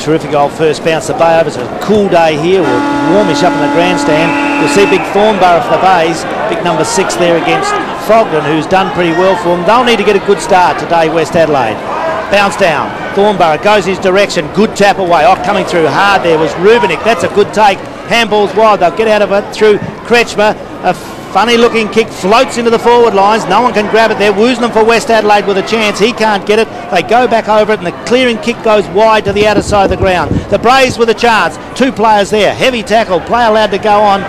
Terrific goal first bounce. The Bay over. It's a cool day here. We'll warmish up in the grandstand. You'll see big Thornborough for the Bays. Big number 6 there against Fogden, who's done pretty well for them. They'll need to get a good start today, West Adelaide. Bounce down. Thornborough goes his direction. Good tap away. Oh, coming through hard there was Rubenik. That's a good take. Handball's wide. They'll get out of it through Kretschmer. A funny looking kick floats into the forward lines. No one can grab it there. Woosnam for West Adelaide with a chance. He can't get it. They go back over it and the clearing kick goes wide to the outer side of the ground. The Braves with a chance. 2 players there. Heavy tackle. Play allowed to go on.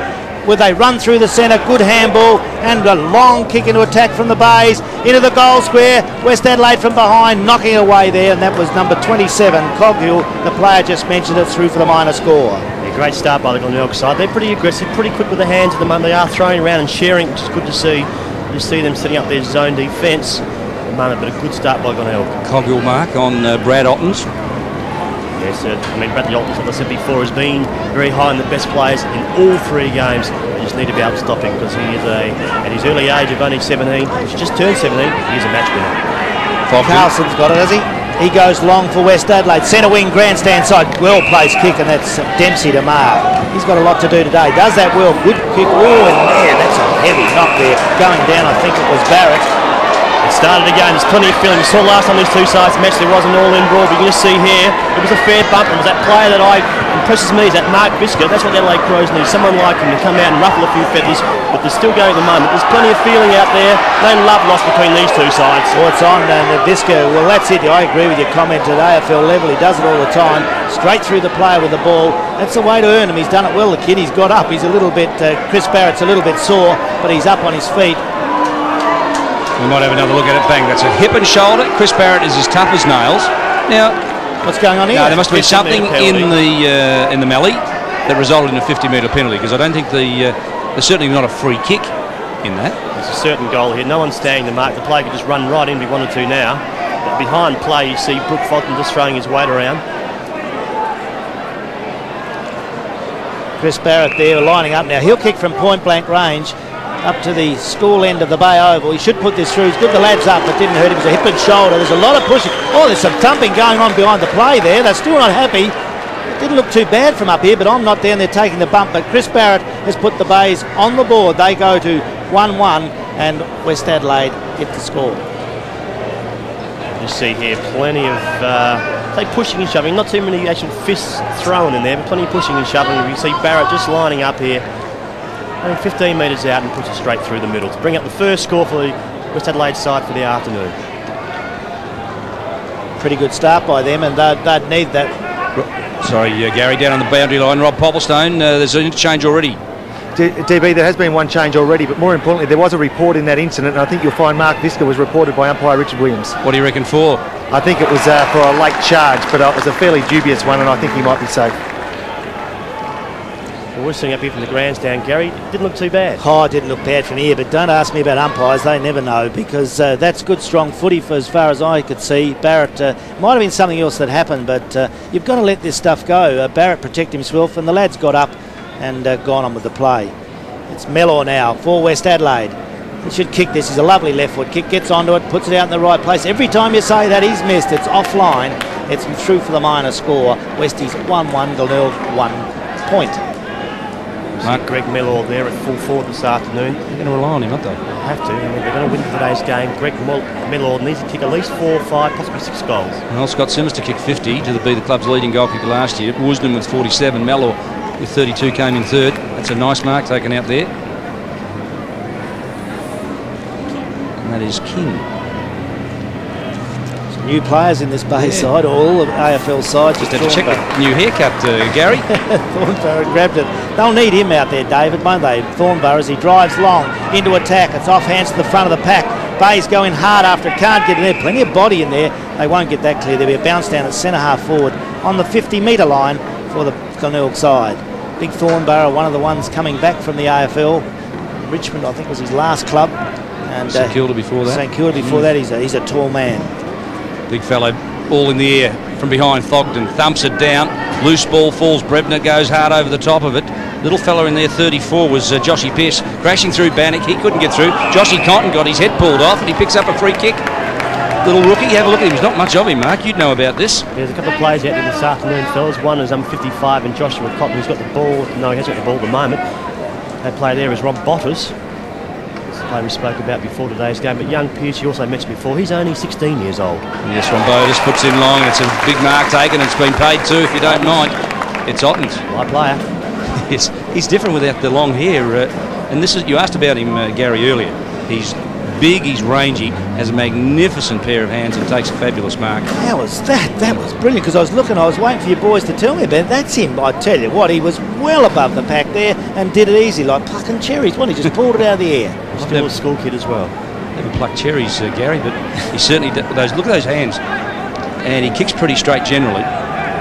Where they run through the centre. Good handball and a long kick into attack from the Bays. Into the goal square. West Adelaide from behind knocking away there, and that was number 27, Coghill. The player just mentioned it, through for the minor score. Great start by the Glenelg side. They're pretty aggressive, pretty quick with the hands at the moment. They are throwing around and sharing, which is good to see. You see them setting up their zone defence at the moment, but a good start by Glenelg. Coghill mark on Brad Ottens. Yes, I mean, Bradley Ottens, as I said before, has been very high in the best players in all 3 games. You just need to be able to stop him because he is at his early age of only 17, he's just turned 17, he's a match winner. Carlson's got it, has he? He goes long for West Adelaide. Centre wing, grandstand side. Well placed kick, and that's Dempsey to mark. He's got a lot to do today. Does that well. Good kick. Oh, and man, that's a heavy knock there. Going down, I think it was Barrett. It started again. There's plenty of feeling. We saw last time these 2 sides matched, there was an all-in brawl. But you can just see here, it was a fair bump. It was that player that impresses me, is that Mark Bisker. That's what the Adelaide Crows need. Someone like him to come out and ruffle a few feathers. But they're still going at the moment. There's plenty of feeling out there. No love lost between these 2 sides. Well, it's on, and Bisker, well, that's it. I agree with your comment today. AFL level, he does it all the time. Straight through the player with the ball. That's the way to earn him. He's done it well, the kid. He's got up. He's a little bit, Chris Barrett's a little bit sore, but he's up on his feet. We might have another look at it. Bang, that's a hip and shoulder. Chris Barrett is as tough as nails. Now, what's going on here? No, there must have been something in the melee that resulted in a 50-metre penalty, because I don't think there's certainly not a free kick in that. There's a certain goal here. No one's staying the mark. The player could just run right in if he wanted to now. But behind play, you see Brooke Fulton just throwing his weight around. Chris Barrett there lining up now. He'll kick from point-blank range up to the school end of the Bay Oval. He should put this through. He's good the lads up, but didn't hurt him. It was a hip and shoulder. There's a lot of pushing. Oh, there's some thumping going on behind the play there. They're still not happy. It didn't look too bad from up here, but I'm not down there taking the bump. But Chris Barrett has put the Bays on the board. They go to 1-1, and West Adelaide get the score. You see here plenty of pushing and shoving. Not too many actual fists thrown in there, but plenty of pushing and shoving. You see Barrett just lining up here. 15 metres out and puts it straight through the middle to bring up the first score for the West Adelaide side for the afternoon. Pretty good start by them, and they'd need that. Sorry, Gary, down on the boundary line, Rob Popplestone, there's an interchange already. DB, there has been one change already, but more importantly, there was a report in that incident, and I think you'll find Mark Bisker was reported by umpire Richard Williams. What do you reckon for? I think it was for a late charge, but it was a fairly dubious one, and I think he might be safe. We're sitting up here from the grandstand, Gary. It didn't look too bad. Oh, it didn't look bad from here, but don't ask me about umpires. They never know, because that's good, strong footy for as far as I could see. Barrett, might have been something else that happened, but you've got to let this stuff go. Barrett protected himself, and the lads got up and gone on with the play. It's Mellor now for West Adelaide. He should kick this. He's a lovely left foot kick. Gets onto it, puts it out in the right place. Every time you say that, he's missed. It's offline. It's through for the minor score. Westies 1-1, Glenelg 1 point. Mark Greg Mellor there at full forward this afternoon. They're going to rely on him, aren't they? They have to. I mean, they're going to win today's game. Greg Mellor needs to kick at least 4 or 5, possibly 6 goals. Well, Scott Simmons to kick 50 to be the club's leading goal kicker last year. Woosnam with 47. Mellor with 32 came in third. That's a nice mark taken out there. And that is King. New players in this Bay side, all of AFL sides. Just had to check the new haircut, Gary. Thornborough grabbed it. They'll need him out there, David, won't they? Thornborough, as he drives long into attack. It's off hands to the front of the pack. Bay's going hard after it, can't get in there. Plenty of body in there. They won't get that clear. There'll be a bounce down at centre half forward on the 50-metre line for the Glenelg side. Big Thornborough, one of the ones coming back from the AFL. Richmond, I think, was his last club. And St Kilda before that. St Kilda before that. He's a tall man. Big fellow, all in the air from behind Fogden, thumps it down, loose ball falls, Brebner goes hard over the top of it. Little fella in there, 34, was Joshy Pearce, crashing through Bannock, he couldn't get through. Joshy Cotton got his head pulled off and he picks up a free kick. Little rookie, have a look at him, there's not much of him, Mark, you'd know about this. There's a couple of players out there this afternoon, fellas. One is 55 and Joshua Cotton, who's got the ball. No, he hasn't got the ball at the moment. That player there is Rob Bottas. We spoke about before today's game, but young Pearce, you also mentioned before, he's only 16 years old. Yes, Rombotis puts him long, it's a big mark taken, it's been paid too, if you don't mind. It's Ottens. My player. Yes, he's different without the long hair, and this is, you asked about him, Gary, earlier. He's big, he's rangy, has a magnificent pair of hands and takes a fabulous mark. How was that? That was brilliant, because I was waiting for you boys to tell me about it. That's him, I tell you what, he was well above the pack there and did it easy, like plucking cherries. He just pulled it out of the air. Still a school kid as well. Never plucked cherries, Gary, but he certainly look at those hands, and he kicks pretty straight generally.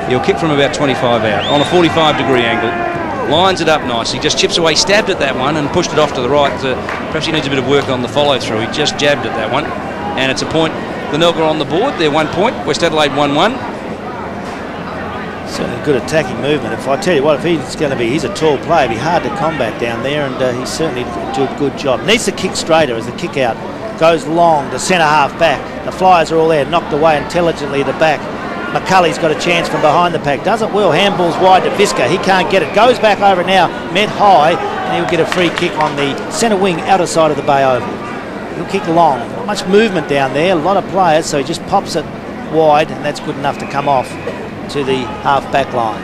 He'll kick from about 25 out on a 45-degree angle, lines it up nicely, just chips away, stabbed at that one and pushed it off to the right. Perhaps he needs a bit of work on the follow-through. He just jabbed at that one, and it's a point. Glenelg are on the board. They're 1 point. West Adelaide 1-1. Certainly good attacking movement. If I tell you what, if he's a tall player, it'd be hard to combat down there, and he's certainly do a good job. Needs to kick straighter as the kick out goes long to centre half back. The Flyers are all there, knocked away intelligently at the back. McCulley's got a chance from behind the pack. Does it well, handballs wide to Visca. He can't get it. Goes back over now, met high, and he'll get a free kick on the centre wing outer side of the Bay Oval. He'll kick long. Not much movement down there, a lot of players, so he just pops it wide, and that's good enough to come off to the half back line.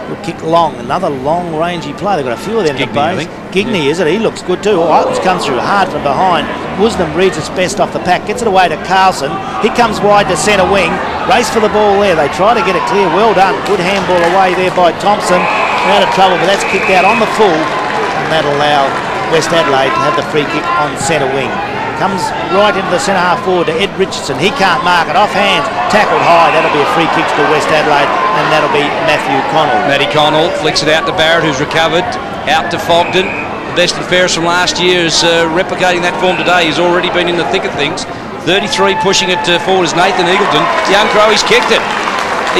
He'll kick long, another long rangy play. They've got a few of them in the base. Gigney, is it? He looks good too. Ottens comes through hard from behind. Wisdom reads its best off the pack, gets it away to Carlson. He comes wide to centre wing. Race for the ball there. They try to get it clear. Well done. Good handball away there by Thompson. Out of trouble, but that's kicked out on the full, and that'll allow West Adelaide to have the free kick on centre wing. Comes right into the centre half forward to Ed Richardson. He can't mark it. Off hands. Tackled high. That'll be a free kick to West Adelaide, and that'll be Matthew Connell. Matty Connell flicks it out to Barrett, who's recovered. Out to Fogden. The best and fairest from last year is replicating that form today. He's already been in the thick of things. 33 pushing it forward is Nathan Eagleton. Young Crow, he's kicked it.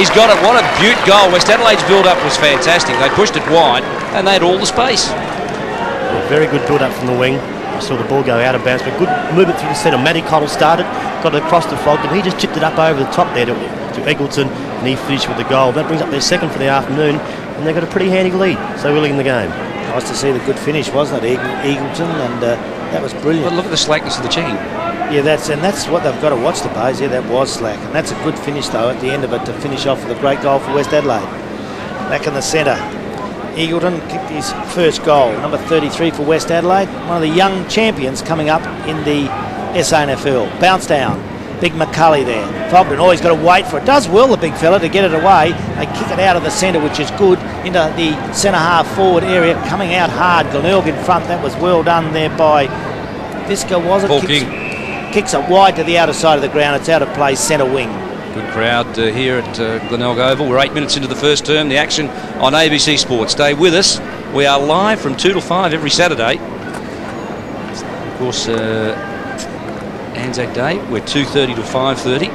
He's got it. What a beaut goal. West Adelaide's build-up was fantastic. They pushed it wide, and they had all the space. A very good build-up from the wing. I saw the ball go out of bounds, but good movement through the centre. Matty Connell started, got it across to Fogden. He just chipped it up over the top there to Eagleton, and he finished with the goal. That brings up their second for the afternoon, and they've got a pretty handy lead so early in the game. Nice to see the good finish, wasn't it, Eagleton? And that was brilliant. But look at the slackness of the checking. Yeah, that's what they've got to watch, the Bays. Yeah, that was slack, and that's a good finish though at the end of it to finish off with a great goal for West Adelaide. Back in the centre. Eagleton kicked his first goal, number 33 for West Adelaide, one of the young champions coming up in the SANFL. Bounce down, big McCulley there. Fogden always got to wait for it. Does well, the big fella, to get it away. They kick it out of the centre, which is good, into the centre half forward area, coming out hard. Glenelg in front, that was well done there by Visca, was it? Paul King. Kicks it wide to the outer side of the ground. It's out of play, centre wing. Good crowd here at Glenelg Oval. We're 8 minutes into the first term. The action on ABC Sports. Stay with us. We are live from 2 to 5 every Saturday. Of course, Anzac Day, we're 2:30 to 5:30.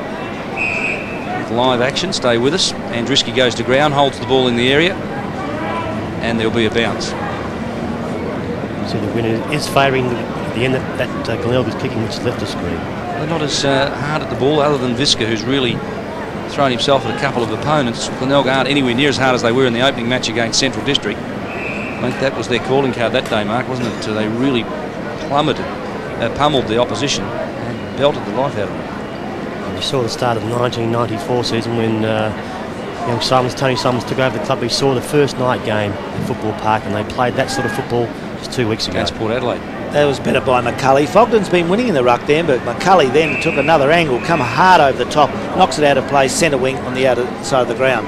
With live action. Stay with us. Andriski goes to ground, holds the ball in the area, and there'll be a bounce. So the winner is favouring the end that Glenelg is kicking, which is left of screen. They're not as hard at the ball, other than Visca, who's really thrown himself at a couple of opponents. Glenelg aren't anywhere near as hard as they were in the opening match against Central District. I think that was their calling card that day, Mark, wasn't it? They really plummeted, pummeled the opposition and belted the life out of them. And you saw the start of the 1994 season when young Tony Simons took over the club. We saw the first night game at Football Park, and they played that sort of football just 2 weeks ago. Against Port Adelaide. That was better by McCulley. Fogden's been winning in the ruck then, but McCulley then took another angle, come hard over the top, knocks it out of play, centre wing on the outer side of the ground.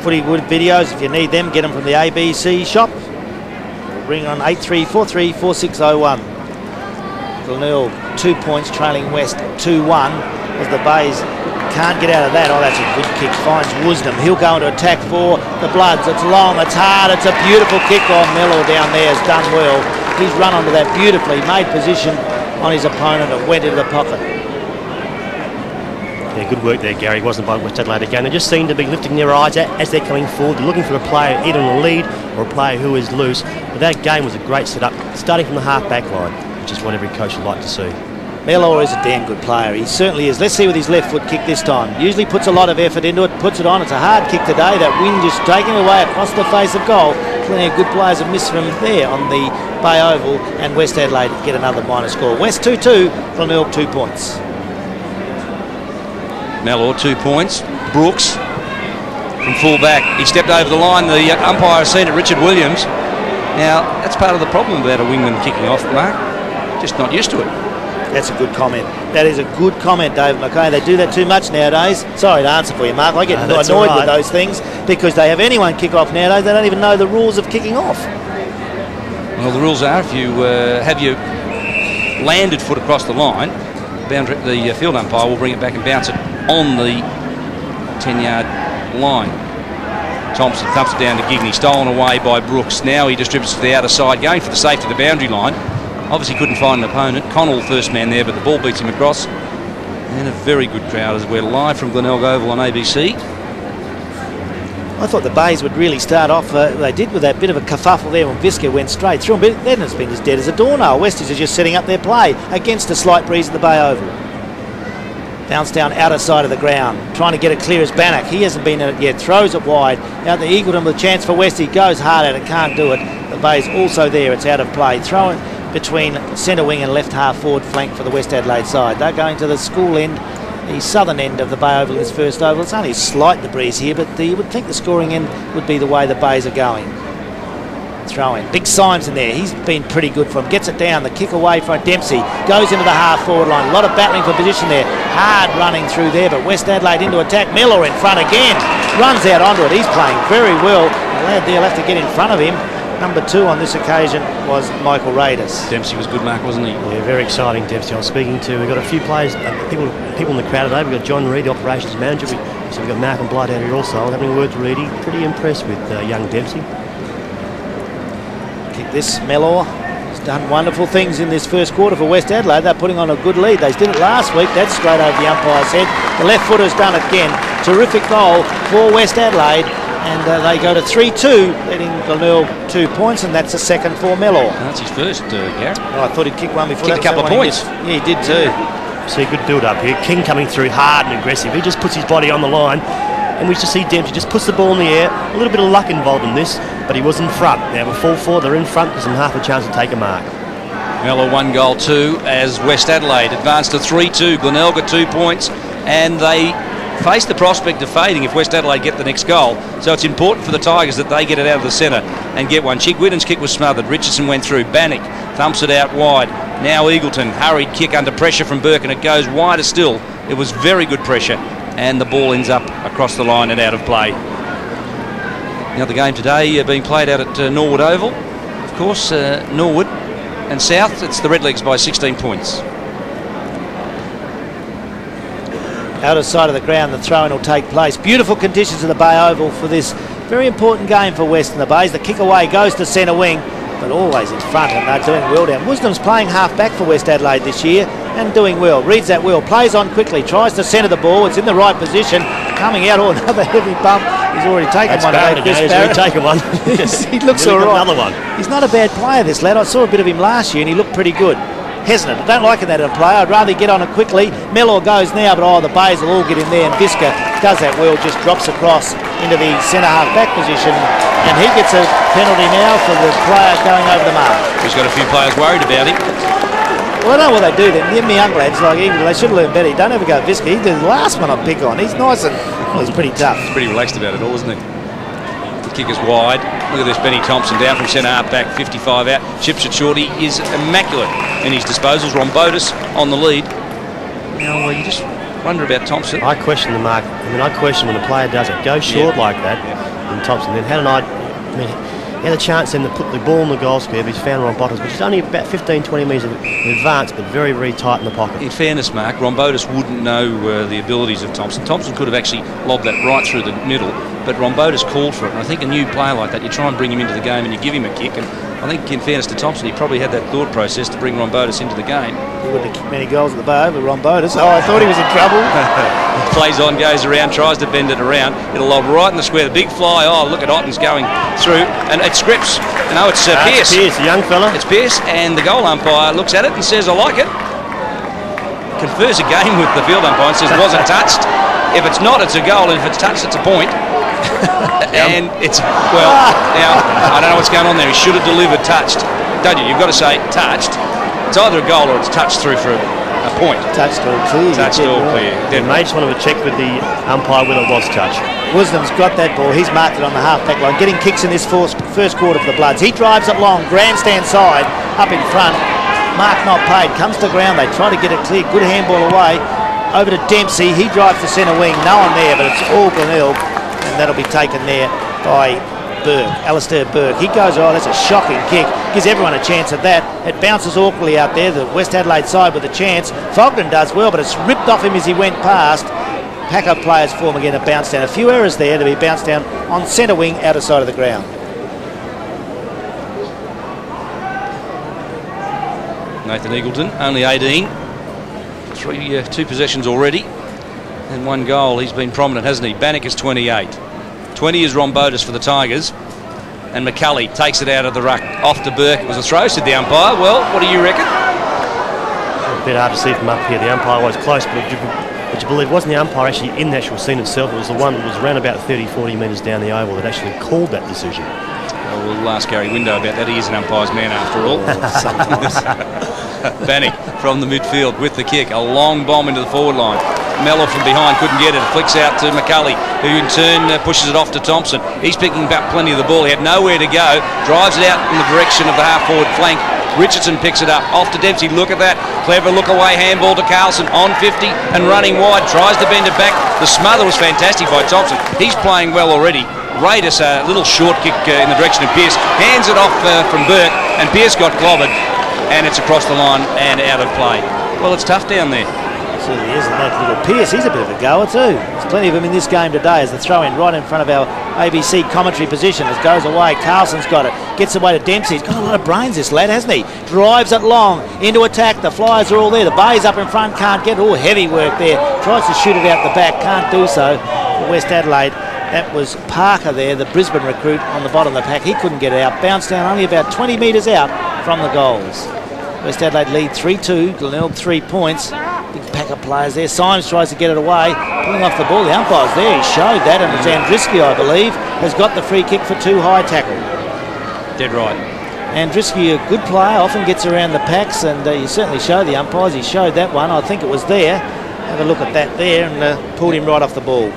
Footy Wood videos, if you need them, get them from the ABC shop. Ring on 8343 4601. Glenelg 2 points, trailing West 2-1 as the Bays can't get out of that. Oh, that's a good kick. Finds Wisdom. He'll go into attack for the Bloods. It's long, it's hard, it's a beautiful kick on Miller down there. Has done well. He's run onto that beautifully, made position on his opponent and went into the pocket. Yeah, good work there, Gary. Wasn't by West Adelaide again. They just seem to be lifting their eyes as they're coming forward. They're looking for a player either in the lead or a player who is loose. But that game was a great setup, starting from the half-back line, which is what every coach would like to see. Mellor is a damn good player. He certainly is. Let's see with his left foot kick this time. Usually puts a lot of effort into it, puts it on. It's a hard kick today. That wind just taking away across the face of goal. Plenty of good players have missed from there on the Bay Oval, and West Adelaide get another minor score. West 2-2, Glenelg 2 points. Mellor 2 points. Brooks from full back. He stepped over the line. The umpire has seen it, Richard Williams. Now, that's part of the problem about a wingman kicking off, Mark. Just not used to it. That's a good comment. That is a good comment, David McKay. They do that too much nowadays. Sorry to answer for you, Mark. I get annoyed with those things because they have anyone kick off nowadays. They don't even know the rules of kicking off. Well, the rules are if you have your landed foot across the line, the field umpire will bring it back and bounce it on the 10-yard line. Thompson thumps it down to Gigney, stolen away by Brooks. Now he distributes to the outer side, going for the safety of the boundary line. Obviously couldn't find an opponent. Connell first man there, but the ball beats him across. And a very good crowd as we're live from Glenelg Oval on ABC. I thought the Bays would really start off, they did with that bit of a kerfuffle there when Visca went straight through him, but then it's been as dead as a doornail. Westies are just setting up their play against a slight breeze at the Bay Oval. Bounce down outer side of the ground, trying to get it clear as Bannock. He hasn't been in it yet, throws it wide. Out to Eagleton with a chance for Westie, goes hard at it, can't do it. The Bays also there, it's out of play. Throwing between centre wing and left half forward flank for the West Adelaide side. They're going to the school end, the southern end of the Bay Oval, this first oval. It's only a slight the breeze here, but you would think the scoring end would be the way the Bays are going. Throw in. Big Symes in there. He's been pretty good for him. Gets it down. The kick away from Dempsey. Goes into the half forward line. A lot of battling for position there. Hard running through there, but West Adelaide into attack. Miller in front again. Runs out onto it. He's playing very well. The lad there will have to get in front of him. Number 2 on this occasion was Michael Raiders. Dempsey was good, Mark, wasn't he? Yeah, very exciting, Dempsey. I was speaking to, we've got a few players, people in the crowd today. We've got John Reid, the operations manager. So we've got Malcolm Blight out here also. I'm having a word to Reedy. Pretty impressed with young Dempsey. Kick this, Mellor. He's done wonderful things in this first quarter for West Adelaide. They're putting on a good lead. They did it last week. That's straight over the umpire's head. The left footer's done it again. Terrific goal for West Adelaide. And they go to 3-2, letting Glenelg 2 points, and that's the second for Mellor. That's his first, Gareth. Oh, I thought he'd kick one before. Kicked a couple of points. Yeah, he did too. See a good build up here. King coming through hard and aggressive. He just puts his body on the line. And we just see Dempsey just puts the ball in the air. A little bit of luck involved in this, but he was in front. Now with 4-4, they're in front. Gives them half a chance to take a mark. Mellor 1 goal 2 as West Adelaide advanced to 3-2. Glenelg got 2 points, and they face the prospect of fading if West Adelaide get the next goal. So it's important for the Tigers that they get it out of the centre and get one. Chigwitten's kick was smothered. Richardson went through. Bannock thumps it out wide. Now Eagleton, hurried kick under pressure from Burke, and it goes wider still. It was very good pressure, and the ball ends up across the line and out of play. Now the game today being played out at Norwood Oval. Of course, Norwood and South, it's the Redlegs by 16 points. Outer side of the ground, the throw-in will take place. Beautiful conditions in the Bay Oval for this very important game for West and the Bays. The kick away goes to centre wing, but always in front, and they're doing well down. Wisdom's playing half-back for West Adelaide this year and doing well. Reads that well, plays on quickly, tries to centre the ball. It's in the right position. Coming out, another heavy bump. He's already taken one. He's already taken one. Yes, he looks all right. Another one. He's not a bad player, this lad. I saw a bit of him last year and he looked pretty good. Hesitant. I don't like that in a player. I'd rather get on it quickly. Mellor goes now, but the Bays will all get in there, and Visca does that well, just drops across into the centre half-back position, and he gets a penalty now for the player going over the mark. He's got a few players worried about him. Well, I know what they do then. Them young lads, like Eagle, they should have learned better. Don't ever go Visca. He's the last one I pick on. He's nice and he's pretty tough. He's pretty relaxed about it all, isn't he? The kick is wide. Look at this, Benny Thompson down from centre half back, 55 out. Chips it short. He is immaculate in his disposals. Rombotis on the lead. Now, you just wonder about Thompson. I question the mark. I question when a player does it. Go short like that. And Thompson then had an idea. He had a chance then to put the ball in the goal square, but he's found Rombotis, which is only about 15-20 metres in advance, but very, very tight in the pocket. In fairness, Mark, Rombotis wouldn't know the abilities of Thompson. Thompson could have actually lobbed that right through the middle, but Rombotis called for it. And I think a new player like that, you try and bring him into the game and you give him a kick. And I think, in fairness to Thompson, he probably had that thought process to bring Rombotis into the game. He wouldn't have kicked many goals at the bar with Rombotis. Oh, I thought he was in trouble. Plays on, goes around, tries to bend it around. It'll lob right in the square. The big fly. Oh, look at Otten's going through, and it scripts. No, it's Pearce. It's Pearce, a young fella. It's Pearce, and the goal umpire looks at it and says, "I like it." Confers again with the field umpire and says, "Was it touched? If it's not, it's a goal, and if it's touched, it's a point." And it's, well, now I don't know what's going on there. He should have delivered touched, don't you? You've got to say touched. It's either a goal or it's touched through for a point. Touched all clear. Touched all clear. They may just want to check with the umpire whether it was touch. Wisdom's got that ball. He's marked it on the half-back line. Getting kicks in this first quarter for the Bloods. He drives it long, grandstand side, up in front. Mark not paid. Comes to ground. They try to get it clear. Good handball away. Over to Dempsey. He drives the centre wing. No one there, but it's all Glenelg. And that'll be taken there by Burke, Alistair Burke. He goes, oh, that's a shocking kick. Gives everyone a chance at that. It bounces awkwardly out there. The West Adelaide side with a chance. Fogden does well, but it's ripped off him as he went past. Packer players form again a bounce down. A few errors there to be bounced down on centre wing, outer side of the ground. Nathan Eagleton, only 18. Two possessions already. And one goal. He's been prominent, hasn't he? Bannock is 28. 20 is Rombotis for the Tigers. And McCulley takes it out of the ruck. Off to Burke. It was a throw, said the umpire. Well, what do you reckon? A bit hard to see from up here. The umpire was close, but would you believe it wasn't the umpire actually in the actual scene itself? It was the one that was around about 30-40 metres down the oval that actually called that decision. Well, we'll ask Gary Window about that. He is an umpire's man after all. Sometimes. Bannock from the midfield with the kick. A long bomb into the forward line. Mellor from behind couldn't get it. It flicks out to McCulley, who in turn pushes it off to Thompson. He's picking back plenty of the ball. He had nowhere to go. Drives it out in the direction of the half-forward flank. Richardson picks it up. Off to Dempsey. Look at that. Clever look-away handball to Carlson. On 50 and running wide. Tries to bend it back. The smother was fantastic by Thompson. He's playing well already. Raiders a little short kick in the direction of Pearce. Hands it off from Burke, and Pearce got clobbered. And it's across the line and out of play. Well, it's tough down there. Certainly is, and that little Pearce, he's a bit of a goer too. There's plenty of him in this game today as the throw-in right in front of our ABC commentary position. As goes away, Carlson's got it. Gets away to Dempsey. He's got a lot of brains, this lad, hasn't he? Drives it long into attack. The Flyers are all there. The Bay's up in front, can't get it. Oh, heavy work there. Tries to shoot it out the back, can't do so for West Adelaide. That was Parker there, the Brisbane recruit on the bottom of the pack. He couldn't get it out. Bounced down only about 20 metres out from the goals. West Adelaide lead 3-2. Glenelg 3 points. Big pack of players there. Symes tries to get it away, pulling off the ball. The umpire's there. He showed that, and it's Andriski, I believe, has got the free kick for too high tackle. Dead right. Andriski, a good player, often gets around the packs, and you certainly show the umpires. He showed that one. I think it was there. Have a look at that there, and pulled him right off the ball.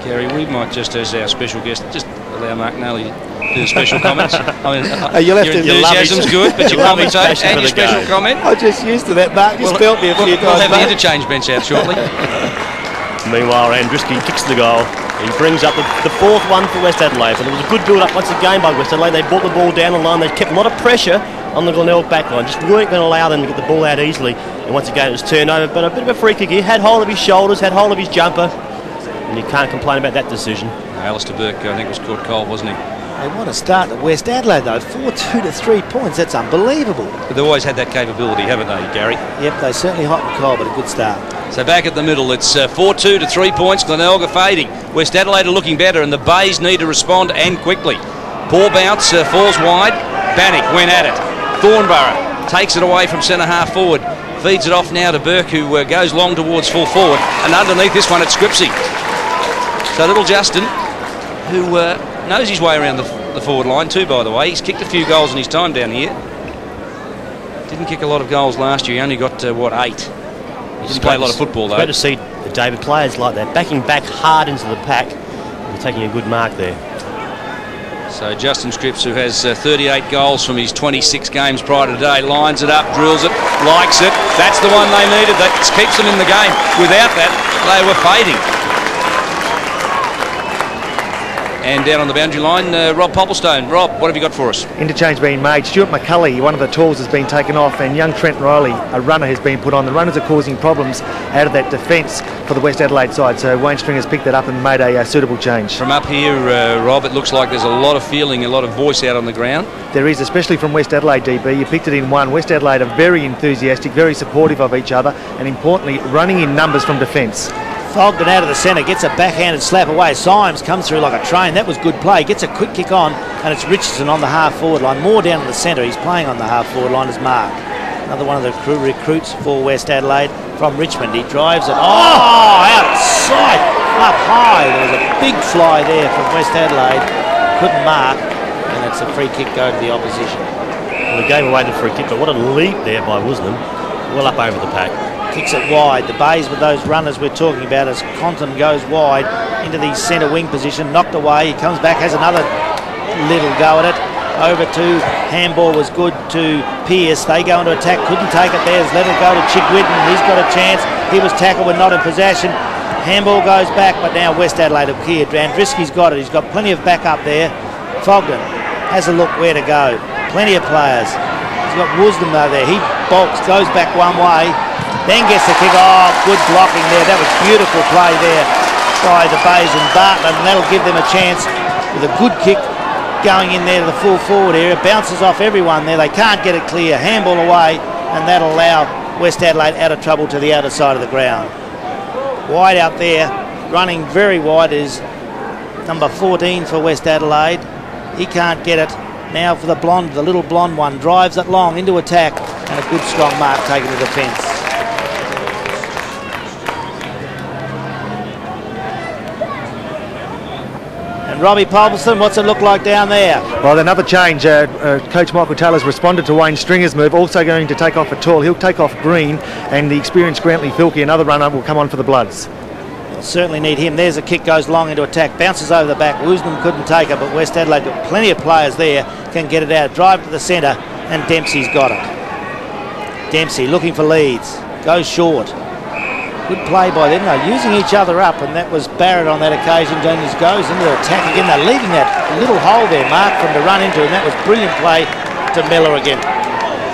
Gary, we might just, as our special guest, just allow Mark Nally to do special comments. I mean, your enthusiasm's good, but your commentate and your special comment. I'm just used to that, Mark. Just felt me a few times. We'll have the interchange bench out shortly. Meanwhile, Andriski kicks the goal. He brings up the fourth one for West Adelaide. But it was a good build-up once again by West Adelaide. They brought the ball down the line. They kept a lot of pressure on the Glenelg back line. Just weren't going to allow them to get the ball out easily. And once again, it was turned over. But a bit of a free kick. He had hold of his shoulders, had hold of his jumper. And you can't complain about that decision. Alistair Burke, I think, was caught cold, wasn't he? They want to start at West Adelaide, though. 4-2 to 3 points. That's unbelievable. But they've always had that capability, haven't they, Gary? Yep, they're certainly hot and cold, but a good start. So back at the middle, it's 4-2 to 3 points. Glenelg are fading. West Adelaide are looking better, and the Bays need to respond, and quickly. Poor bounce, falls wide. Bannock went at it. Thornborough takes it away from centre half forward. Feeds it off now to Burke, who goes long towards full forward. And underneath this one, it's Scripsy. So little Justin, who knows his way around the forward line too, by the way. He's kicked a few goals in his time down here. Didn't kick a lot of goals last year. He only got, 8. He didn't play a lot of football, though. Great to see David players like that, backing back hard into the pack and taking a good mark there. So Justin Scripps, who has 38 goals from his 26 games prior to today, lines it up, drills it, likes it. That's the one they needed. That keeps them in the game. Without that, they were fading. And down on the boundary line, Rob Popplestone. Rob, what have you got for us? Interchange being made. Stuart McCulley, one of the tools, has been taken off, and young Trent Riley, a runner, has been put on. The runners are causing problems out of that defence for the West Adelaide side, so Wayne Stringer's picked that up and made a suitable change. From up here, Rob, it looks like there's a lot of feeling, a lot of voice out on the ground. There is, especially from West Adelaide, DB. You picked it in one. West Adelaide are very enthusiastic, very supportive of each other, and importantly, running in numbers from defence. Fogden out of the centre, gets a backhanded slap away. Symes comes through like a train. That was good play. Gets a quick kick on, and it's Richardson on the half-forward line. More down in the centre. He's playing on the half-forward line as Mark. Another one of the crew recruits for West Adelaide from Richmond. He drives it. Oh, out of sight. Up high. There was a big fly there from West Adelaide. Couldn't mark, and it's a free kick go to the opposition. Well, the game away the free kick, but what a leap there by Woosnam. Well up over the pack. Kicks it wide. The bays with those runners we're talking about as Compton goes wide into the centre wing position. Knocked away. He comes back, has another little go at it. Over to handball was good to Pearce. They go into attack. Couldn't take it there. Let it go to Chigwidden. He's got a chance. He was tackled but not in possession. Handball goes back, but now West Adelaide have cleared. Andriski's got it. He's got plenty of backup there. Fogden has a look where to go. Plenty of players. He's got Woosnam over there. He bolts, goes back one way. Then gets the kick. Oh, good blocking there. That was beautiful play there by the Bays and Bartlett, and that'll give them a chance with a good kick going in there to the full forward area. Bounces off everyone there. They can't get it clear. Handball away, and that'll allow West Adelaide out of trouble to the outer side of the ground. Wide out there, running very wide is number 14 for West Adelaide. He can't get it. Now for the blonde, the little blonde one. Drives it long into attack, and a good strong mark taken to defence. And Robbie Popplestone, what's it look like down there? Well, another change. Coach Michael Taylor's responded to Wayne Stringer's move, also going to take off a tall. He'll take off Green, and the experienced Grantley Filkey, another runner, will come on for the Bloods. They'll certainly need him. There's a kick, goes long into attack, bounces over the back. Woosnam couldn't take it, but West Adelaide got plenty of players there, can get it out. Drive to the centre, and Dempsey's got it. Dempsey looking for leads, goes short. Good play by them. They're using each other up, and that was Barrett on that occasion. Jones goes into attack again. They're leaving that little hole there, Mark, from to run into, and that was brilliant play to Miller again.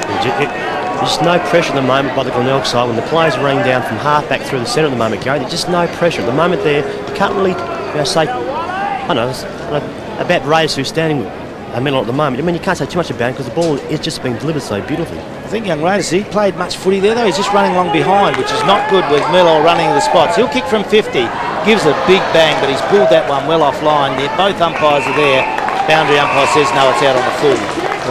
There's just no pressure at the moment by the Glenelg side. When the players are running down from half back through the centre at the moment, Gary, there's just no pressure. At the moment there, you can't really say, I don't know, about Raiders who's standing with Miller at the moment. I mean, you can't say too much about it because the ball is just being delivered so beautifully. I think young Raiders, he played much footy there though. He's just running along behind, which is not good with Miller running the spots. He'll kick from 50, gives a big bang, but he's pulled that one well offline. Both umpires are there. Boundary umpire says no, it's out on the full.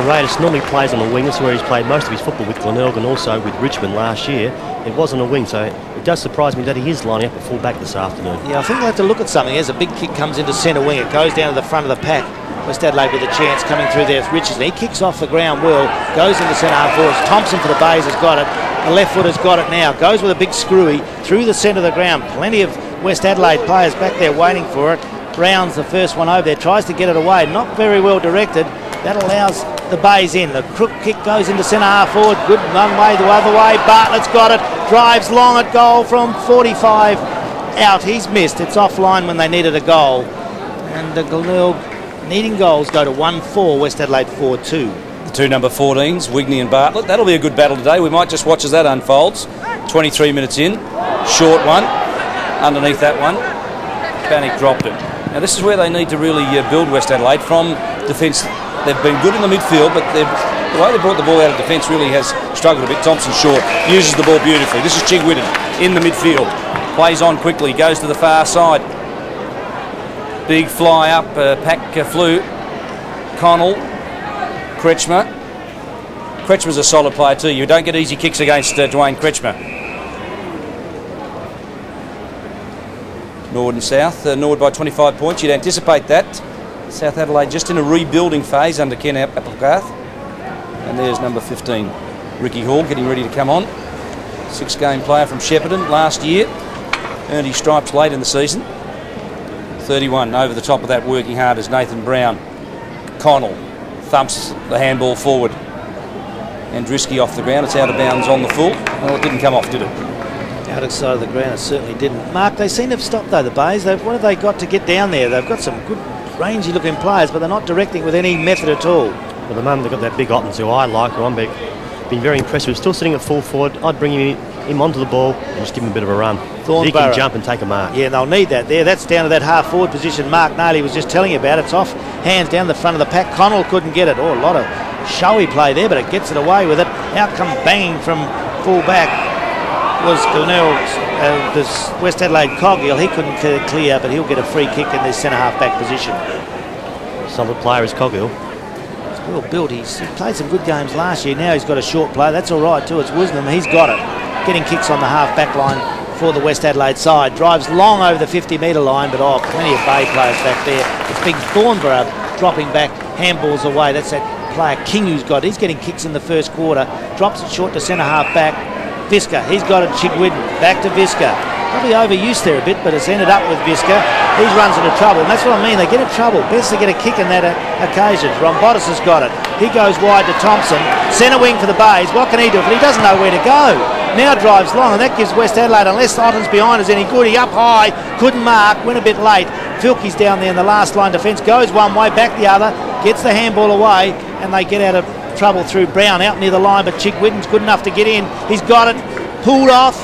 The Raiders normally plays on a wing. That's where he's played most of his football with Glenelg and also with Richmond last year. It was on a wing, so it does surprise me that he is lining up at full back this afternoon. Yeah, I think we'll have to look at something. As a big kick comes into centre wing, it goes down to the front of the pack. West Adelaide with a chance coming through there. Richardson, he kicks off the ground well, goes into centre half forwards. Thompson for the Bays has got it. The left footer's got it now. Goes with a big screwy through the centre of the ground. Plenty of West Adelaide players back there waiting for it. Brown's the first one over there, tries to get it away. Not very well directed. That allows the Bays in. The crook kick goes into centre half forward. Good one way, the other way. Bartlett's got it. Drives long at goal from 45 out. He's missed. It's offline when they needed a goal. And the Glenelg needing goals go to 1-4, West Adelaide 4-2. The two number 14s, Wigney and Bartlett. That'll be a good battle today. We might just watch as that unfolds. 23 minutes in. Short one. Underneath that one. Bannock dropped it. Now this is where they need to really build West Adelaide from defence. They've been good in the midfield, but the way they brought the ball out of defence really has struggled a bit. Thompson short, uses the ball beautifully. This is Chigwidden in the midfield. Plays on quickly, goes to the far side. Big fly up, pack flew. Connell, Kretschmer. Kretschmer's a solid player too. You don't get easy kicks against Dwayne Kretschmer. Nord and South, Nord by 25 points. You'd anticipate that. South Adelaide just in a rebuilding phase under Ken Applegarth. And there's number 15, Ricky Hall, getting ready to come on. 6-game player from Shepparton last year. Earned his stripes late in the season. 31 over the top of that, working hard as Nathan Brown Connell thumps the handball forward. And Drisky off the ground. It's out of bounds on the full. Well, it didn't come off, did it? Outside of the ground, it certainly didn't. Mark, they seem to have stopped though, the Bays. What have they got to get down there? They've got some good rangy looking players, but they're not directing with any method at all. Well, at the moment they've got that big Ottens who I like, who I'm been very impressed with. Still sitting at full forward. I'd bring him onto the ball and just give him a bit of a run. He can jump and take a mark. Yeah, they'll need that there. That's down to that half forward position Mark Naley was just telling you about. It's off hands down the front of the pack. Connell couldn't get it. Oh, a lot of showy play there, but it gets it away with it. Out come banging from full back was Glenelg's, this West Adelaide Coghill. He couldn't clear, but he'll get a free kick in this centre half back position. Solid player is Coghill. It's well built. He played some good games last year. Now he's got a short play. That's all right too. It's Wisdom. He's got it. Getting kicks on the half back line for the West Adelaide side. Drives long over the 50-metre line, but plenty of Bay players back there. It's big Thornborough dropping back, handballs away. That's that player King who's got. He's getting kicks in the first quarter. Drops it short to centre half back. Visca, he's got it. Chigwidden back to Visca. Probably overused there a bit, but it's ended up with Visca. He runs into trouble, and that's what I mean. They get in trouble. Best to get a kick in that occasion. Rombotis has got it. He goes wide to Thompson. Centre wing for the Bays. What can he do? But he doesn't know where to go. Now drives long, and that gives West Adelaide, unless Otten's behind is any good. He up high, couldn't mark, went a bit late. Filkey's down there in the last line defence. Goes one way, back the other. Gets the handball away, and they get out of trouble through Brown out near the line, but Chigwidden's good enough to get in. He's got it. Pulled off.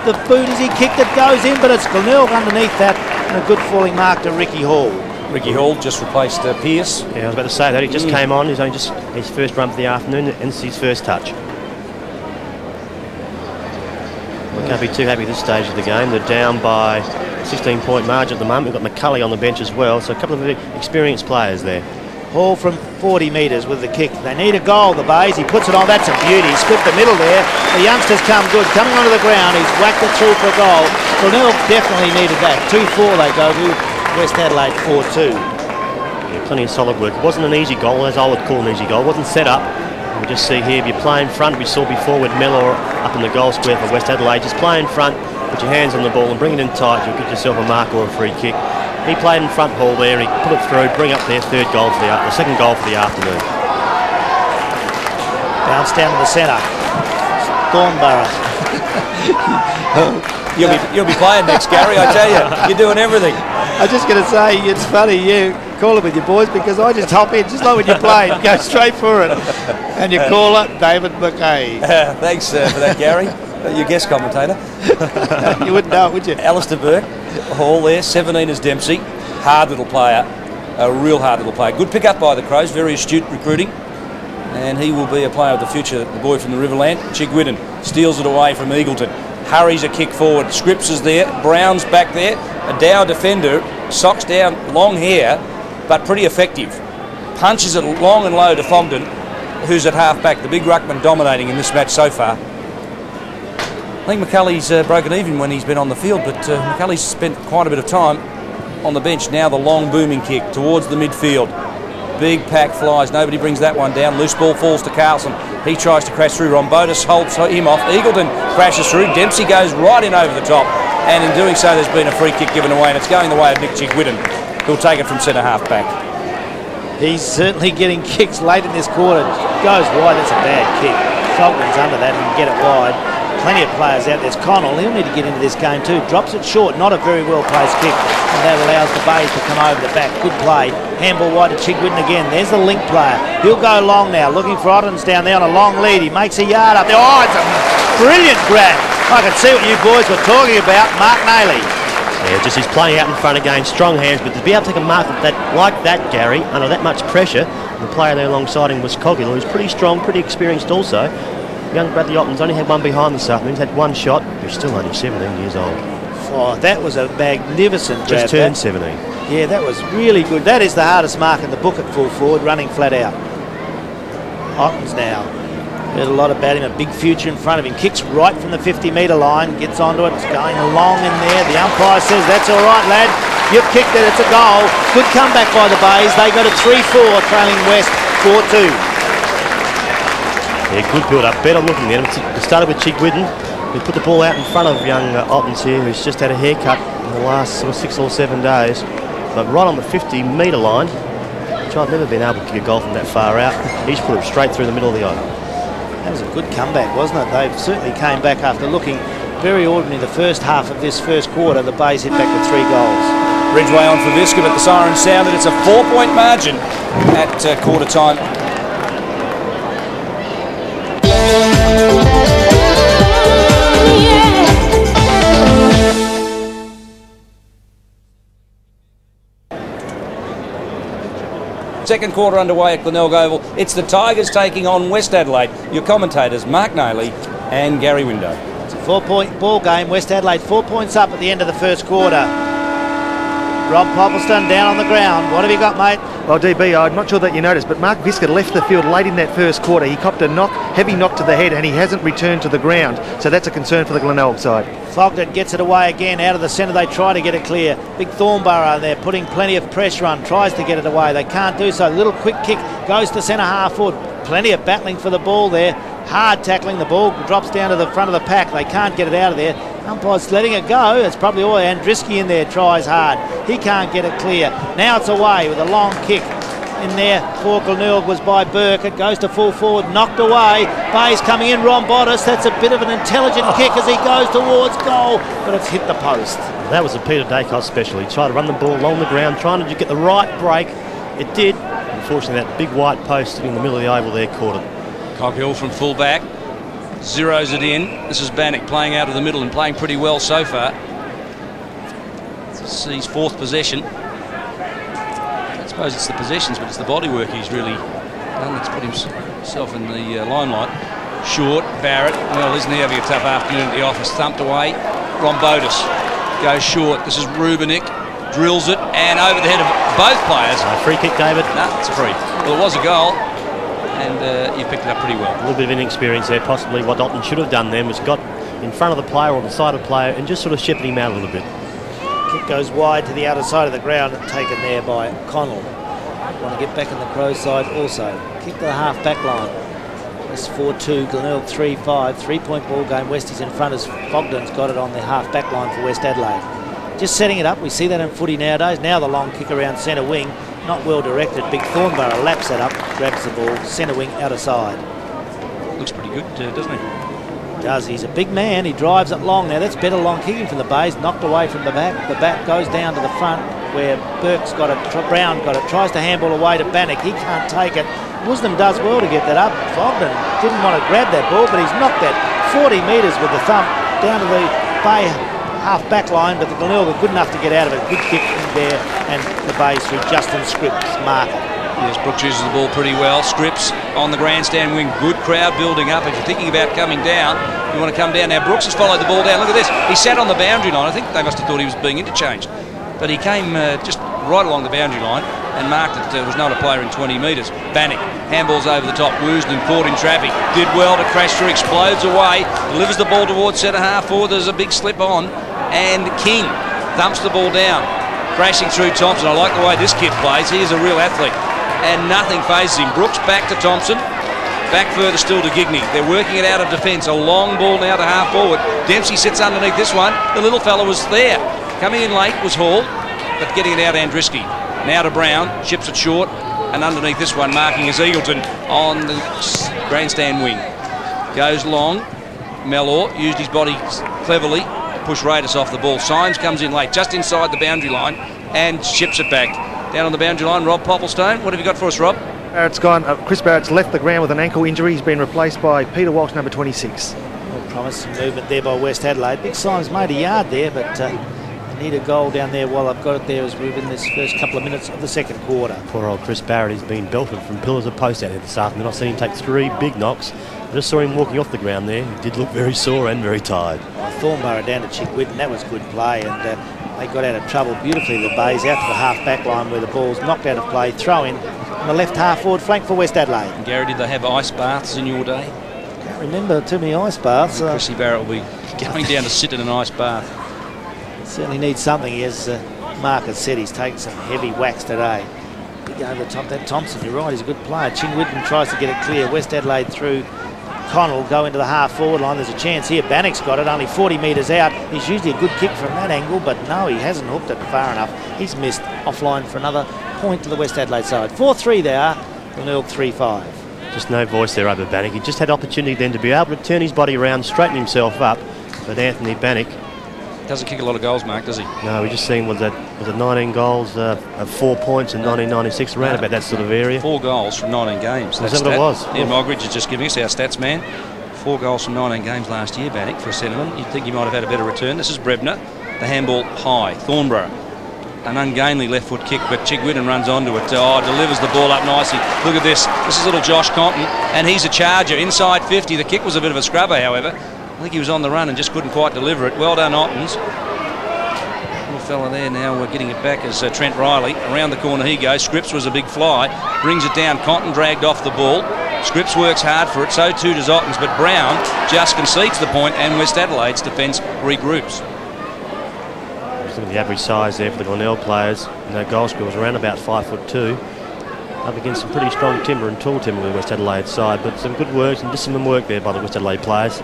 The boot as he kicked it goes in, but it's Glenelg underneath that, and a good falling mark to Ricky Hall. Ricky Hall just replaced Pearce. Yeah, I was about to say that. He just came on. He's only just his first run for the afternoon, and it's his first touch. We can't be too happy at this stage of the game. They're down by a 16-point margin at the moment. We've got McCulley on the bench as well, so a couple of experienced players there. Hall from 40 metres with the kick. They need a goal, the Bays. He puts it on. That's a beauty. He split the middle there. The youngsters come good. Coming onto the ground, he's whacked it through for a goal. Glenelg definitely needed that. 2-4 they go to. West Adelaide 4-2. Yeah, plenty of solid work. It wasn't an easy goal, as I would call an easy goal. It wasn't set up. We just see here, if you play in front, we saw before with Mellor up in the goal square for West Adelaide. Just play in front, put your hands on the ball and bring it in tight. You'll get yourself a mark or a free kick. He played in front Hall there, he put it through, bring up their third goal for the second goal for the afternoon. Bounce down to the centre. Thornborough. You'll be playing next, Gary, I tell you. You're doing everything. I was just going to say, it's funny, you call it with your boys, because I just hop in, just like when you play, go straight for it. And you call it David McKay. Thanks for that, Gary. Your guest commentator. You wouldn't know it, would you? Alistair Burke, Hall there, 17 is Dempsey. Hard little player, a real hard little player. Good pick up by the Crows, very astute recruiting. And he will be a player of the future, the boy from the Riverland. Chigwidden steals it away from Eagleton. Hurries a kick forward. Scripps is there. Brown's back there. A Dow defender. Socks down, long hair, but pretty effective. Punches it long and low to Fogden, who's at half back. The big ruckman dominating in this match so far. I think McCulley's broken even when he's been on the field, but McCulley's spent quite a bit of time on the bench. Now the long booming kick towards the midfield. Big pack flies. Nobody brings that one down. Loose ball falls to Carlson. He tries to crash through. Rombotis holds him off. Eagleton crashes through. Dempsey goes right in over the top. And in doing so, there's been a free kick given away, and it's going the way of Nick Chigwidden, who'll take it from centre half back. He's certainly getting kicks late in this quarter. Goes wide. That's a bad kick. Falkland's under that and get it wide. Plenty of players out. There's Connell. He'll need to get into this game too. Drops it short. Not a very well placed kick. And that allows the Bays to come over the back. Good play. Handball wide to Chigwidden again. There's the link player. He'll go long now. Looking for Ottens down there on a long lead. He makes a yard up there. Oh, it's a brilliant grab. I can see what you boys were talking about. Mark Naley. Yeah, just he's playing out in front again. Strong hands. But to be able to take a mark like that, Gary, under that much pressure, the player there alongside him was Coghill, who's pretty strong, pretty experienced also. Young Bradley Otten's only had one behind this afternoon. He's had one shot. He's still only 17 years old. Oh, that was a magnificent grab. Just turned 17. Yeah, that was really good. That is the hardest mark in the book at full forward, running flat out. Ottens now. There's a lot about him. A big future in front of him. Kicks right from the 50-metre line. Gets onto it. It's going long in there. The umpire says, that's all right, lad. You've kicked it. It's a goal. Good comeback by the Bays. They go to 3-4, trailing West 4-2. Yeah, good build-up. Better looking there. It started with Chigwidden. We put the ball out in front of young Ottens here, who's just had a haircut in the last sort of 6 or 7 days. But right on the 50-metre line, advantage. I've never been able to kick a goal from that far out. He's put it straight through the middle of the eye. That was a good comeback, wasn't it? They certainly came back after looking very ordinary the first half of this first quarter. The Bays hit back with 3 goals. Ridgeway on for Visca, but the siren sounded. It's a 4-point margin at quarter time. Second quarter underway at Glenelg Oval. It's the Tigers taking on West Adelaide. Your commentators, Mark Nayley and Gary Window. It's a 4-point ball game. West Adelaide 4 points up at the end of the first quarter. Rob Popplestone down on the ground. What have you got, mate? Well, DB, I'm not sure that you noticed, but Mark Visca left the field late in that first quarter. He copped a heavy knock to the head, and he hasn't returned to the ground. So that's a concern for the Glenelg side. Fogden gets it away again out of the centre. They try to get it clear. Big Thornborough there putting plenty of pressure on. Tries to get it away. They can't do so. Little quick kick goes to centre half forward. Plenty of battling for the ball there. Hard tackling. The ball drops down to the front of the pack. They can't get it out of there. Umpire's letting it go. It's probably all. Andriski in there tries hard. He can't get it clear. Now it's away with a long kick. In there for Glenelg was by Burke. It goes to full forward, knocked away. Bayes coming in, Ron Bottis. That's a bit of an intelligent kick as he goes towards goal, but it's hit the post. That was a Peter Dacos special. He tried to run the ball along the ground, trying to get the right break. It did. Unfortunately, that big white post sitting in the middle of the oval there caught it. Coghill from full back. Zeroes it in. This is Bannock playing out of the middle and playing pretty well so far. This is his 4th possession. I suppose it's the possessions, but it's the body work he's really done that's put himself in the limelight. Short, Barrett, well, isn't he having a tough afternoon at the office? Thumped away. Rombotis goes short. This is Rubinick, drills it, and over the head of both players. Free kick, David. No, it's a free. Well, it was a goal, and you picked it up pretty well. A little bit of inexperience there. Possibly what Dalton should have done then was got in front of the player or the side of the player and just sort of shepherded him out a little bit. Kick goes wide to the outer side of the ground and taken there by Connell. Want to get back in the Crows side also. Kick to the half back line. It's 4-2, Glenelg 3-5. 3-point ball game. Westies in front as Fogden's got it on the half back line for West Adelaide. Just setting it up. We see that in footy nowadays. Now the long kick around centre wing. Not well directed. Big Thornborough laps that up, grabs the ball. Centre wing outer side. Looks pretty good, doesn't he? Does. He's a big man. He drives it long. Now that's better long kicking from the Bays. Knocked away from the back. The back goes down to the front where Burke's got it. Brown got it. Tries to handball away to Bannock. He can't take it. Wisdom does well to get that up. Fogden didn't want to grab that ball, but he's knocked that 40 metres with the thumb down to the Bay half back line, but the Glenelg are good enough to get out of it. Good kick in there, and the Bays through Justin Scripps marker. Yes, Brooks uses the ball pretty well. Scripps on the grandstand wing. Good crowd building up. If you're thinking about coming down, you want to come down. Now, Brooks has followed the ball down. Look at this. He sat on the boundary line. I think they must have thought he was being interchanged. But he came just right along the boundary line and marked that there was not a player in 20 metres. Bannock handballs over the top. Woosden caught in traffic. Did well to crash through, explodes away. Delivers the ball towards centre half forward. There's a big slip on. And King thumps the ball down. Crashing through Thompson. I like the way this kid plays. He is a real athlete. And nothing phases him. Brooks back to Thompson. Back further still to Gigney. They're working it out of defence. A long ball now to half forward. Dempsey sits underneath this one. The little fella was there. Coming in late was Hall, but getting it out Andriski. Now to Brown. Chips it short. And underneath this one, marking is Eagleton on the grandstand wing. Goes long. Mellor used his body cleverly to push Raiders off the ball. Symes comes in late, just inside the boundary line, and chips it back. Down on the boundary line, Rob Popplestone. What have you got for us, Rob? Barrett's gone. Chris Barrett's left the ground with an ankle injury. He's been replaced by Peter Walsh, number 26. Well, promising movement there by West Adelaide. Big Symes made a yard there, but they need a goal down there while I've got it there as we're in this first couple of minutes of the second quarter. Poor old Chris Barrett has been belted from pillars of post out there this afternoon. I've seen him take 3 big knocks. I just saw him walking off the ground there. He did look very sore and very tired. Thornborough down to Chickwitten. That was good play, and they got out of trouble beautifully. The Bays out to the half back line where the ball's knocked out of play. Throw in on the left half forward flank for West Adelaide. And Gary, did they have ice baths in your day? Can't remember too many ice baths. Chrissy Barrett will be going down to sit in an ice bath. Certainly needs something. As Mark has said, he's taken some heavy whacks today. Big over the top. That Thompson, you're right, he's a good player. Chingwitten tries to get it clear. West Adelaide through. Connell go into the half forward line. There's a chance here. Bannock's got it, only 40 metres out. He's usually a good kick from that angle, but no, he hasn't hooked it far enough. He's missed offline for another point to the West Adelaide side. 4-3 they are, Glenelg 3-5. Just no voice there over Bannock. He just had opportunity then to be able to turn his body around, straighten himself up, but Anthony Bannock doesn't kick a lot of goals, Mark, does he? No, we just seen was it 19 goals of 4 points in 1996, around about that sort of area. 4 goals from 19 games. That's what it was. Yeah, Mogridge is just giving us our stats man. 4 goals from 19 games last year, Bannock, for a centreman. You'd think he might have had a better return. This is Brebner. The handball high. Thornborough. An ungainly left foot kick, but Chigwidden runs onto it. Delivers the ball up nicely. Look at this. This is little Josh Compton, and he's a charger inside 50. The kick was a bit of a scrubber, however. I think he was on the run and just couldn't quite deliver it. Well done, Ottens. Little fella there now. We're getting it back as Trent Riley. Around the corner he goes. Scripps was a big fly. Brings it down. Compton dragged off the ball. Scripps works hard for it. So too does Ottens. But Brown just concedes the point, and West Adelaide's defence regroups. Look at the average size there for the Glenelg players. And their goal score was around about 5'2", up against some pretty strong timber and tall timber with the West Adelaide side. But some good work, some disciplined work there by the West Adelaide players.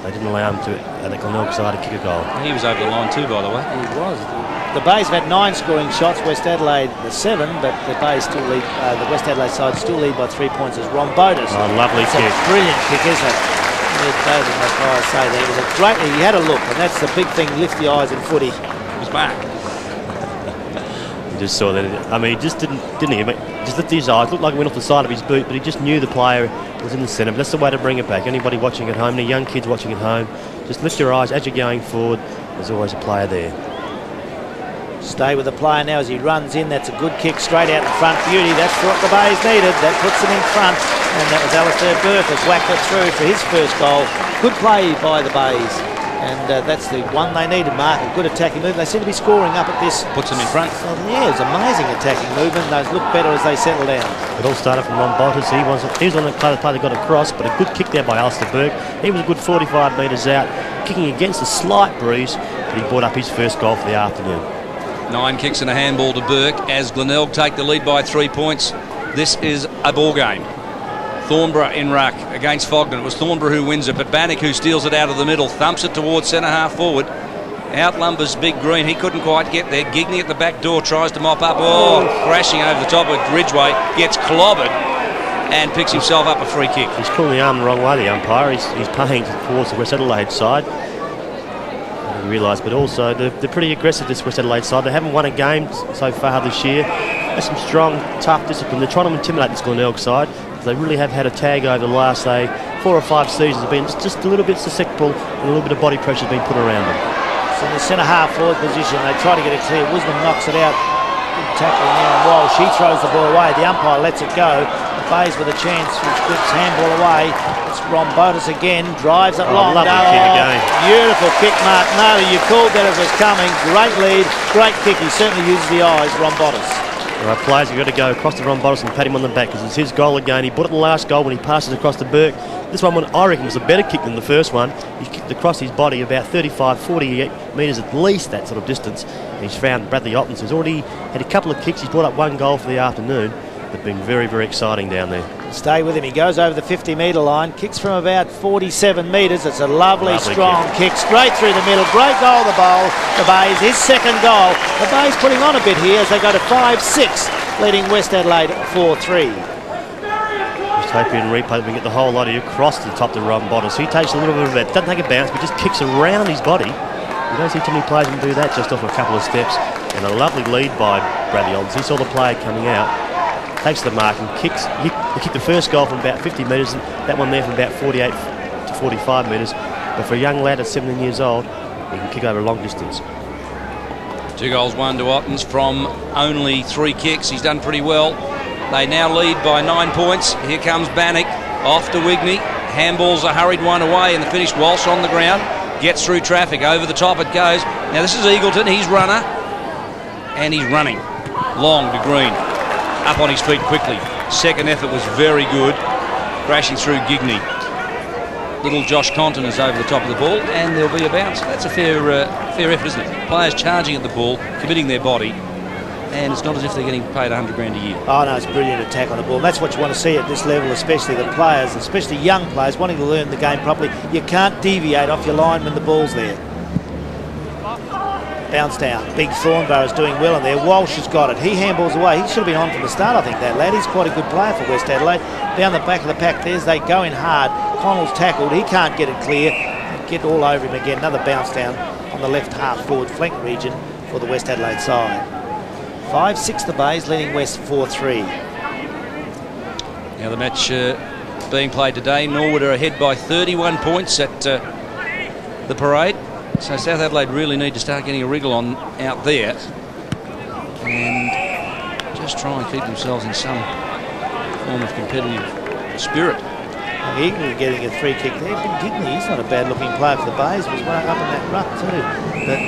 They didn't allow him to, the Glenelg side, to kick a goal. He was over the line too, by the way. He was. The Bays have had 9 scoring shots, West Adelaide the 7, but the Bays still lead. The West Adelaide side still lead by 3 points as Ron Bodas. Oh, lovely kick. A brilliant kick, isn't it? Say there was a great. He had a look, and that's the big thing. Lift the eyes in footy. He's back. You just saw that. I mean, he just didn't he? Just lifted his eyes. Looked like it went off the side of his boot, but he just knew the player was in the centre. But that's the way to bring it back. Anybody watching at home, any young kids watching at home, just lift your eyes as you're going forward. There's always a player there. Stay with the player now as he runs in. That's a good kick straight out in front. Beauty. That's what the Bays needed. That puts them in front. And that was Alistair Burke has whacked it through for his first goal. Good play by the Bays. And that's the one they needed, Mark. A good attacking move. They seem to be scoring up at this. Puts them in front. Yeah, it's amazing attacking movement. Those look better as they settle down. It all started from Ron Bolters. He was on the player that got across, but a good kick there by Alistair Burke. He was a good 45 metres out, kicking against a slight breeze, but he brought up his first goal for the afternoon. 9 kicks and a handball to Burke as Glenelg take the lead by 3 points. This is a ball game. Thornborough in ruck against Fogden. It was Thornborough who wins it, but Bannock, who steals it out of the middle, thumps it towards centre half forward. Outlumbers Big Green. He couldn't quite get there. Gigney at the back door tries to mop up. Oh, crashing over the top of Ridgway. Gets clobbered and picks himself up a free kick. He's pulling the arm the wrong way, the umpire. He's paying towards the West Adelaide side. I realise, but also they're pretty aggressive, this West Adelaide side. They haven't won a game so far this year. There's some strong, tough discipline. They're trying to intimidate this Glenelg side. They really have had a tag over the last, say, 4 or 5 seasons. Have been just a little bit susceptible, and a little bit of body pressure has been put around them. So in the centre half forward position, they try to get it clear. Wisdom knocks it out. Good tackle there, and while she throws the ball away, the umpire lets it go. The Bays with a chance, which flips handball away. It's Ron Bodas again, drives it long. Lovely kick again. Beautiful kick, Mark. No, you called that as it was coming. Great lead, great kick. He certainly uses the eyes, Ron Bodas. Right, players have got to go across to Ron Bodas and pat him on the back because it's his goal again. He put it in the last goal when he passes across to Burke. This one, I reckon, was a better kick than the first one. He kicked across his body about 35, 40 metres at least, that sort of distance. And he's found Bradley Ottens, who's already had a couple of kicks. He's brought up 1 goal for the afternoon. They've been very, very exciting down there. Stay with him. He goes over the 50-metre line, kicks from about 47 metres. It's a lovely strong kick straight through the middle. Great goal, the Bays. His second goal. The Bays putting on a bit here as they go to 5-6, leading West Adelaide 4-3. Just hoping in replay we can get the whole lot of you across to the top to Ron Bodas. He takes a little bit of that, doesn't take a bounce, but just kicks around his body. You don't see too many players can do that just off a couple of steps. And a lovely lead by Bradley Ottens. He saw the player coming out, takes the mark and kicks. He kicked the first goal from about 50 metres, and that one there from about 48 to 45 metres. But for a young lad at 17 years old, he can kick over a long distance. 2 goals, 1 to Ottens from only 3 kicks. He's done pretty well. They now lead by 9 points. Here comes Bannock off to Wigney. Handballs a hurried one away, and the finish Walsh on the ground. Gets through traffic. Over the top it goes. Now this is Eagleton. He's runner. And he's running. Long to Green. Up on his feet quickly. Second effort was very good. Crashing through Gigney. Little Josh Compton is over the top of the ball, and there'll be a bounce. That's a fair effort, isn't it? Players charging at the ball, committing their body, and it's not as if they're getting paid $100 grand a year. Oh no, it's a brilliant attack on the ball. And that's what you want to see at this level, especially the players, especially young players wanting to learn the game properly. You can't deviate off your line when the ball's there. Bounce down. Big Thornborough's doing well in there. Walsh has got it. He handballs away. He should have been on from the start, I think, that lad. He's quite a good player for West Adelaide. Down the back of the pack there's they go in hard. Connell's tackled. He can't get it clear. Get all over him again. Another bounce down on the left half forward flank region for the West Adelaide side. 5-6 the Bays, leading West 4-3. Now the match being played today. Norwood are ahead by 31 points at the parade. So South Adelaide really need to start getting a wriggle on out there and just try and keep themselves in some form of competitive spirit. Eagle getting a free kick there. Big Gidney, he's not a bad looking player for the Bays, was way up in that ruck too. But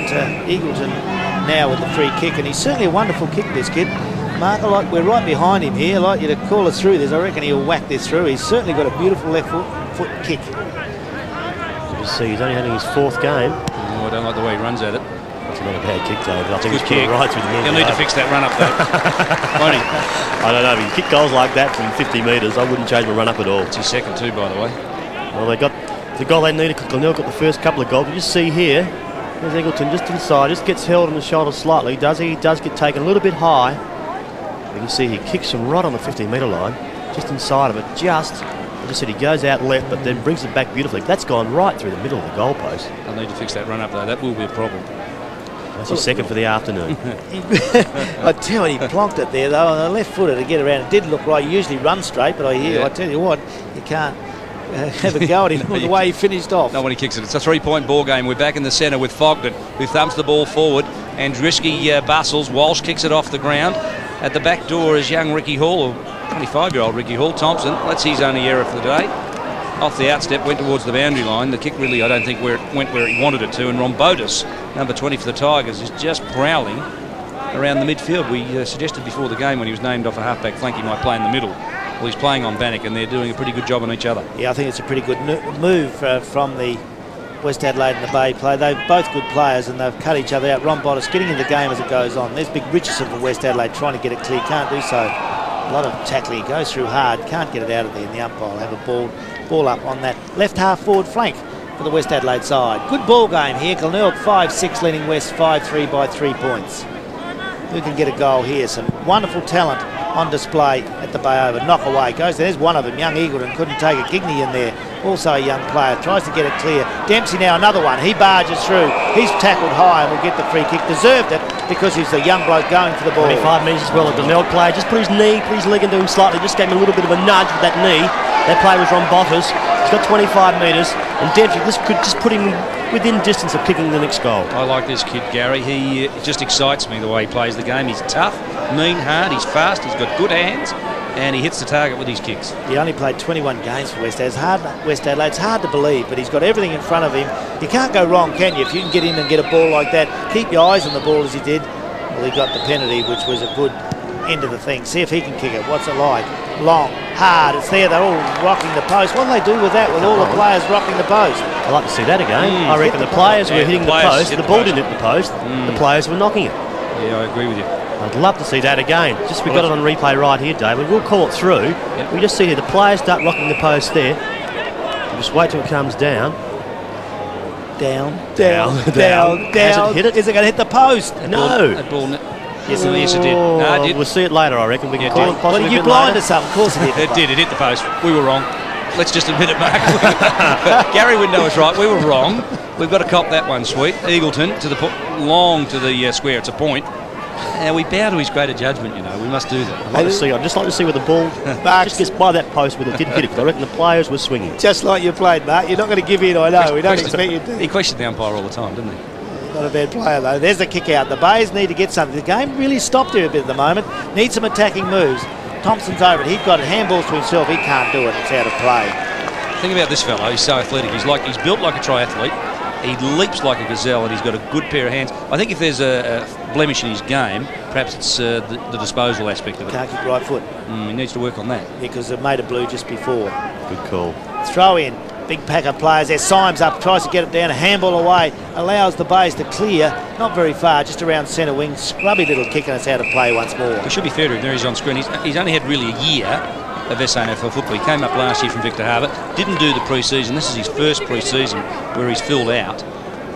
Eagleton now with the free kick, and he's certainly a wonderful kick, this kid. Mark, like we're right behind him here. I'd like you to call us through this. I reckon he'll whack this through. He's certainly got a beautiful left foot kick. You see, he's only having his 4th game. Oh, I don't like the way he runs at it. It's not a bad kick, David. I think Good he's put it right through the middle. He'll need to fix that run up though. Won't he? I don't know, but you kick goals like that from 50 metres, I wouldn't change my run up at all. It's his second too, by the way. Well, they got the goal they needed. Glenelg got the first couple of goals. You just see here, there's Eagleton just inside, just gets held on the shoulder slightly. He does get taken a little bit high. You can see he kicks him right on the 15-metre line, just inside of it. I just said he goes out left, but then brings it back beautifully. That's gone right through the middle of the goalpost. They'll need to fix that run up though. That will be a problem. That's his second for the afternoon. I tell you, he plonked it there though on the left footer to get around. It did look right. You usually run straight, but I tell you what, you can't have a go at him the way he finished off. Not when he kicks it. It's a 3-point ball game. We're back in the centre with Fogden, who thumps the ball forward. Andriski bustles. Walsh kicks it off the ground. At the back door is young Ricky Hall, or 25-year-old Ricky Hall. Thompson, that's his only error for the day. Off the outstep, went towards the boundary line. The kick really, I don't think, went where he wanted it to. And Rombotis, number 20 for the Tigers, is just prowling around the midfield. We suggested before the game when he was named off a half-back flank he might play in the middle. Well, he's playing on Bannock, and they're doing a pretty good job on each other. Yeah, I think it's a pretty good move from the West Adelaide and the Bay play. They're both good players, and they've cut each other out. Rombotis getting in the game as it goes on. There's big Richardson for West Adelaide trying to get it clear. Can't do so. A lot of tackling. He goes through hard. Can't get it out of there. And the umpire will have a ball up on that left half forward flank for the West Adelaide side. Good ball game here. Glenelg 5-6 leading West 5-3 by 3 points. Who can get a goal here? Some wonderful talent on display at the Bay Over. Knock away goes. There's one of them. Young Eagleton couldn't take it. Gigney in there. Also a young player. Tries to get it clear. Dempsey now another one. He barges through. He's tackled high and will get the free kick. Deserved it because he's the young bloke going for the ball. 25 metres as well. A Glenelg player just put his leg into him slightly. Just gave him a little bit of a nudge with that knee. That player was Rombotis. He's got 25 metres. And Dempsey, this could just put him within distance of kicking the next goal. I like this kid, Gary. He just excites me the way he plays the game. He's tough, mean, hard, he's fast, he's got good hands, and he hits the target with his kicks. He only played 21 games for West Adelaide. It's hard to believe, but he's got everything in front of him. You can't go wrong, can you? If you can get in and get a ball like that, keep your eyes on the ball as he did. Well, he got the penalty, which was a good end of the thing. See if he can kick it. What's it like? Long, hard. It's there. They're all rocking the post. What do they do with that, with all the players rocking the post? I'd like to see that again. I reckon the players were hitting the post. The ball didn't hit the post. The players were knocking it. Yeah, I agree with you. I'd love to see that again. Just we got it on replay right here, David. We'll call it through. Yep. We just see here the players start rocking the post there. We'll just wait till it comes down. Down. Has it hit it? Is it going to hit the post? No. That ball, yes, it did. No, it did. We'll see it later, I reckon. We can call it possibly. Well, you blind to something. Of course it did. It did. It hit the post. We were wrong. Let's just admit it, Mark. Gary would know us right. We were wrong. We've got to cop that one, sweet. Eagleton to the long to the square. It's a point. And we bow to his greater judgment, you know. We must do that. I'd just like to see where the ball just gets by that post where it didn't hit it. I reckon the players were swinging. Just like you played, Mark. You're not going to give in, I know. We don't expect you to. He questioned the umpire all the time, didn't he? Not a bad player, though. There's the kick out. The Bays need to get something. The game really stopped here a bit at the moment. Needs some attacking moves. Thompson's over it. He's got it. Handballs to himself. He can't do it. It's out of play. Think about this fellow. He's so athletic. He's built like a triathlete. He leaps like a gazelle, and he's got a good pair of hands. I think if there's a blemish in his game, perhaps it's the disposal aspect of it. Can't kick right foot. He needs to work on that. Because it made a blue just before. Good call. Throw in. Big pack of players there. Symes up, tries to get it down. A handball away. Allows the Bays to clear. Not very far, just around centre wing. Scrubby little kick, and it's out of play once more. We should be fair to him. There he's on screen. He's only had really a year of SANFL football. He came up last year from Victor Harbour. Didn't do the pre-season. This is his first pre-season where he's filled out.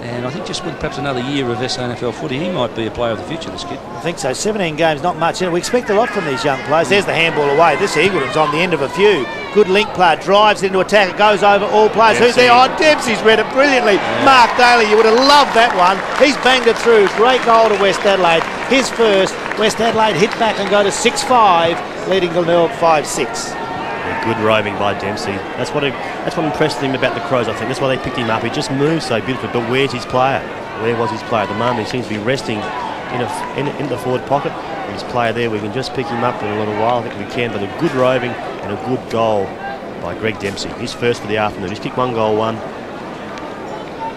And I think just with perhaps another year of SANFL footy, he might be a player of the future, this kid. I think so. 17 games, not much. We expect a lot from these young players. There's the handball away. This Eagleton's on the end of a few. Good link player, drives into attack. It goes over all players. Dempsey. Who's there? Oh, Dempsey's read it brilliantly. Yeah. Mark Daly, you would have loved that one. He's banged it through. Great goal to West Adelaide. His first. West Adelaide hit back and go to 6-5, leading Glenelg 5-6. Good roving by Dempsey. That's what impressed him about the Crows, I think. That's why they picked him up. He just moves so beautifully. But where's his player? Where was his player at the moment? He seems to be resting in the forward pocket. And his player there, we can just pick him up in a little while. I think we can. But a good roving and a good goal by Greg Dempsey. His first for the afternoon. He's kicked 1 goal, 1.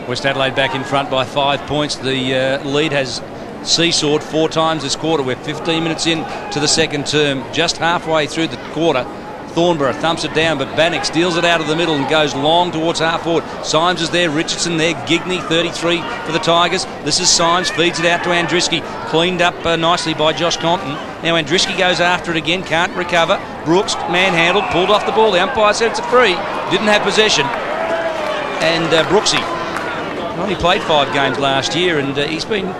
West Adelaide back in front by 5 points. The lead has seesawed 4 times this quarter. We're 15 minutes in to the second term. Just halfway through the quarter. Thornborough thumps it down, but Bannock steals it out of the middle and goes long towards half forward. Symes is there, Richardson there, Gigney 33 for the Tigers. This is Symes, feeds it out to Andriski, cleaned up nicely by Josh Compton. Now Andriski goes after it again, can't recover. Brooks manhandled, pulled off the ball. The umpire said it's a free, didn't have possession. And Brooksy only played 5 games last year, and he's been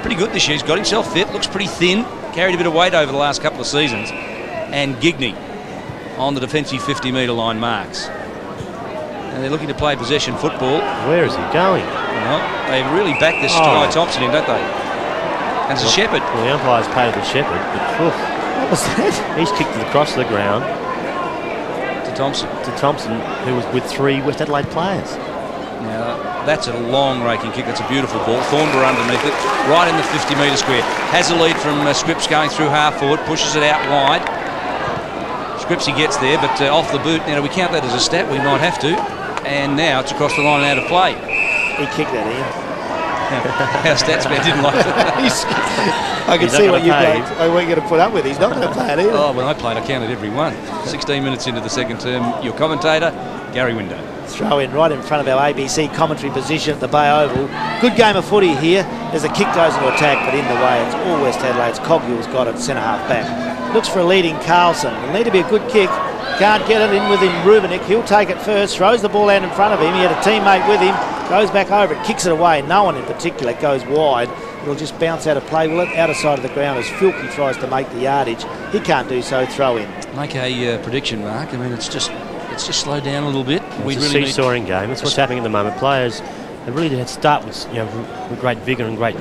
pretty good this year. He's got himself fit, looks pretty thin, carried a bit of weight over the last couple of seasons. And Gigney on the defensive 50-metre line marks. And they're looking to play possession football. Where is he going? Well, they really back this Guy Thompson in, don't they? And it's a Shepherd. Well, the umpire's paid the Shepherd, but what was that? He's kicked it across the ground. To Thompson. To Thompson, who was with 3 West Adelaide players. Now, that's a long raking kick. That's a beautiful ball. Thornborough underneath it, right in the 50-metre square. Has a lead from Scripps going through half forward, pushes it out wide. Scripsy gets there, but off the boot. Now, do we count that as a stat? We might have to. And now it's across the line and out of play. He kicked that in. Our stats man didn't like it. I can see what you played. I weren't going to put up with. He's not going to play it either. Oh, when I played, I counted every one. 16 minutes into the second term. Your commentator, Gary Window. Throw in right in front of our ABC commentary position at the Bay Oval. Good game of footy here. There's a kick goes into attack, but in the way. It's all West Adelaide's. Coghill's got it, centre half back. Looks for a leading Carlson. It'll need to be a good kick. Can't get it in with him. Rubinick. He'll take it first. Throws the ball out in front of him. He had a teammate with him. Goes back over it. Kicks it away. No one in particular goes wide. It'll just bounce out of play. Well, out of side of the ground as Filkey tries to make the yardage. He can't do so. Throw in. Make a prediction, Mark. I mean, it's just slowed down a little bit. It's a seesawing game. That's what's happening at the moment. Players, they really did start with with great vigour and great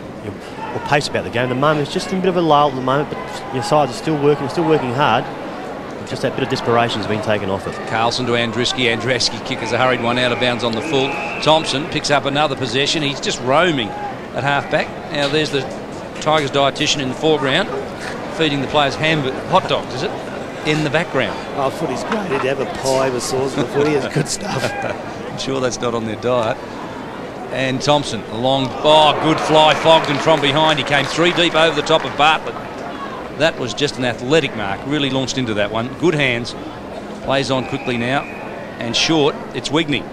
pace about the game. At the moment, it's just a bit of a lull at the moment, but your sides are still working hard. Just that bit of desperation has been taken off it. Carlson to Andriski. Andriski kickers a hurried one out of bounds on the full. Thompson picks up another possession. He's just roaming at half-back. Now there's the Tigers dietitian in the foreground, feeding the players hot dogs, is it? In the background. Oh, footy's great. He'd have a pie with sauce for footy. It's good stuff. I'm sure that's not on their diet. And Thompson, a long, good fly, Fogden from behind. He came 3 deep over the top of Bartlett. That was just an athletic mark. Really launched into that one. Good hands. Plays on quickly now. And short, it's Wigney,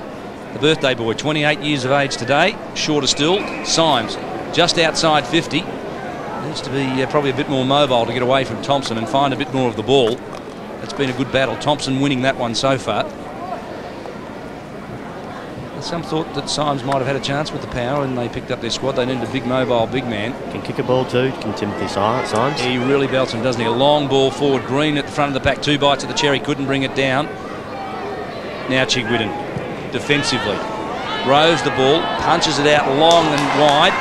the birthday boy, 28 years of age today. Shorter still, Symes, just outside 50. Needs to be probably a bit more mobile to get away from Thompson and find a bit more of the ball. It's been a good battle. Thompson winning that one so far. Some thought that Symes might have had a chance with the power, and they picked up their squad. They needed a big mobile big man. Can kick a ball too, can Timothy Symes. He really belts him, doesn't he? A long ball forward. Green at the front of the pack, 2 bites of the cherry, couldn't bring it down. Now Chigwidden defensively rows the ball, punches it out long and wide.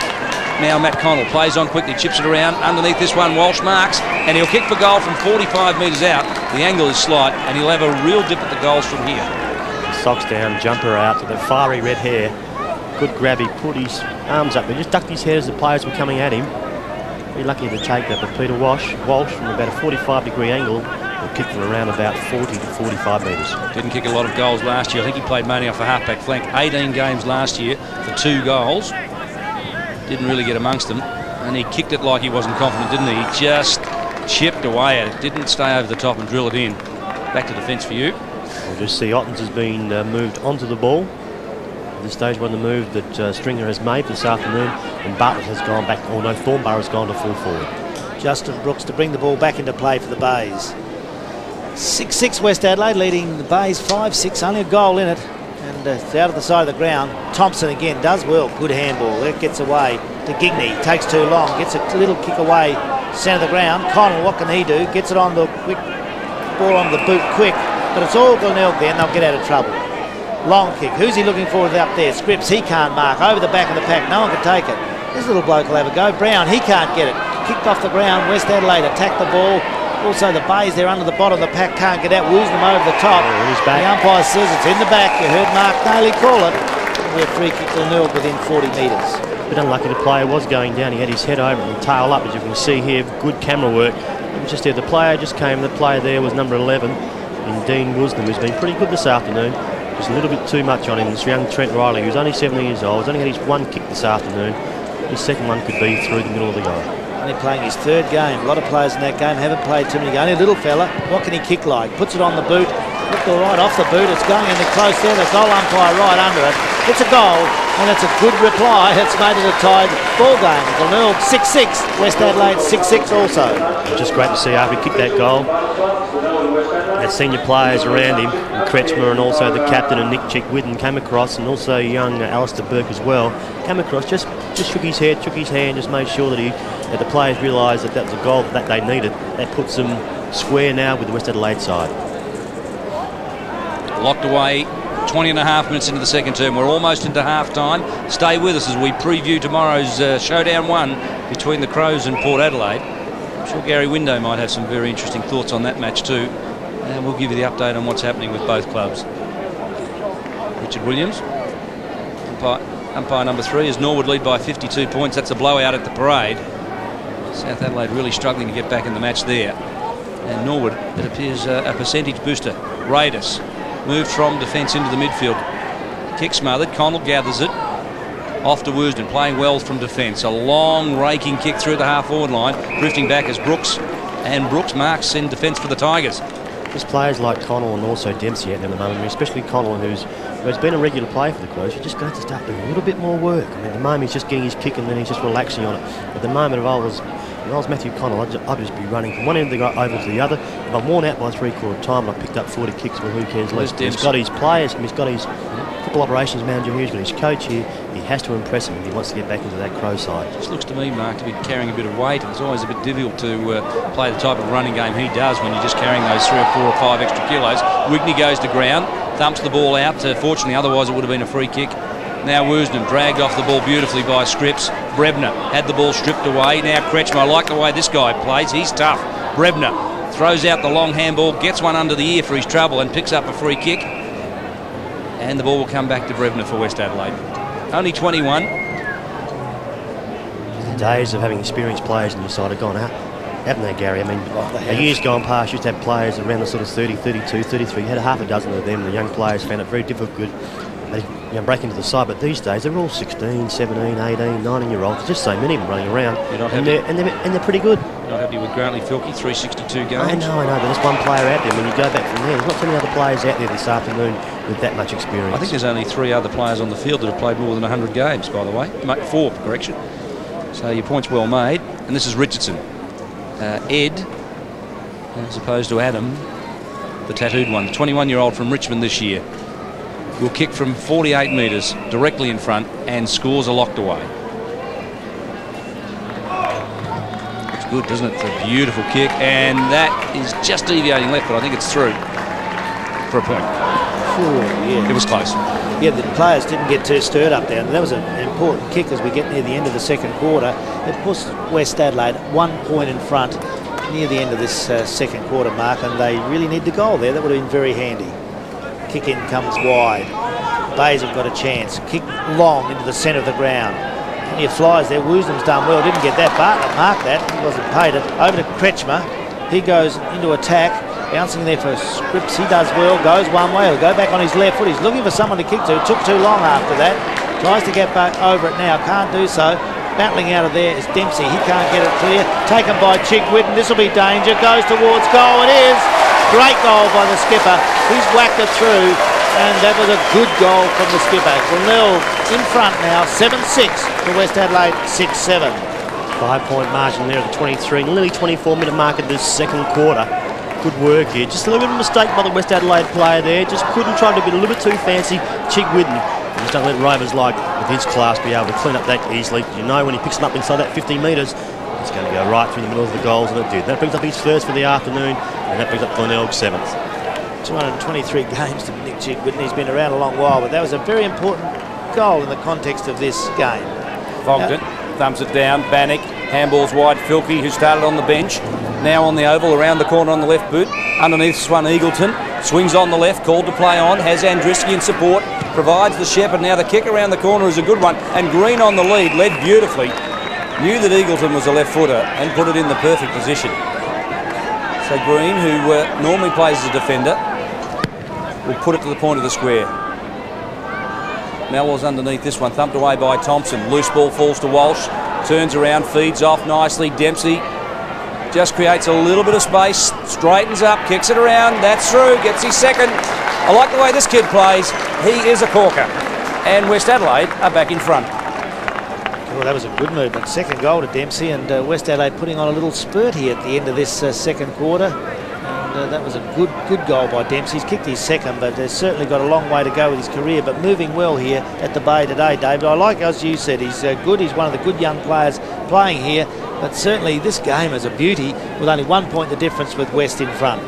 Now Matt Connell plays on quickly, chips it around underneath this one. Walsh marks, and he'll kick for goal from 45 metres out. The angle is slight, and he'll have a real dip at the goals from here. Socks down, jumper out to the fiery red hair. Good grab, he put his arms up. He just ducked his head as the players were coming at him. Be lucky to take that, but Peter Walsh from about a 45-degree angle will kick them around about 40 to 45 metres. Didn't kick a lot of goals last year. I think he played mainly off a half-back flank. 18 games last year for 2 goals. Didn't really get amongst them. And he kicked it like he wasn't confident, didn't he? He just chipped away at it. Didn't stay over the top and drill it in. Back to defence for you. We'll just see Ottens has been moved onto the ball. At this stage, one of the move that Stringer has made this afternoon, and Bartlett has gone back, or no, Thornborough has gone to full forward. Justin Brooks to bring the ball back into play for the Bays. 6-6 West Adelaide, leading the Bays 5-6, only a goal in it. And it's out of the side of the ground. Thompson again does well. Good handball. That gets away to Gigney. Takes too long. Gets a little kick away. Centre of the ground. Connell, what can he do? Gets it on the quick ball on the boot quick. But it's all Glenelg there and they'll get out of trouble. Long kick. Who's he looking for up there? Scripps. He can't mark. Over the back of the pack. No one can take it. This little bloke will have a go. Brown. He can't get it. Kicked off the ground. West Adelaide attack the ball. Also the Bays there under the bottom of the pack can't get out. Woos them over the top. He's back. The umpire says it's in the back. You heard Mark Daly call it. We're free kick to Glenelg within 40 metres. Bit unlucky the player was going down. He had his head over and tail up, as you can see here. Good camera work. It was just there. The player just came. The player there was number 11 in Dean Woosnam, who's been pretty good this afternoon. Just a little bit too much on him. This young Trent Riley, who's only 17 years old, has only had his one kick this afternoon. His second one could be through the middle of the goal. Only playing his third game. A lot of players in that game haven't played too many games. Only a little fella. What can he kick like? Puts it on the boot. Looked all right off the boot. It's going in the close there. The goal umpire right under it. It's a goal, and it's a good reply. It's made it a tied ball game. Glenelg 6-6. West Adelaide 6-6 also. Just great to see after he kicked that goal. Had senior players around him, and Kretschmer and also the captain and Nick Chick-Whitten came across, and also young Alistair Burke as well came across. Just shook his head, shook his hand, just made sure that the players realised that that was a goal that they needed. That puts them square now with the West Adelaide side. Locked away, 20.5 minutes into the second term. We're almost into half-time. Stay with us as we preview tomorrow's Showdown 1 between the Crows and Port Adelaide. I'm sure Gary Window might have some very interesting thoughts on that match too. And we'll give you the update on what's happening with both clubs. Richard Williams, umpire number 3, as Norwood lead by 52 points. That's a blowout at the parade. South Adelaide really struggling to get back in the match there. And Norwood, it appears a percentage booster. Raiders moved from defence into the midfield. Kick smothered. Connell gathers it. Off to Woosnam, playing well from defence. A long raking kick through the half-forward line. Drifting back as Brooks. And Brooks marks in defence for the Tigers. There's players like Connell and also Dempsey out there at the moment, especially Connell, who's been a regular player for the Crows. You're just going to start doing a little bit more work. I mean, at the moment he's just getting his kick and then he's just relaxing on it. At the moment, if I was Matthew Connell, I'd just be running from one end of the oval to the other. If I'm worn out by three-quarter time and I picked up 40 kicks, well, who cares less? He's got his players, he's got his football operations manager here, he's got his coach here. He has to impress him if he wants to get back into that Crow side. It just looks to me, Mark, to be carrying a bit of weight. It's always a bit difficult to play the type of running game he does when you're just carrying those 3 or 4 or 5 extra kilos. Wigney goes to ground, thumps the ball out. Fortunately, otherwise it would have been a free kick. Now Woosnam dragged off the ball beautifully by Scripps. Brebner had the ball stripped away. Now Kretschmer, I like the way this guy plays. He's tough. Brebner throws out the long handball, gets one under the ear for his trouble and picks up a free kick. And the ball will come back to Brebner for West Adelaide. Only 21. The days of having experienced players in your side have gone out, haven't they, Gary? I mean, years gone past, you used to have players around the sort of 30, 32, 33. You had half a dozen of them. The young players found it very difficult. They break into the side, but these days they're all 16, 17, 18, 19-year-olds. There's just so many of them running around, and they're pretty good. You're not happy with Grantley Filkey, 362 games? I know, but there's one player out there. When you go back from there, there's not so many other players out there this afternoon with that much experience. I think there's only 3 other players on the field that have played more than 100 games, by the way. 4, correction. So your point's well made. And this is Richardson. Ed, as opposed to Adam, the tattooed one, the 21-year-old from Richmond this year, will kick from 48 metres directly in front and scores a locked away. Looks good, doesn't it? It's a beautiful kick, and that is just deviating left, but I think it's through for a point. Yeah. It was close. Yeah, the players didn't get too stirred up there. That was an important kick as we get near the end of the second quarter. It puts West Adelaide 1 point in front near the end of this second quarter mark, and they really need the goal there. That would have been very handy. Kick in comes wide. Bays have got a chance. Kick long into the centre of the ground. Plenty of flies there. Woosnam's done well. Didn't get that. Bartlett marked that. He wasn't paid it. Over to Kretschmer. He goes into attack. Bouncing there for Scripps. He does well. Goes one way. He'll go back on his left foot. He's looking for someone to kick to. Took too long after that. Tries to get back over it now. Can't do so. Battling out of there is Dempsey. He can't get it clear. Taken by Chick-Whitten. This will be danger. Goes towards goal. It is. Great goal by the skipper. He's whacked it through, and that was a good goal from the skipper. Glenelg in front now, 7-6 to West Adelaide, 6-7. 5-point margin there at the 23, nearly 24-minute mark of this second quarter. good work here. Just a little bit of a mistake by the West Adelaide player there. Just couldn't try to be a little bit too fancy. Chick Whitten. Just don't let Rovers like with his class be able to clean up that easily. You know when he picks them up inside that 15 metres, it's going to go right through the middle of the goals, and it did. That brings up his first for the afternoon, and that brings up Glenelg's 7th. 223 games to Nick Chick Whitten. He's been around a long while, but that was a very important goal in the context of this game. Fogden thumbs it down. Bannock, handball's wide. Filkey, who started on the bench, now on the oval, around the corner on the left boot. Underneath this one, Eagleton swings on the left, called to play on, has Andriski in support, provides the Shepherd. Now the kick around the corner is a good one, and Green on the lead, led beautifully. Knew that Eagleton was a left footer and put it in the perfect position. So Green, who normally plays as a defender, will put it to the point of the square. Mellors underneath this one, thumped away by Thompson. Loose ball falls to Walsh, turns around, feeds off nicely. Dempsey just creates a little bit of space, straightens up, kicks it around, that's through, gets his second. I like the way this kid plays. He is a corker. And West Adelaide are back in front. Well, that was a good movement. Second goal to Dempsey, and West Adelaide putting on a little spurt here at the end of this second quarter. And that was a good goal by Dempsey. He's kicked his second, but he's certainly got a long way to go with his career, but moving well here at the Bay today, David. I like, as you said, he's good. He's one of the good young players playing here, but certainly this game is a beauty with only 1 point the difference with West in front.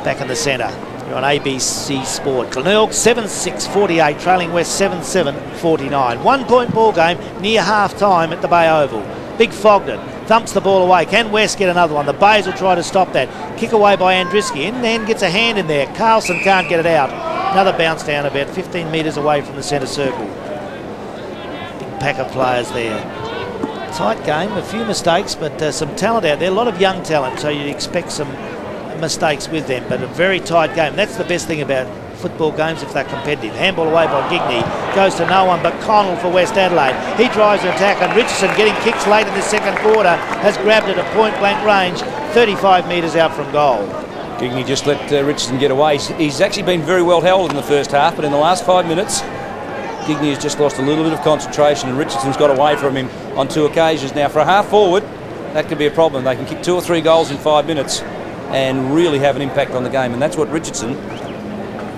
Back in the centre. You're on ABC Sport. Glenelg 7-6-48, trailing West 7-7-49. 1 point ball game near half time at the Bay Oval. Big Fogden thumps the ball away. Can West get another one? The Bays will try to stop that. Kick away by Andriski, and then gets a hand in there. Carlson can't get it out. Another bounce down about 15 metres away from the centre circle. Big pack of players there. Tight game, a few mistakes, but some talent out there. A lot of young talent, so you'd expect some mistakes with them, but a very tight game. That's the best thing about football games if they're competitive. Handball away by Gigney, goes to no one but Connell for West Adelaide. He drives an attack, and Richardson, getting kicks late in the second quarter, has grabbed it at point blank range, 35 metres out from goal. Gigney just let Richardson get away. He's actually been very well held in the first half, but in the last 5 minutes, Gigney has just lost a little bit of concentration, and Richardson's got away from him on 2 occasions. Now, for a half forward, that could be a problem. They can kick 2 or 3 goals in 5 minutes and really have an impact on the game, and that's what Richardson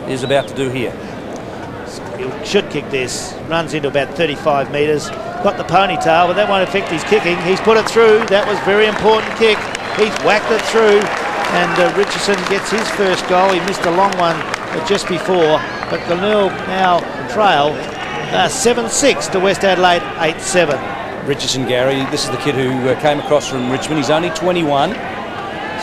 is about to do here. He should kick this. Runs into about 35 metres. Got the ponytail, but that won't affect his kicking. He's put it through. That was a very important kick. He's whacked it through, and Richardson gets his first goal. He missed a long one just before, but Glenelg now trail 7-6 to West Adelaide 8-7. Richardson, Gary, this is the kid who came across from Richmond. He's only 21.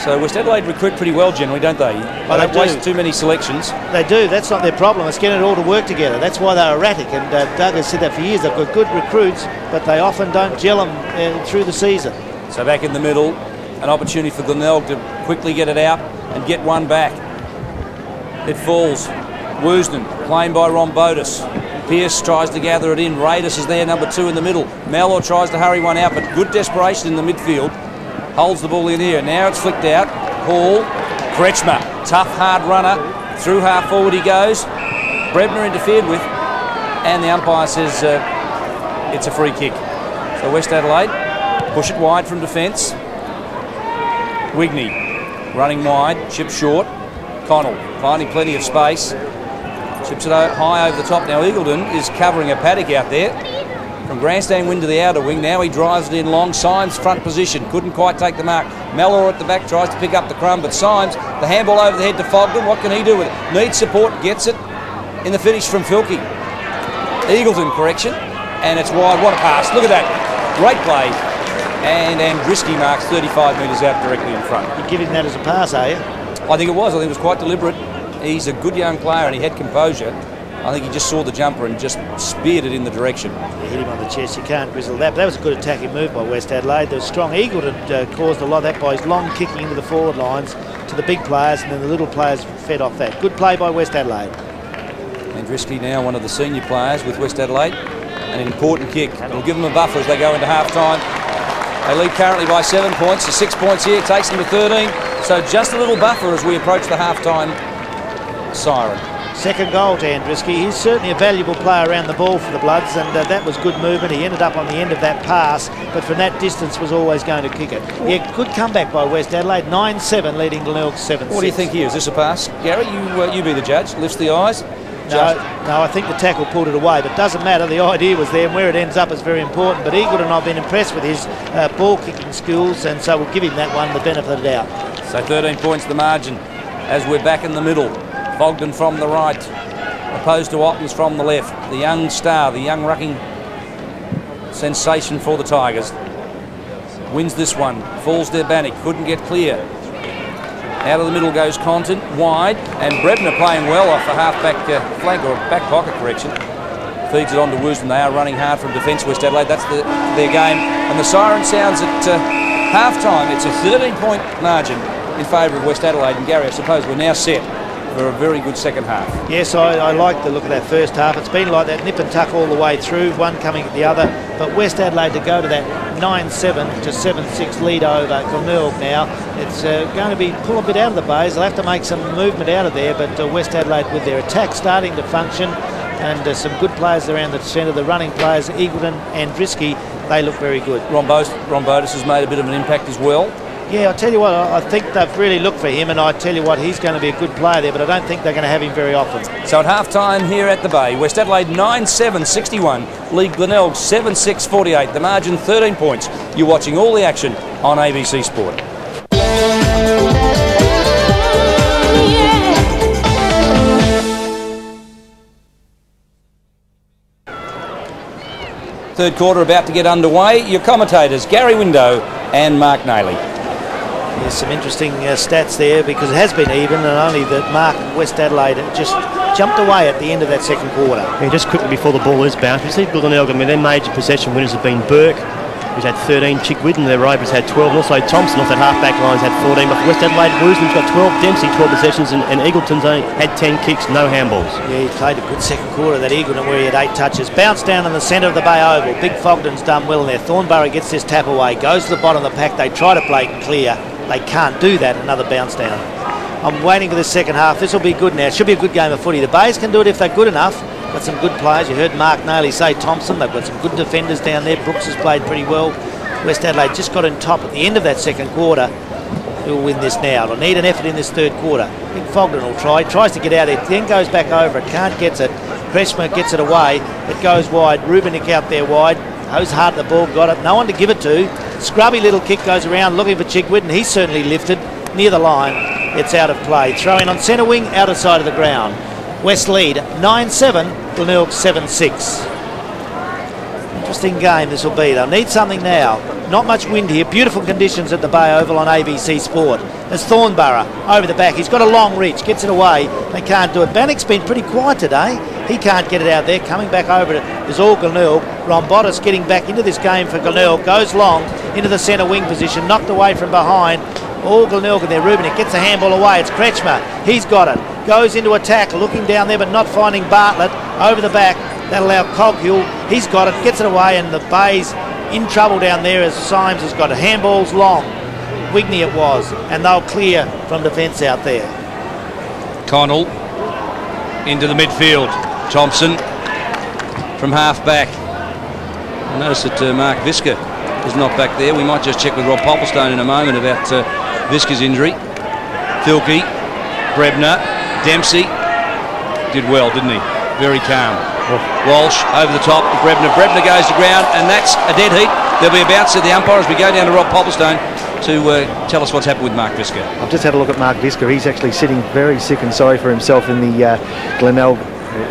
So West Adelaide recruit pretty well generally, don't they? They don't waste too many selections. They do. That's not their problem. It's getting it all to work together. That's why they're erratic, and Doug has said that for years. They've got good recruits, but they often don't gel them through the season. So back in the middle, an opportunity for Glenelg to quickly get it out and get one back. It falls. Woosden, playing by Rombotis. Pearce tries to gather it in. Raiders is there, number 2 in the middle. Mellor tries to hurry one out, but good desperation in the midfield. Holds the ball in here. Now it's flicked out. Hall, Kretschmer, tough, hard runner. Through half forward he goes. Brebner interfered with, and the umpire says it's a free kick. So West Adelaide push it wide from defence. Wigney running wide, chips short. Connell finding plenty of space. Chips it high over the top. Now Eagleton is covering a paddock out there. From grandstand wing to the outer wing. Now he drives it in long. Symes front position. Couldn't quite take the mark. Mellor at the back tries to pick up the crumb, but Symes, the handball over the head to Fogden. What can he do with it? Needs support. Gets it in the finish from Filkey. Eagleton correction. And it's wide. What a pass. Look at that. Great play. And Andriski marks 35 metres out directly in front. You're giving that as a pass, are you? I think it was. I think it was quite deliberate. He's a good young player and he had composure. I think he just saw the jumper and just speared it in the direction. You hit him on the chest, you can't grizzle that. But that was a good attacking move by West Adelaide. The strong Eagleton caused a lot of that by his long kicking into the forward lines to the big players, and then the little players fed off that. Good play by West Adelaide. Andriski now one of the senior players with West Adelaide. An important kick. It'll give them a buffer as they go into half-time. They lead currently by 7 points. The 6 points here takes them to 13. So just a little buffer as we approach the half-time siren. Second goal to Andriski. He's certainly a valuable player around the ball for the Bloods, and that was good movement. He ended up on the end of that pass, but from that distance was always going to kick it. Yeah, good comeback by West Adelaide. 9-7 leading Glenelg 7-6. What do you think here? Is this a pass? Gary, you be the judge. Lifts the eyes. No, I think the tackle pulled it away, but doesn't matter. The idea was there, and where it ends up is very important. But Eagleton, I've been impressed with his ball-kicking skills, and so we'll give him that one the benefit of the doubt. So 13 points the margin as we're back in the middle. Fogden from the right, opposed to Ottens from the left. The young star, the young rucking sensation for the Tigers. Wins this one. Falls there, Bannock. Couldn't get clear. Out of the middle goes Content, wide, and Brebner playing well off the half-back flank, or back pocket correction. Feeds it on to Woosnam. They are running hard from defence, West Adelaide. That's their game. And the siren sounds at half-time. It's a 13-point margin in favour of West Adelaide. And Gary, I suppose we're now set for a very good second half. Yes, I like the look of that first half. It's been like that nip and tuck all the way through, one coming at the other. But West Adelaide to go to that 9-7 to 7-6 lead over Glenelg now. It's going to be pull a bit out of the bays. They'll have to make some movement out of there, but West Adelaide with their attack starting to function, and some good players around the centre, the running players, Eagleton and Drisky, they look very good. Rombotis has made a bit of an impact as well. Yeah, I tell you what, I think they've really looked for him, and I tell you what, he's going to be a good player there, but I don't think they're going to have him very often. So at half-time here at the Bay, West Adelaide 9-7-61, lead Glenelg 7-6-48, the margin 13 points. You're watching all the action on ABC Sport. Third quarter about to get underway. Your commentators, Gary Window and Mark Nayley. There's some interesting stats there, because it has been even, and only that Mark West Adelaide just jumped away at the end of that second quarter. Yeah, just quickly before the ball is bounced, you see Glenelg, I mean, their major possession winners have been Burke, who's had 13, Chickwidden, their rovers had 12, and also Thompson off that half-back line has had 14, but for West Adelaide, Woosnam's got 12, Dempsey 12 possessions, and Eagleton's only had 10 kicks, no handballs. Yeah, he played a good second quarter, that Eagleton, where he had 8 touches. Bounced down in the centre of the Bay Oval. Big Fogden's done well in there. Thornborough gets this tap away, goes to the bottom of the pack. They try to play clear. They can't do that. Another bounce down. I'm waiting for the second half. This will be good now. It should be a good game of footy. The Bays can do it if they're good enough. Got some good players. You heard Mark Nayley say Thompson. They've got some good defenders down there. Brooks has played pretty well. West Adelaide just got in top at the end of that second quarter. Who'll win this now? They'll need an effort in this third quarter. Big Fogden will try. Tries to get out there. Then goes back over it. Can't get it. Kretschmer gets it away. It goes wide. Rubinick out there wide. Hose hard at the ball. Got it. No one to give it to. Scrubby little kick goes around looking for Chickwidden. He's certainly lifted near the line. It's out of play. Throw in on centre wing, outer side of the ground. West lead 9-7, Glenelg 7-6. Interesting game this will be. They'll need something now. Not much wind here. Beautiful conditions at the Bay Oval on ABC Sport. There's Thornborough over the back. He's got a long reach. Gets it away. They can't do it. Bannock's been pretty quiet today. He can't get it out there. Coming back over it is all Glenelg. Rombotis getting back into this game for Glenelg. Goes long into the centre wing position. Knocked away from behind. All Glenelg in there. Rubinick gets a handball away. It's Kretschmer. He's got it. Goes into attack. Looking down there but not finding Bartlett. Over the back. That'll allow Coghill. He's got it. Gets it away, and the Bay's in trouble down there as Symes has got it. Handballs long. Wigney it was. And they'll clear from defence out there. Connell into the midfield. Thompson from half-back. I notice that Mark Visca is not back there. We might just check with Rob Popplestone in a moment about Visca's injury. Filkey, Brebner, Dempsey. Did well, didn't he? Very calm. Walsh over the top to Brebner. Brebner goes to ground, and that's a dead heat. There'll be a bounce at the umpire as we go down to Rob Popplestone to tell us what's happened with Mark Visca. I've just had a look at Mark Visca. He's actually sitting very sick and sorry for himself in the Glenelg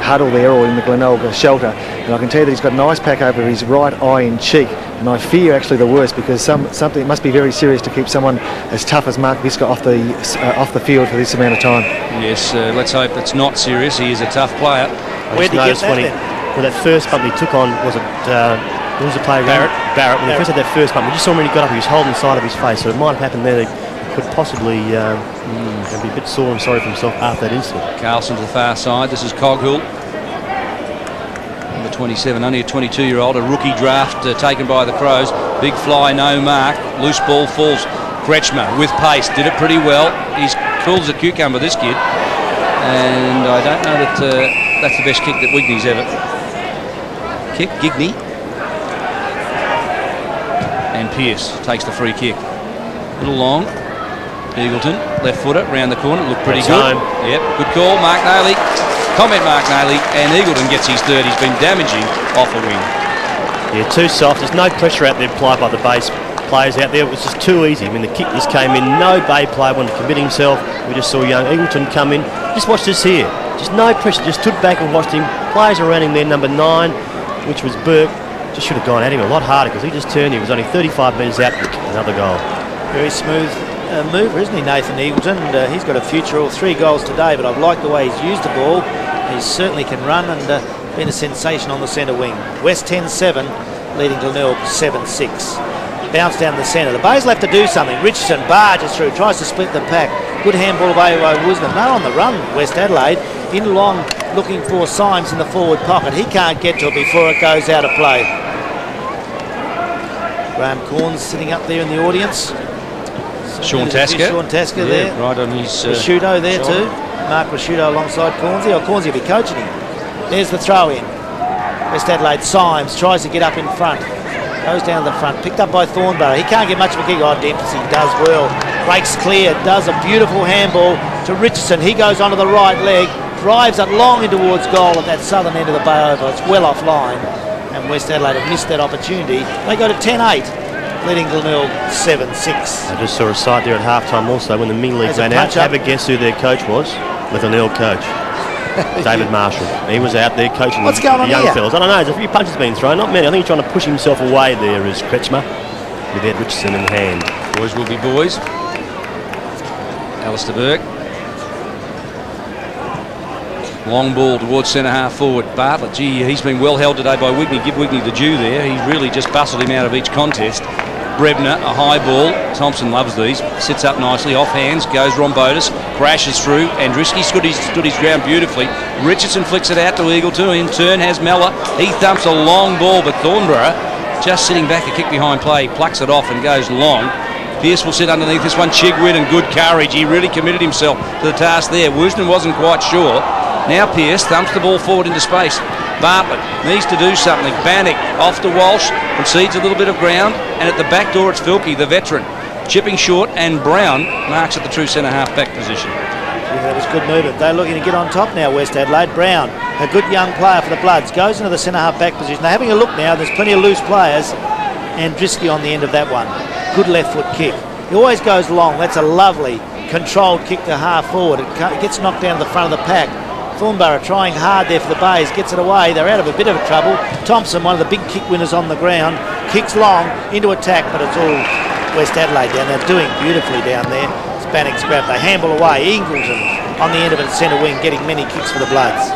huddle there, or in the Glenelg shelter, and I can tell you that he's got an ice pack over his right eye and cheek, and I fear actually the worst, because something must be very serious to keep someone as tough as Mark Visca off the field for this amount of time. Yes, let's hope it's not serious. He is a tough player. Where did he get that then? Well, that first bump he took on was it? Who was the player? Barrett. When he first had that first bump, we just saw him when he got up. He was holding the side of his face, so it might have happened there. Could possibly be a bit sore and sorry for himself after that incident. Carlson to the far side. This is Coghill, number 27, only a 22-year-old, a rookie draft taken by the Crows. Big fly, no mark. Loose ball falls. Kretschmer with pace, did it pretty well. He's cool as a cucumber, this kid. And I don't know that that's the best kick that Wigney's ever kicked. Gigney. And Pearce takes the free kick. A little long. Eagleton, left footer, round the corner, looked pretty good. Yep, good call, Mark Naley. Comment Mark Naley, and Eagleton gets his third. He's been damaging off a wing. Yeah, too soft. There's no pressure out there applied by the base players out there. It was just too easy. I mean, the kick just came in. No Bay player wanted to commit himself. We just saw young Eagleton come in. Just watch this here. Just no pressure. Just stood back and watched him. Players around him there, number 9, which was Burke, just should have gone at him a lot harder because he just turned. He was only 35 metres out. Another goal. Very smooth mover, isn't he, Nathan Eagleton? And he's got a future, all 3 goals today, but I've liked the way he's used the ball. He certainly can run and been a sensation on the centre wing. West 10-7, leading Glenelg 7-6. Bounce down the centre. The Bays will have to do something. Richardson barges through, tries to split the pack. Good handball away by Wisdom. They're on the run, West Adelaide. In long, looking for Symes in the forward pocket. He can't get to it before it goes out of play. Graham Corns sitting up there in the audience. Sean Tasker. Sean Tasker there. Right on his... Rashudo there too. Mark Rashudo alongside Cornsey. Oh, Cornsey will be coaching him. There's the throw in. West Adelaide, Symes tries to get up in front. Goes down the front, picked up by Thornborough. He can't get much of a kick. Oh, Dempsey does well. Breaks clear, does a beautiful handball to Richardson. He goes onto the right leg, drives it long in towards goal at that southern end of the Bay Oval. It's well offline, and West Adelaide have missed that opportunity. They go to 10-8, leading Glenelg 7-6. I just saw a sight there at half-time also when the mini-league ran out. Have a guess who their coach was? The Glenelg coach. David Marshall. He was out there coaching the young fellas. I don't know, there's a few punches being thrown, not many. I think he's trying to push himself away there as Kretschmer with Ed Richardson in hand. Boys will be boys. Alistair Burke. Long ball towards centre half forward. Bartlett, gee, he's been well held today by Wigney. Give Wigney the due there. He really just bustled him out of each contest. Brebner, a high ball. Thompson loves these. Sits up nicely, off hands, goes Rombotis, crashes through. Andriski stood his ground beautifully. Richardson flicks it out to Eagleton. In turn has Mellor. He thumps a long ball, but Thornborough, just sitting back, a kick behind play, plucks it off and goes long. Pearce will sit underneath this one. Chigwin and good courage. He really committed himself to the task there. Woosnam wasn't quite sure. Now Pearce thumps the ball forward into space. Bartlett needs to do something. Bannock off to Walsh, concedes a little bit of ground, and at the back door it's Filkey, the veteran, chipping short, and Brown marks at the true centre half back position. Yeah, that was good movement. They're looking to get on top now, West Adelaide. Brown, a good young player for the Bloods, goes into the centre half back position. They're having a look now. There's plenty of loose players, and Drisky on the end of that one. Good left foot kick. He always goes long. That's a lovely controlled kick to half forward. It gets knocked down to the front of the pack. Thornborough trying hard there for the Bays, gets it away. They're out of a bit of trouble. Thompson, one of the big kick winners on the ground, kicks long into attack, but it's all West Adelaide down there, doing beautifully down there. Bannock's grab, they handle away. Ingleton on the end of it, centre wing, getting many kicks for the Bloods.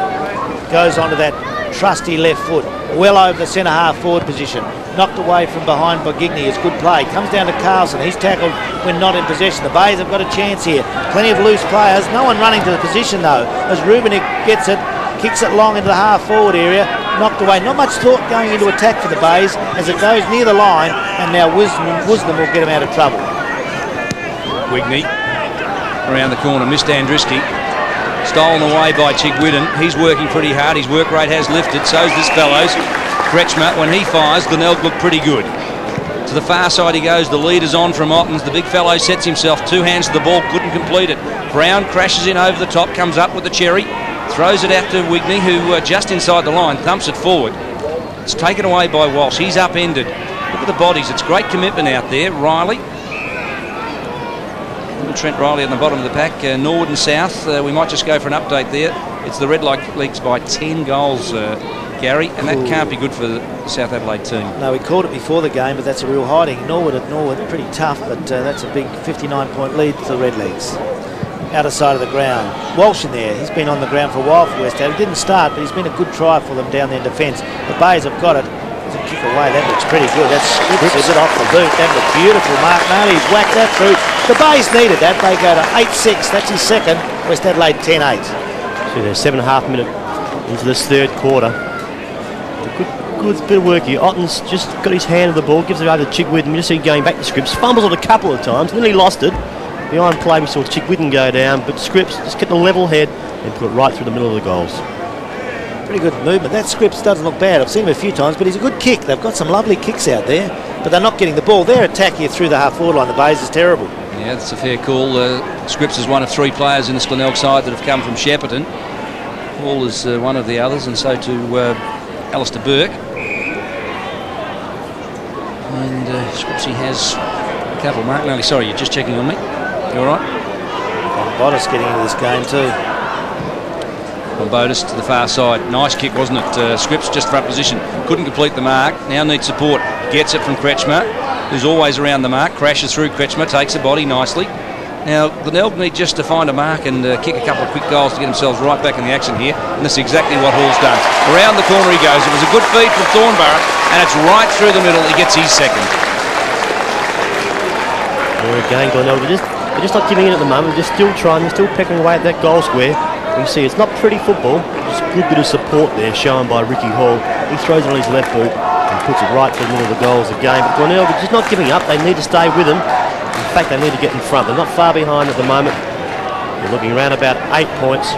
Goes onto that trusty left foot, well over the centre half forward position. Knocked away from behind by Gigney. It's good play. Comes down to Carlson. He's tackled when not in possession. The Bays have got a chance here. Plenty of loose players. No one running to the position though. As Rubenik gets it, kicks it long into the half forward area. Knocked away. Not much thought going into attack for the Bays as it goes near the line, and now Wisdom will get him out of trouble. Wigney around the corner. Missed Andriski. Stolen away by Chigwidden. He's working pretty hard. His work rate has lifted. So's this fellow's. Kretschmer, when he fires, Glenelg look pretty good. To the far side he goes. The lead is on from Ottens. The big fellow sets himself. 2 hands to the ball. Couldn't complete it. Brown crashes in over the top. Comes up with the cherry. Throws it out to Wigney, who just inside the line. Thumps it forward. It's taken away by Walsh. He's upended. Look at the bodies. It's great commitment out there. Riley. Little Trent Riley on the bottom of the pack. Norwood and South. We might just go for an update there. It's the Red Leagues by 10 goals, Gary, and that can't be good for the South Adelaide team. No, we called it before the game, but that's a real hiding. Norwood at Norwood, pretty tough, but that's a big 59-point lead for the Redlegs. Outer side of the ground. Walsh in there. He's been on the ground for a while for West Adelaide. He didn't start, but he's been a good try for them down there in defence. The Bays have got it. There's a kick away. That looks pretty good. That's Scripps it off the boot. That looked beautiful. Mark Naley's whacked that through. The Bays needed that. They go to 8-6. That's his second. West Adelaide 10-8. So there's 7.5 minutes into this third quarter. Good bit of work here. Otten's just got his hand on the ball, gives it over to Chigwidden. You just see going back to Scripps. Fumbles it a couple of times, nearly lost it. Behind play we saw Chigwidden go down, but Scripps just kept a level head, and put it right through the middle of the goals. Pretty good movement. That Scripps doesn't look bad. I've seen him a few times, but he's a good kick. They've got some lovely kicks out there, but they're not getting the ball. Their attack here through the half-forward line, the Bays, is terrible. Yeah, that's a fair call. Scripps is one of 3 players in this Glenelg side that have come from Shepparton. Paul is one of the others, and so too Alistair Burke. And Scripsy has a couple. Mark Nally, sorry, you're just checking on me. You all right? Bombodis getting into this game too. Bombodis to the far side. Nice kick, wasn't it? Scripps just front position. Couldn't complete the mark. Now needs support. Gets it from Kretschmer, who's always around the mark. Crashes through Kretschmer. Takes the body nicely. Now, Glenelg need just to find a mark and kick a couple of quick goals to get themselves right back in the action here. And that's exactly what Hall's done. Around the corner he goes. It was a good feed from Thornborough, and it's right through the middle. He gets his second. There again, Glenelg, they're just not giving in at the moment. They're just still trying. They're still pecking away at that goal square. You see, it's not pretty football. Just a good bit of support there shown by Ricky Hall. He throws it on his left boot and puts it right through the middle of the goals again. But Glenelg are just not giving up. They need to stay with them. In fact, they need to get in front. They're not far behind at the moment. They're looking around about 8 points.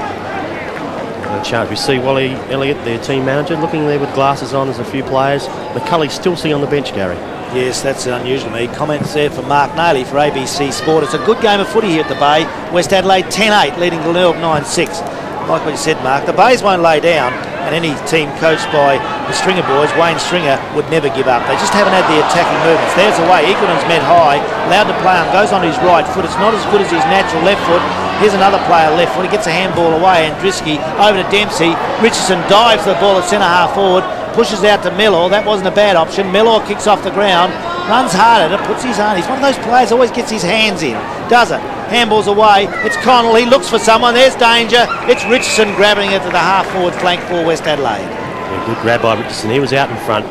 No chance. We see Wally Elliott, their team manager, looking there with glasses on. There's a few players. McCulley's still sitting on the bench, Gary. Yes, that's unusual to me. Comments there from Mark Naley for ABC Sport. It's a good game of footy here at the Bay. West Adelaide 10-8, leading Glenelg 9-6. Like what you said, Mark, the Bays won't lay down, and any team coached by the Stringer boys, Wayne Stringer, would never give up. They just haven't had the attacking movements. There's the way. Eagleton's met high, allowed to play on, goes on his right foot. It's not as good as his natural left foot. Here's another player left foot. He gets a handball away, and Drisky over to Dempsey. Richardson dives the ball at centre half forward, pushes out to Mellor. That wasn't a bad option. Mellor kicks off the ground, runs hard at it, puts his arm. He's one of those players always gets his hands in, does it? Handballs away. It's Connell. He looks for someone. There's danger. It's Richardson grabbing it to the half-forward flank for West Adelaide. Yeah, good grab by Richardson. He was out in front.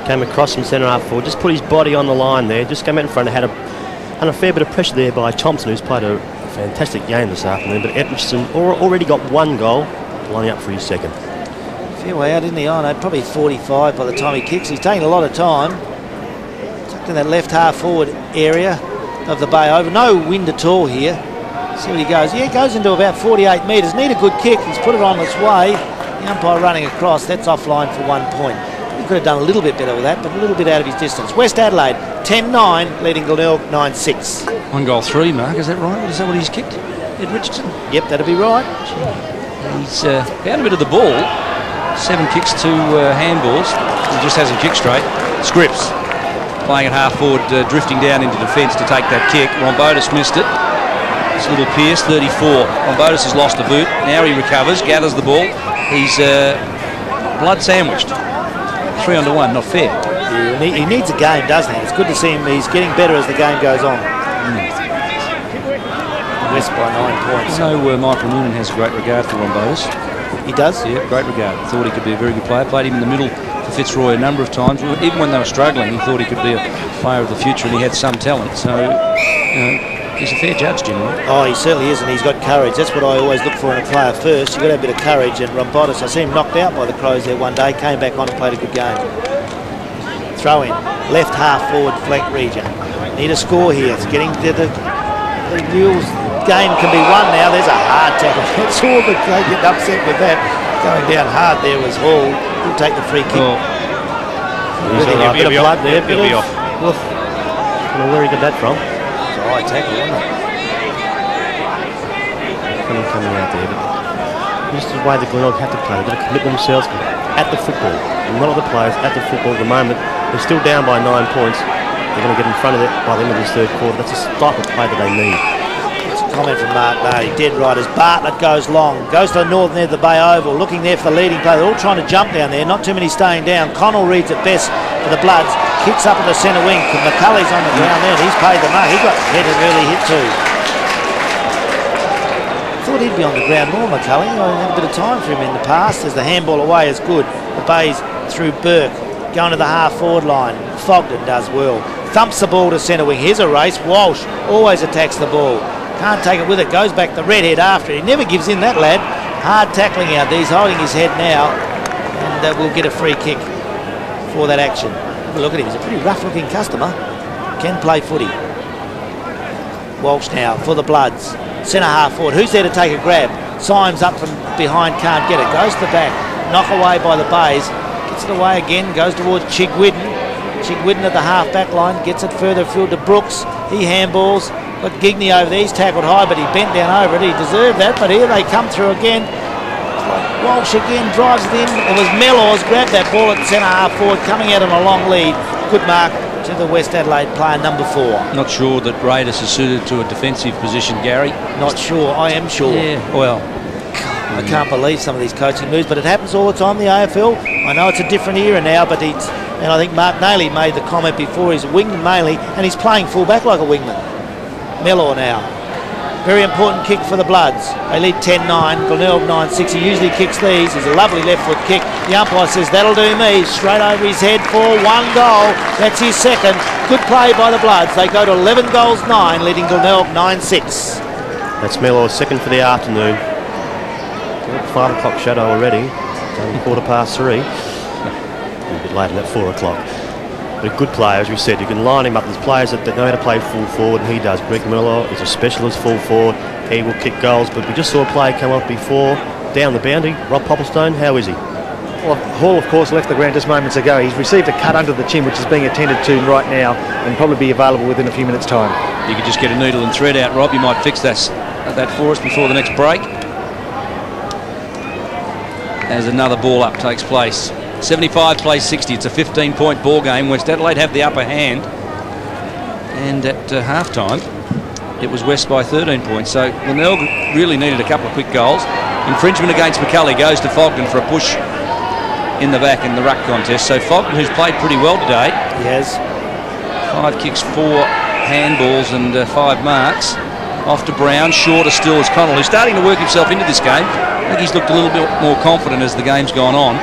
Came across from centre half forward. Just put his body on the line there. Just came out in front and had a fair bit of pressure there by Thompson, who's played a fantastic game this afternoon. But Ed Richardson already got 1 goal, lining up for his second. Fair way out, isn't he? I know, probably 45 by the time he kicks. He's taking a lot of time. Tucked in that left half-forward area of the Bay over. No wind at all here. See what he goes. Yeah, he goes into about 48 metres. Need a good kick. He's put it on its way. The umpire running across. That's offline for 1 point. He could have done a little bit better with that, but a little bit out of his distance. West Adelaide 10-9, leading Glenelg 9-6. 1 goal 3, Mark. Is that right? Is that what he's kicked? Ed Richardson? Yep, that'll be right. He's found a bit of the ball. 7 kicks, 2 handballs. He just hasn't kicked straight. Scripps playing at half forward, drifting down into defence to take that kick. Rombotis missed it. It's little Pierce, 34. Rombotis has lost the boot. Now he recovers, gathers the ball. He's blood sandwiched. 3-1, not fair. Yeah, he needs a game, doesn't he? It's good to see him. He's getting better as the game goes on. West by 9 points. I know Michael Noonan has great regard for Rombotis. He does? Yeah, great regard. Thought he could be a very good player. Played him in the middle for Fitzroy a number of times. Even when they were struggling, he thought he could be a player of the future, and he had some talent. So, he's a fair judge, generally. Oh, he certainly is, and he's got courage. That's what I always look for in a player first. You've got to have a bit of courage, and Rombotis, I see him knocked out by the Crows there one day, came back on and played a good game. Throw in, left half forward flank region. Need a score here. It's getting to the real game can be won now. There's a hard tackle. That's all the they get upset with that. Going down hard there was Hall. He'll take the free kick. Oh. Really, a bit of blood there. He'll be off. I don't know where he got that from. It's a high tackle, isn't it? Coming out there, but this is the way the Glenelg have to play. They've got to commit themselves at the football. And none of the players at the football at the moment. They're still down by 9 points. They're going to get in front of it by the end of this third quarter. That's the type of play that they need. Comment from Mark Barty, dead right as Bartlett goes long, goes to the northern end of the Bay Oval, looking there for the leading player. They're all trying to jump down there, not too many staying down. Connell reads it best for the Bloods, kicks up at the centre wing. McCulley's on the ground there, and he's paid the mark. He got headed early hit too. Thought he'd be on the ground more, McCulley. I had a bit of time for him in the past, as the handball away is good. The Bays through Burke, going to the half-forward line. Fogden does well. Thumps the ball to centre wing. Here's a race. Walsh always attacks the ball. Can't take it with it, goes back the redhead after it. He never gives in, that lad. Hard tackling out there. He's holding his head now, and we'll get a free kick for that action. Look at him, he's a pretty rough looking customer. Can play footy. Walsh now for the Bloods. Centre half forward. Who's there to take a grab? Symes up from behind, can't get it. Goes to the back. Knock away by the Bays. Gets it away again. Goes towards Chigwidden. Chigwidden at the half-back line. Gets it further field to Brooks. He handballs. Got Gigney over there. He's tackled high, but he bent down over it. He deserved that, but here they come through again. Walsh again drives it in. It was Mellors grabbed that ball at centre half forward, coming out on a long lead. Good mark to the West Adelaide player, number 4. Not sure that Raiders is suited to a defensive position, Gary. Not sure. I am sure. Yeah, well, I can't believe some of these coaching moves, but it happens all the time in the AFL. I know it's a different era now, but and I think Mark Nayley made the comment before, he's a wingman mainly, and he's playing full back like a wingman. Mellor now. Very important kick for the Bloods. They lead 10-9, Glenelg 9-6. He usually kicks these. It's a lovely left foot kick. The umpire says, that'll do me. Straight over his head for 1 goal. That's his second. Good play by the Bloods. They go to 11 goals 9, leading Glenelg 9-6. That's Mellor's second for the afternoon. 5 o'clock shadow already. It's only 3:15. A bit later than that, 4 o'clock. But good player, as we said, you can line him up. There's players that know how to play full forward, and he does. Greg Mellor is a specialist full forward. He will kick goals, but we just saw a play come off before, down the boundary. Rob Popplestone, how is he? Well, Hall, of course, left the ground just moments ago. He's received a cut under the chin, which is being attended to right now, and probably be available within a few minutes' time. You could just get a needle and thread out, Rob. You might fix that for us before the next break. As another ball up takes place. 75 plays 60. It's a 15-point ball game. West Adelaide have the upper hand, and at half-time it was West by 13 points. So Glenelg really needed a couple of quick goals. Infringement against McCulley goes to Fogden for a push in the back in the ruck contest. So Fogden, who's played pretty well today, He has 5 kicks, 4 handballs and 5 marks. Off to Brown. Shorter still is Connell, who's starting to work himself into this game. I think he's looked a little bit more confident as the game's gone on.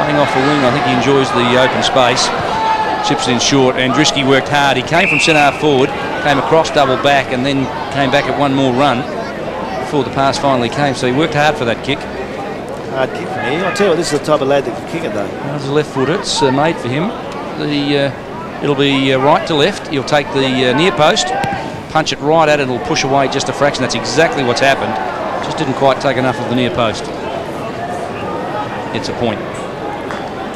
Playing off the wing, I think he enjoys the open space. Chips in short. Andruski worked hard. He came from centre half forward, came across double back, and then came back at one more run before the pass finally came. So he worked hard for that kick. hard kick for me. I'll tell you what, this is the type of lad that can kick it though. There's a left footer. It's made for him. It'll be right to left. He'll take the near post, punch it right at it. It'll push away just a fraction. That's exactly what's happened. Just didn't quite take enough of the near post. It's a point.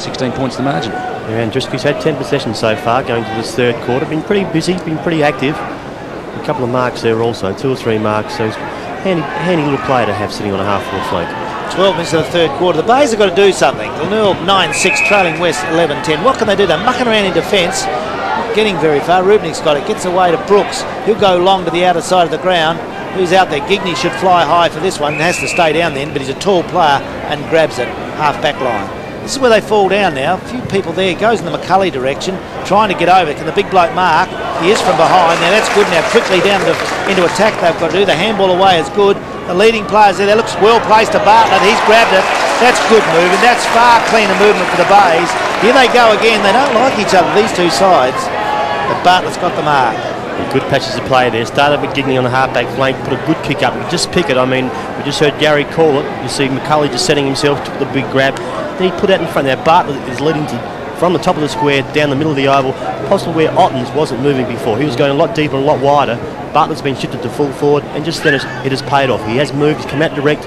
16 points the margin. Yeah, and Andruski's had 10 possessions so far going to this third quarter. Been pretty busy, been pretty active. A couple of marks there also, 2 or 3 marks. So he's handy little player to have sitting on a half-full flank. 12 minutes of the third quarter. The Bays have got to do something. Glenelg 9-6, trailing West 11-10. What can they do? They're mucking around in defence, not getting very far. Rubnik's got it, gets away to Brooks. He'll go long to the outer side of the ground. Who's out there? Gigney should fly high for this one. Has to stay down then, but he's a tall player and grabs it, half-back line. This is where they fall down now. A few people there. Goes in the McCulley direction, trying to get over. Can the big bloke mark? He is from behind. Now that's good. Now quickly down into attack they've got to do. The handball away is good. The leading players there. That looks well placed to Bartlett. He's grabbed it. That's good movement. That's far cleaner movement for the Bays. Here they go again. They don't like each other, these two sides. But Bartlett's got the mark. Good patches of play there. Started with Gigney on the half-back flank, put a good kick up. You just pick it. I mean, we just heard Gary call it. You see McCulley just setting himself, took the big grab. Then he put out in front there. Bartlett is leading from the top of the square down the middle of the oval, possibly where Ottens wasn't moving before. He was going a lot deeper and a lot wider. Bartlett's been shifted to full forward, and just then it has paid off. He has moved, he's come out direct.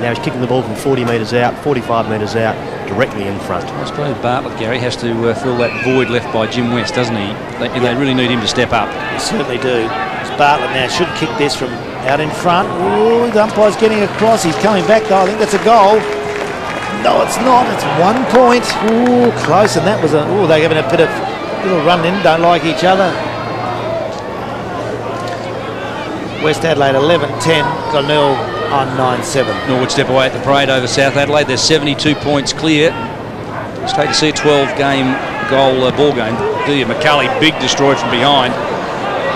Now he's kicking the ball from 40 metres out, 45 metres out, directly in front. I suppose Bartlett, Gary, has to fill that void left by Jim West, doesn't he? They really need him to step up. They certainly do. Bartlett now should kick this from out in front. Ooh, the umpire's getting across. He's coming back though. I think that's a goal. No, it's not. It's 1 point. Ooh, close. And that was a... Ooh, they're having a bit of little run in. Don't like each other. West Adelaide 11-10. Glenelg on 9-7. Norwood step away at the parade over South Adelaide. They're 72 points clear. It's great to see a 12-game ball game. McCulley, big destroy from behind.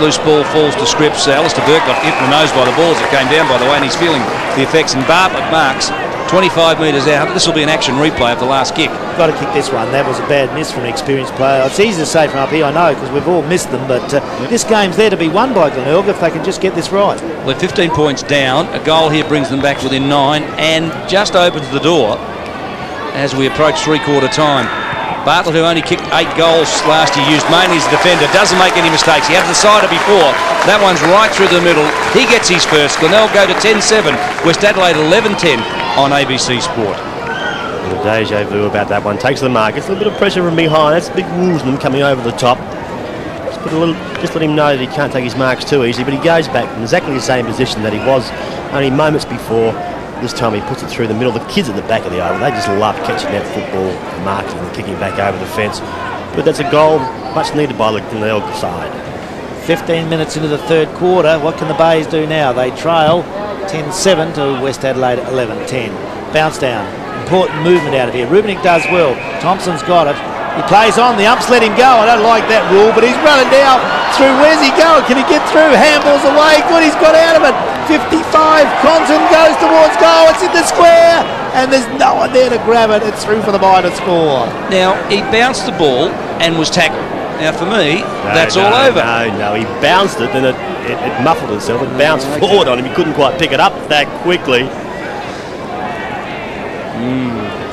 Loose ball falls to Scripps. Alistair Burke got hit in the nose by the ball as it came down, by the way, and he's feeling the effects. And Bartlett marks 25 metres out. This will be an action replay of the last kick. Got to kick this one. That was a bad miss from an experienced player. It's easy to say from up here, I know, because we've all missed them, but this game's there to be won by Glenelg if they can just get this right. Well, they're 15 points down. A goal here brings them back within 9 and just opens the door as we approach three-quarter time. Bartlett, who only kicked 8 goals last year, used mainly as a defender, doesn't make any mistakes. He had the decider before. That one's right through the middle. He gets his first. Glenelg go to 10-7. West Adelaide 11-10 on ABC Sport. The deja vu about that one. Takes the mark. It's a little bit of pressure from behind. That's big Woolsman coming over the top. Just let him know that he can't take his marks too easily, but he goes back in exactly the same position that he was only moments before. This time he puts it through the middle. The kids at the back of the oval, they just love catching that football, marking and kicking back over the fence. But that's a goal much needed by the Glenelg side. 15 minutes into the third quarter. What can the Bays do now? They trail 10-7 to West Adelaide 11-10. Bounce down. Important movement out of here. Rubinick does well. Thompson's got it. He plays on. The umps let him go. I don't like that rule, but he's running down through. Where's he going? Can he get through? Handball's away. Good, he's got out of it. 55. Conson goes towards goal. It's in the square, and there's no one there to grab it. It's through for the Bay to score. Now, he bounced the ball and was tackled. Now, for me, that's all over. No, he bounced it, then it muffled itself. It bounced forward on him. He couldn't quite pick it up that quickly.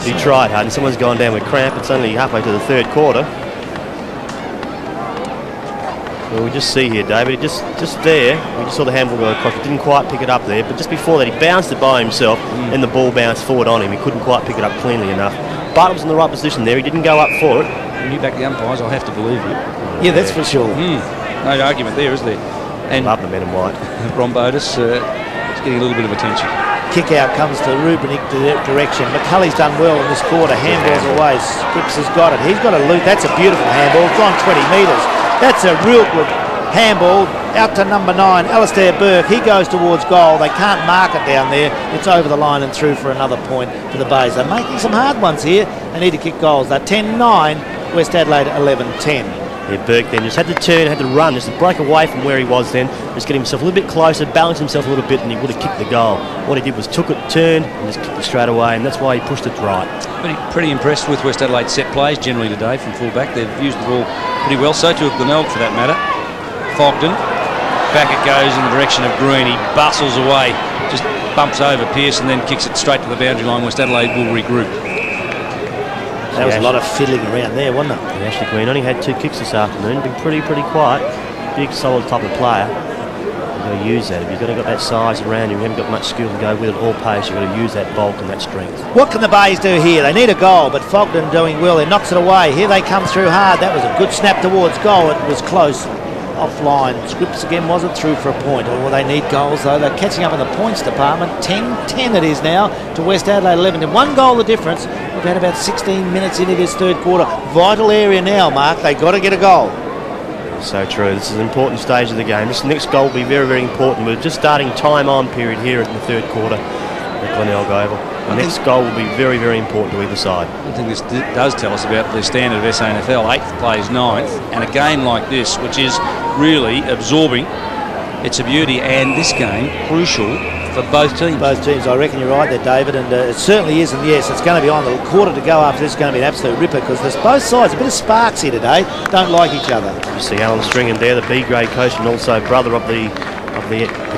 He tried hard, and someone's gone down with cramp. It's only halfway to the third quarter. Well, we just see here, David, just there, we just saw the handball go across. He didn't quite pick it up there, but just before that, he bounced it by himself, and the ball bounced forward on him. He couldn't quite pick it up cleanly enough. Bartlett was in the right position there. He didn't go up for it. When you back the umpires, I'll have to believe you. Yeah, that's for sure. No argument there, is there? And love the men in white. Rombotis is getting a little bit of attention. Kick out comes to Rubinick direction. McCulley's done well in this quarter. Handball's away. Scripps has got it. He's got a loop. That's a beautiful handball. It's gone 20 metres. That's a real good handball out to number 9, Alistair Burke. He goes towards goal. They can't mark it down there. It's over the line and through for another point for the Bays. They're making some hard ones here. They need to kick goals. They're 10-9. West Adelaide 11-10. Yeah, Burke then just had to turn, had to run, just to break away from where he was then, just get himself a little bit closer, balance himself a little bit, and he would have kicked the goal. What he did was took it, turned, and just kicked it straight away, and that's why he pushed it right. Pretty impressed with West Adelaide set plays generally today from full-back. They've used the ball pretty well, so too have Glenelg for that matter. Fogden, back it goes in the direction of Green. He bustles away, just bumps over Pearce and then kicks it straight to the boundary line. West Adelaide will regroup. That was a lot of fiddling around there, wasn't it? Yeah, Ashley Green only had 2 kicks this afternoon. Been pretty quiet. Big, solid type of player. You've got to use that. If you've got that size around you, you haven't got much skill to go with it or pace, you've got to use that bulk and that strength. What can the Bays do here? They need a goal, but Fogden doing well. He knocks it away. Here they come through hard. That was a good snap towards goal. It was close. Offline. Scripps again wasn't through for a point. Oh, they need goals though. They're catching up in the points department. 10-10 it is now to West Adelaide 11. And 1 goal the difference. We've had about 16 minutes into this third quarter. Vital area now, Mark. They've got to get a goal. So true. This is an important stage of the game. This next goal will be very important. We're just starting time on period here in the third quarter at Glenelg Oval. The next goal will be very important to either side. I think this does tell us about the standard of SANFL. 8th plays 9th, and a game like this, which is really absorbing, it's a beauty, and this game crucial for both teams. Both teams, I reckon you're right there, David, and it certainly is, and yes, it's going to be on. The quarter to go after this is going to be an absolute ripper because there's both sides, a bit of sparks here today, don't like each other. You see Alan Stringer there, the B-grade coach and also brother of the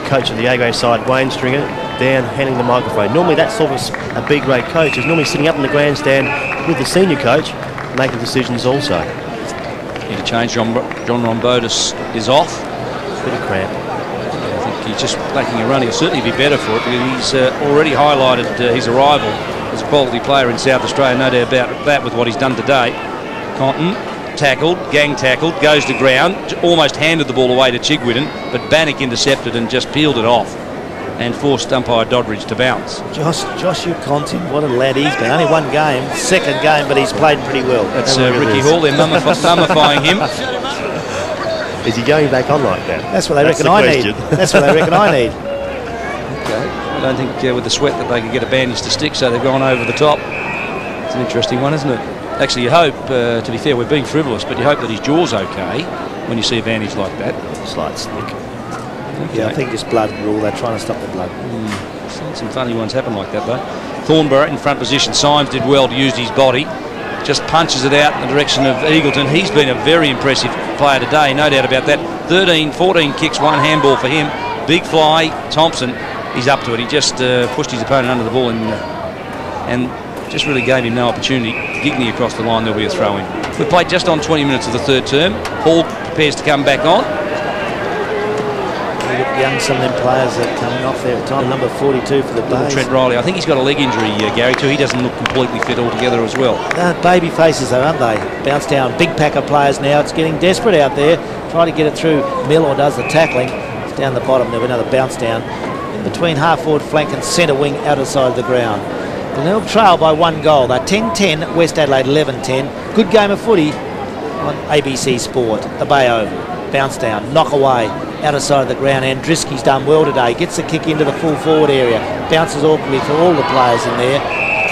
coach of the A-grade side, Wayne Stringer, down handing the microphone. Normally that sort of a B-grade coach is normally sitting up in the grandstand with the senior coach making decisions also. Need to change. John Rombotis is off. Bit of cramp. I think he's just making a run. He'll certainly be better for it because he's already highlighted his arrival as a quality player in South Australia. No doubt about that with what he's done today. Compton tackled, gang tackled, goes to ground, almost handed the ball away to Chigwidden, but Bannock intercepted and just peeled it off and forced umpire Doddridge to bounce. Joshua Contin, what a lad he's been. Only 1 game, second game, but he's played pretty well. That's Ricky Hall. They're mummifying him. Is he going back on like that? That's what they reckon I need. That's what they reckon I need. Okay. I don't think with the sweat that they could get a bandage to stick, so they've gone over the top. It's an interesting one, isn't it? Actually, you hope, to be fair, we're being frivolous, but you hope that his jaw's okay when you see a bandage like that. Slight slick. Okay. Yeah, I think just blood rule. They're trying to stop the blood. Seen some funny ones happen like that, though. Thornborough in front position. Symes did well to use his body. Just punches it out in the direction of Eagleton. He's been a very impressive player today, no doubt about that. 14 kicks, 1 handball for him. Big fly. Thompson, he's up to it. He just pushed his opponent under the ball and just really gave him no opportunity. Gigney across the line, there'll be a throw-in. We've played just on 20 minutes of the third term. Hall prepares to come back on. You look young, some of them players that are coming off there at time. Number 42 for the Bays. Trent Riley, I think he's got a leg injury, Gary, too. He doesn't look completely fit altogether as well. Baby faces though, aren't they? Bounce down, big pack of players now. It's getting desperate out there. Try to get it through. Miller does the tackling. It's down the bottom. There'll be another bounce down. In between half forward flank and centre wing out of the side of the ground. Glenelg trail by 1 goal. They're 10-10, West Adelaide 11-10. Good game of footy on ABC Sport. The Bay Oval. Bounce down, knock away, out of side of the ground. Andriski's done well today. Gets the kick into the full forward area. Bounces awkwardly for all the players in there.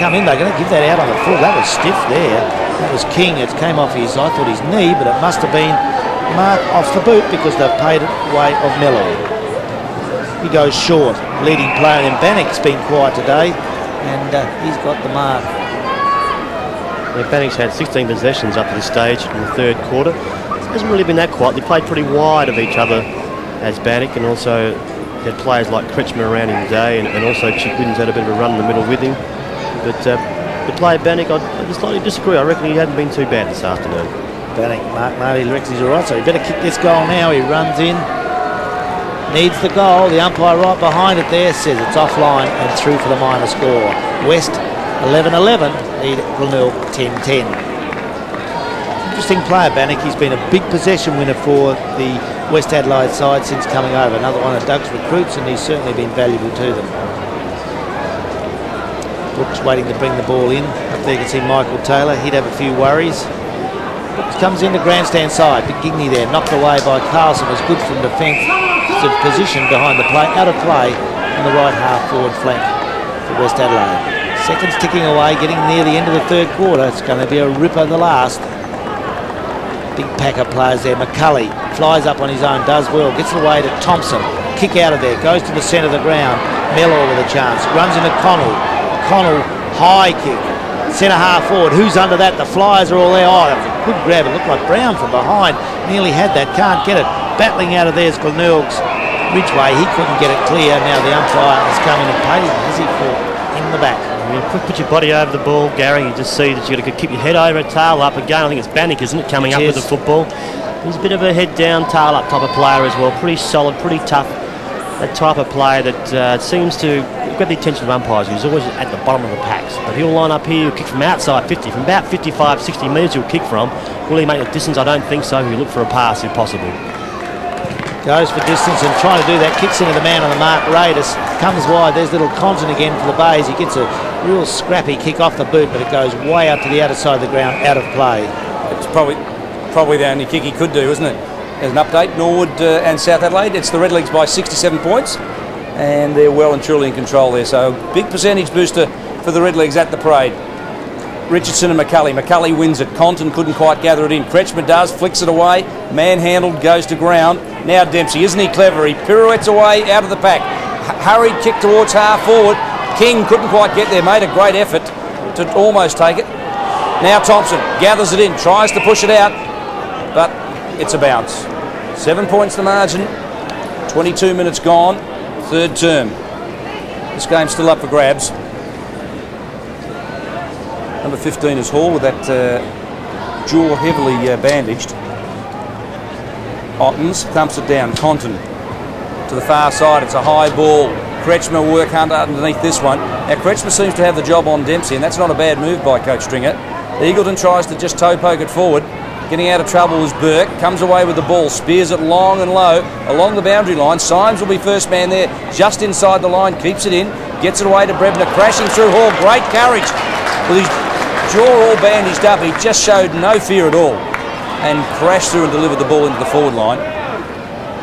Come in, they're going to give that out on the full. That was stiff there. That was King. It came off his, I thought his knee, but it must have been marked off the boot because they've paid it away of Mello. He goes short. Leading player in Bannock's been quiet today. And he's got the mark. Yeah, Bannock's had 16 possessions up to this stage in the third quarter. It hasn't really been that quiet. They played pretty wide of each other as Bannock, and also had players like Kretschmer around in the day, and also Chick Widdens had a bit of a run in the middle with him. But the player Bannock, I just slightly disagree. I reckon he hasn't been too bad this afternoon. Bannock, Mark Marty reckons he's all right, so he better kick this goal now. He runs in. Needs the goal. The umpire right behind it there says it's offline and through for the minor score. West 11-11, lead Glenelg 10-10. Interesting player, Bannock. He's been a big possession winner for the West Adelaide side since coming over. Another one of Doug's recruits, and he's certainly been valuable to them. Brooks waiting to bring the ball in. Up there you can see Michael Taylor. He'd have a few worries. Brooks comes into grandstand side. Big Gigney there, knocked away by Carlson. Was good from defence. Position behind the play, out of play on the right half forward flank for West Adelaide. Seconds ticking away, getting near the end of the third quarter. It's going to be a ripper the last. Big pack of players there. McCulley flies up on his own, does well, gets it away to Thompson. Kick out of there, goes to the centre of the ground. Mellor with a chance, runs into Connell. Connell, high kick. Centre half forward, who's under that? The Flyers are all there. Oh, that was a good grab. It looked like Brown from behind. Nearly had that, can't get it. Battling out of there is Glenelg's Ridgeway. He couldn't get it clear. Now the umpire has come in and paid him, has he, for in the back. You put your body over the ball, Gary. You just see that you've got to keep your head over, tail up. Again, I think it's Bannock, isn't it, coming up with the football. He's a bit of a head down, tail up type of player as well. Pretty solid, pretty tough. That type of player that seems to get the attention of umpires. He's always at the bottom of the packs. But he'll line up here, he'll kick from outside 50. From about 55, 60 metres he'll kick from. Will he make the distance? I don't think so. He'll look for a pass if possible. Goes for distance and trying to do that, kicks into the man on the mark. Raiders comes wide. There's little Conson again for the Bays. He gets a real scrappy kick off the boot, but it goes way up to the outer side of the ground, out of play. It's probably the only kick he could do, isn't it? As an update, Norwood and South Adelaide, it's the Redlegs by 67 points, and they're well and truly in control there. So big percentage booster for the Redlegs at the parade. Richardson and McCulley. McCulley wins it. Compton couldn't quite gather it in. Kretschmer does, flicks it away. Manhandled, goes to ground. Now Dempsey, isn't he clever? He pirouettes away out of the pack. Hurried kick towards half forward. King couldn't quite get there. Made a great effort to almost take it. Now Thompson gathers it in, tries to push it out, but it's a bounce. 7 points the margin. 22 minutes gone. Third term. This game's still up for grabs. Number 15 is Hall with that jaw heavily bandaged. Ottens thumps it down. Compton to the far side. It's a high ball. Kretschmer work underneath this one. Now Kretschmer seems to have the job on Dempsey, and that's not a bad move by Coach Stringer. Eagleton tries to just toe poke it forward. Getting out of trouble is Burke. Comes away with the ball. Spears it long and low along the boundary line. Symes will be first man there. Just inside the line. Keeps it in. Gets it away to Brebner. Crashing through Hall. Great courage. With his jaw all bandaged up, he just showed no fear at all and crashed through and delivered the ball into the forward line.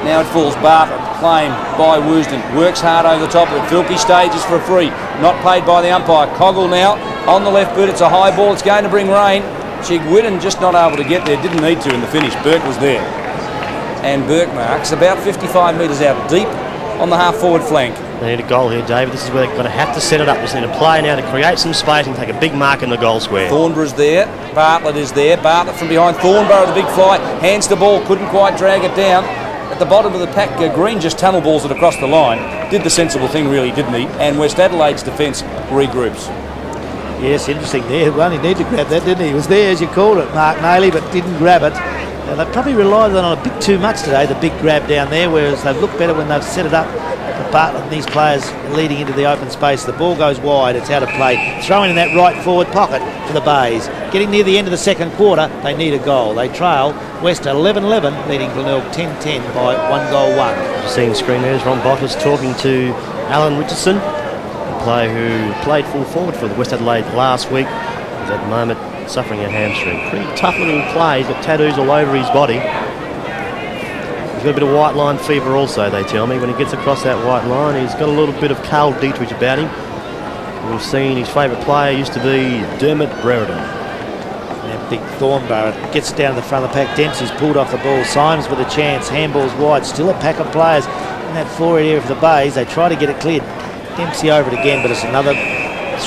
Now it falls Bartlett, claimed by Woosden, works hard over the top of it. Filkey stages for a free, not paid by the umpire. Coggle now on the left boot. It's a high ball, it's going to bring rain. Chigwidden just not able to get there, didn't need to in the finish. Burke was there, and Burke marks about 55 metres out deep on the half forward flank. They need a goal here, David. This is where they're going to have to set it up. Just need a play now to create some space and take a big mark in the goal square. Thornborough's there. Bartlett is there. Bartlett from behind. Thornborough, the big fly, hands the ball, couldn't quite drag it down. At the bottom of the pack, Green just tunnel balls it across the line. Did the sensible thing, really, didn't he? And West Adelaide's defence regroups. Yes, interesting there. Well, he needed to grab that, didn't he? He was there, as you called it, Mark Nayley, but didn't grab it. Now, they probably relied on it a bit too much today, the big grab down there, whereas they've looked better when they've set it up. But Bartlett and these players leading into the open space. The ball goes wide. It's out of play. Throwing in that right forward pocket for the Bays. Getting near the end of the second quarter, they need a goal. They trail West 11-11, leading Glenelg 10-10 by 1-1. Seeing the screen there is Ron Bottles talking to Alan Richardson, a player who played full forward for the West Adelaide last week. He's at the moment suffering a hamstring. Pretty tough looking play. He's got tattoos all over his body. He's got a bit of white line fever also, they tell me. When he gets across that white line, he's got a little bit of Carl Dietrich about him. We've seen his favourite player used to be Dermot Brereton. That big Thornbarrow gets down to the front of the pack. Dempsey's pulled off the ball. Symes with a chance. Handball's wide. Still a pack of players in that forward area of the Bays. They try to get it cleared. Dempsey over it again, but it's another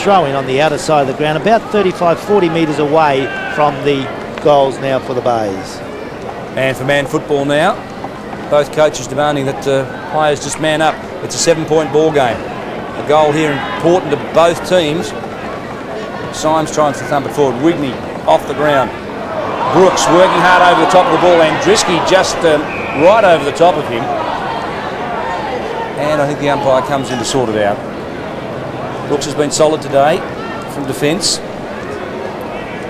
throw-in on the outer side of the ground, about 35-40 metres away from the goals now for the Bays. Man-for-man football now. Both coaches demanding that players just man up. It's a 7-point ball game. A goal here important to both teams. Symes trying to thump it forward. Wigney off the ground. Brooks working hard over the top of the ball, and Drisky just right over the top of him. And I think the umpire comes in to sort it out. Brooks has been solid today from defence.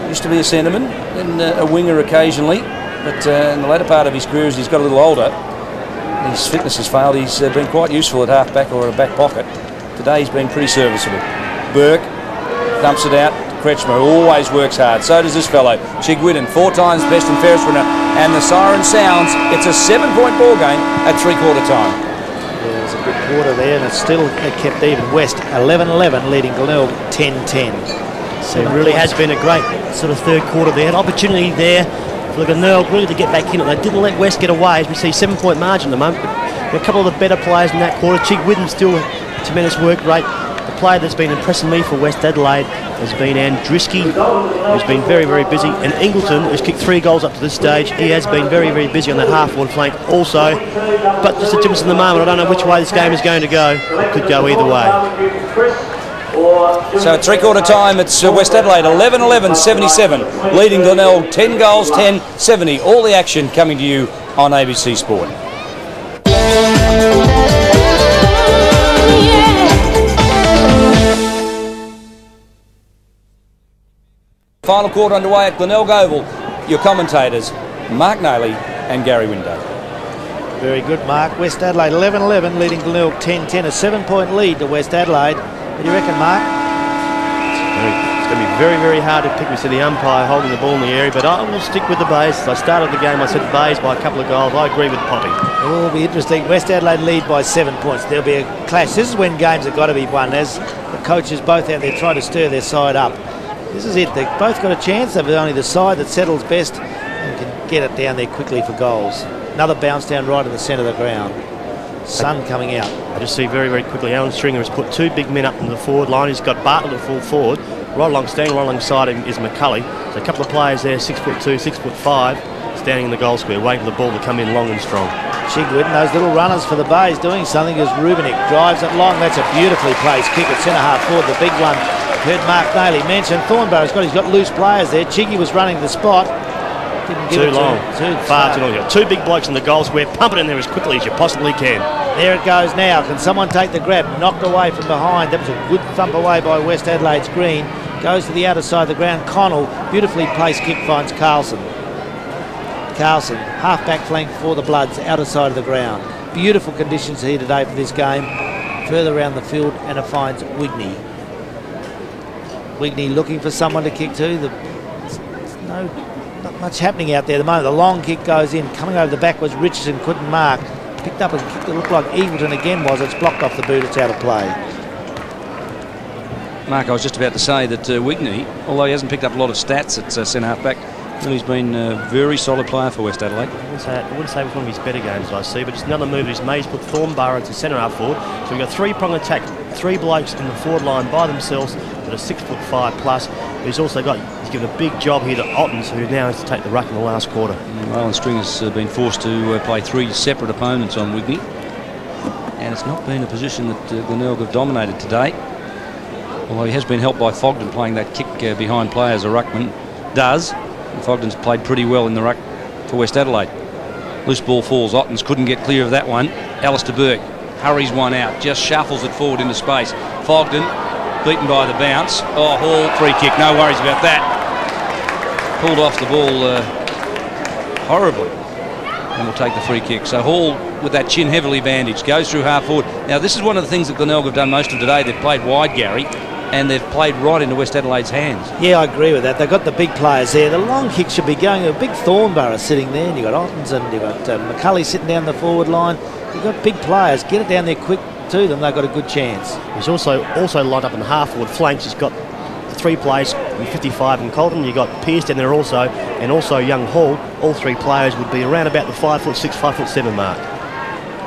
Used to be a centreman and a winger occasionally, but in the latter part of his career, as he's got a little older, his fitness has failed. He's been quite useful at half-back or a back pocket. Today he's been pretty serviceable. Burke thumps it out. Kretschmer always works hard. So does this fellow. Chigwidden, 4 times best and fairest winner. And the siren sounds. It's a 7-point ball game at three-quarter time. Yeah, there's a good quarter there, and it's still kept even. West 11-11, leading Glenelg 10-10. So it really has been a great sort of third quarter there. An opportunity there for Glenelg really to get back in it. They didn't let West get away, as we see 7-point margin at the moment. But a couple of the better players in that quarter. Chigwidden still a tremendous work rate. The player that's been impressing me for West Adelaide has been Andriski, who's been very, very busy. And Ingleton, who's kicked 3 goals up to this stage. He has been very, very busy on that half-forward flank also. But just a difference in the moment. I don't know which way this game is going to go. It could go either way. So at three-quarter time, it's West Adelaide 11-11, 77, leading Glenelg 10 goals, 10-70. All the action coming to you on ABC Sport. Final quarter underway at Glenelg Oval. Your commentators, Mark Nayley and Gary Window. Very good, Mark. West Adelaide 11-11, leading Glenelg 10-10. A 7-point lead to West Adelaide. What do you reckon, Mark? It's going to be very, very hard to pick. We see the umpire holding the ball in the area, but I will stick with the Bays. I started the game, I said Bays by a couple of goals. I agree with Poppy. It will be interesting. West Adelaide lead by 7 points. There'll be a clash. This is when games have got to be won, as the coaches both out there try to stir their side up. This is it. They've both got a chance. They've only the side that settles best and can get it down there quickly for goals. Another bounce down right in the centre of the ground. Sun coming out. I just see very, very quickly Alan Stringer has put 2 big men up in the forward line. He's got Bartlett at full forward. Standing right alongside him is McCulley. So a couple of players there, 6'2", 6'5", standing in the goal square, waiting for the ball to come in long and strong. Chigwidden, those little runners for the Bays doing something as Rubenik drives it long. That's a beautifully placed kick at centre half forward. The big one. Heard Mark Nayley mention Thornbarrow's he's got loose players there. Chiggy was running the spot. Didn't give too it long. Far too long. You've got 2 big blokes in the goal square. Pump it in there as quickly as you possibly can. There it goes now. Can someone take the grab? Knocked away from behind. That was a good thump away by West Adelaide's Green. Goes to the outer side of the ground. Connell, beautifully placed kick, finds Carlson. Carlson, half-back flank for the Bloods, outer side of the ground. Beautiful conditions here today for this game. Further around the field, and it finds Wigney. Wigney looking for someone to kick to. Not much happening out there at the moment. The long kick goes in. Coming over the back was Richardson, couldn't mark. Picked up a kick that looked like Eagleton again was. It's blocked off the boot. It's out of play. Mark, I was just about to say that Wigney, although he hasn't picked up a lot of stats at centre half-back, he's been a very solid player for West Adelaide. I wouldn't say it was one of his better games I see, but just another move he's made. He's put Thornbarrow to centre half forward. So we've got 3-prong attack, 3 blokes in the forward line by themselves that are 6'5" plus. He's also he's given a big job here to Ottens, who now has to take the ruck in the last quarter. Alan String has been forced to play 3 separate opponents on Wigney, and it's not been a position that Glenelg have dominated today. Although he has been helped by Fogden playing that kick behind play as a ruckman does. And Fogden's played pretty well in the ruck for West Adelaide. Loose ball falls. Ottens couldn't get clear of that one. Alistair Burke hurries one out, just shuffles it forward into space. Fogden beaten by the bounce. Oh, Hall, free kick, no worries about that. Pulled off the ball horribly, and will take the free kick. So Hall, with that chin heavily bandaged, goes through half forward. Now this is one of the things that Glenelg have done most of today. They've played wide, Gary, and they've played right into West Adelaide's hands. Yeah, I agree with that. They've got the big players there. The long kick should be going. A big Thornborough sitting there, and you've got Ottens and you've got McCulley sitting down the forward line. You've got big players. Get it down there quick to them. They've got a good chance. He's also lined up in the half forward flanks. He's got 3 players in 55 and Colton. You've got Pearce down there also, and also young Hall. All 3 players would be around about the 5'6", 5'7" mark.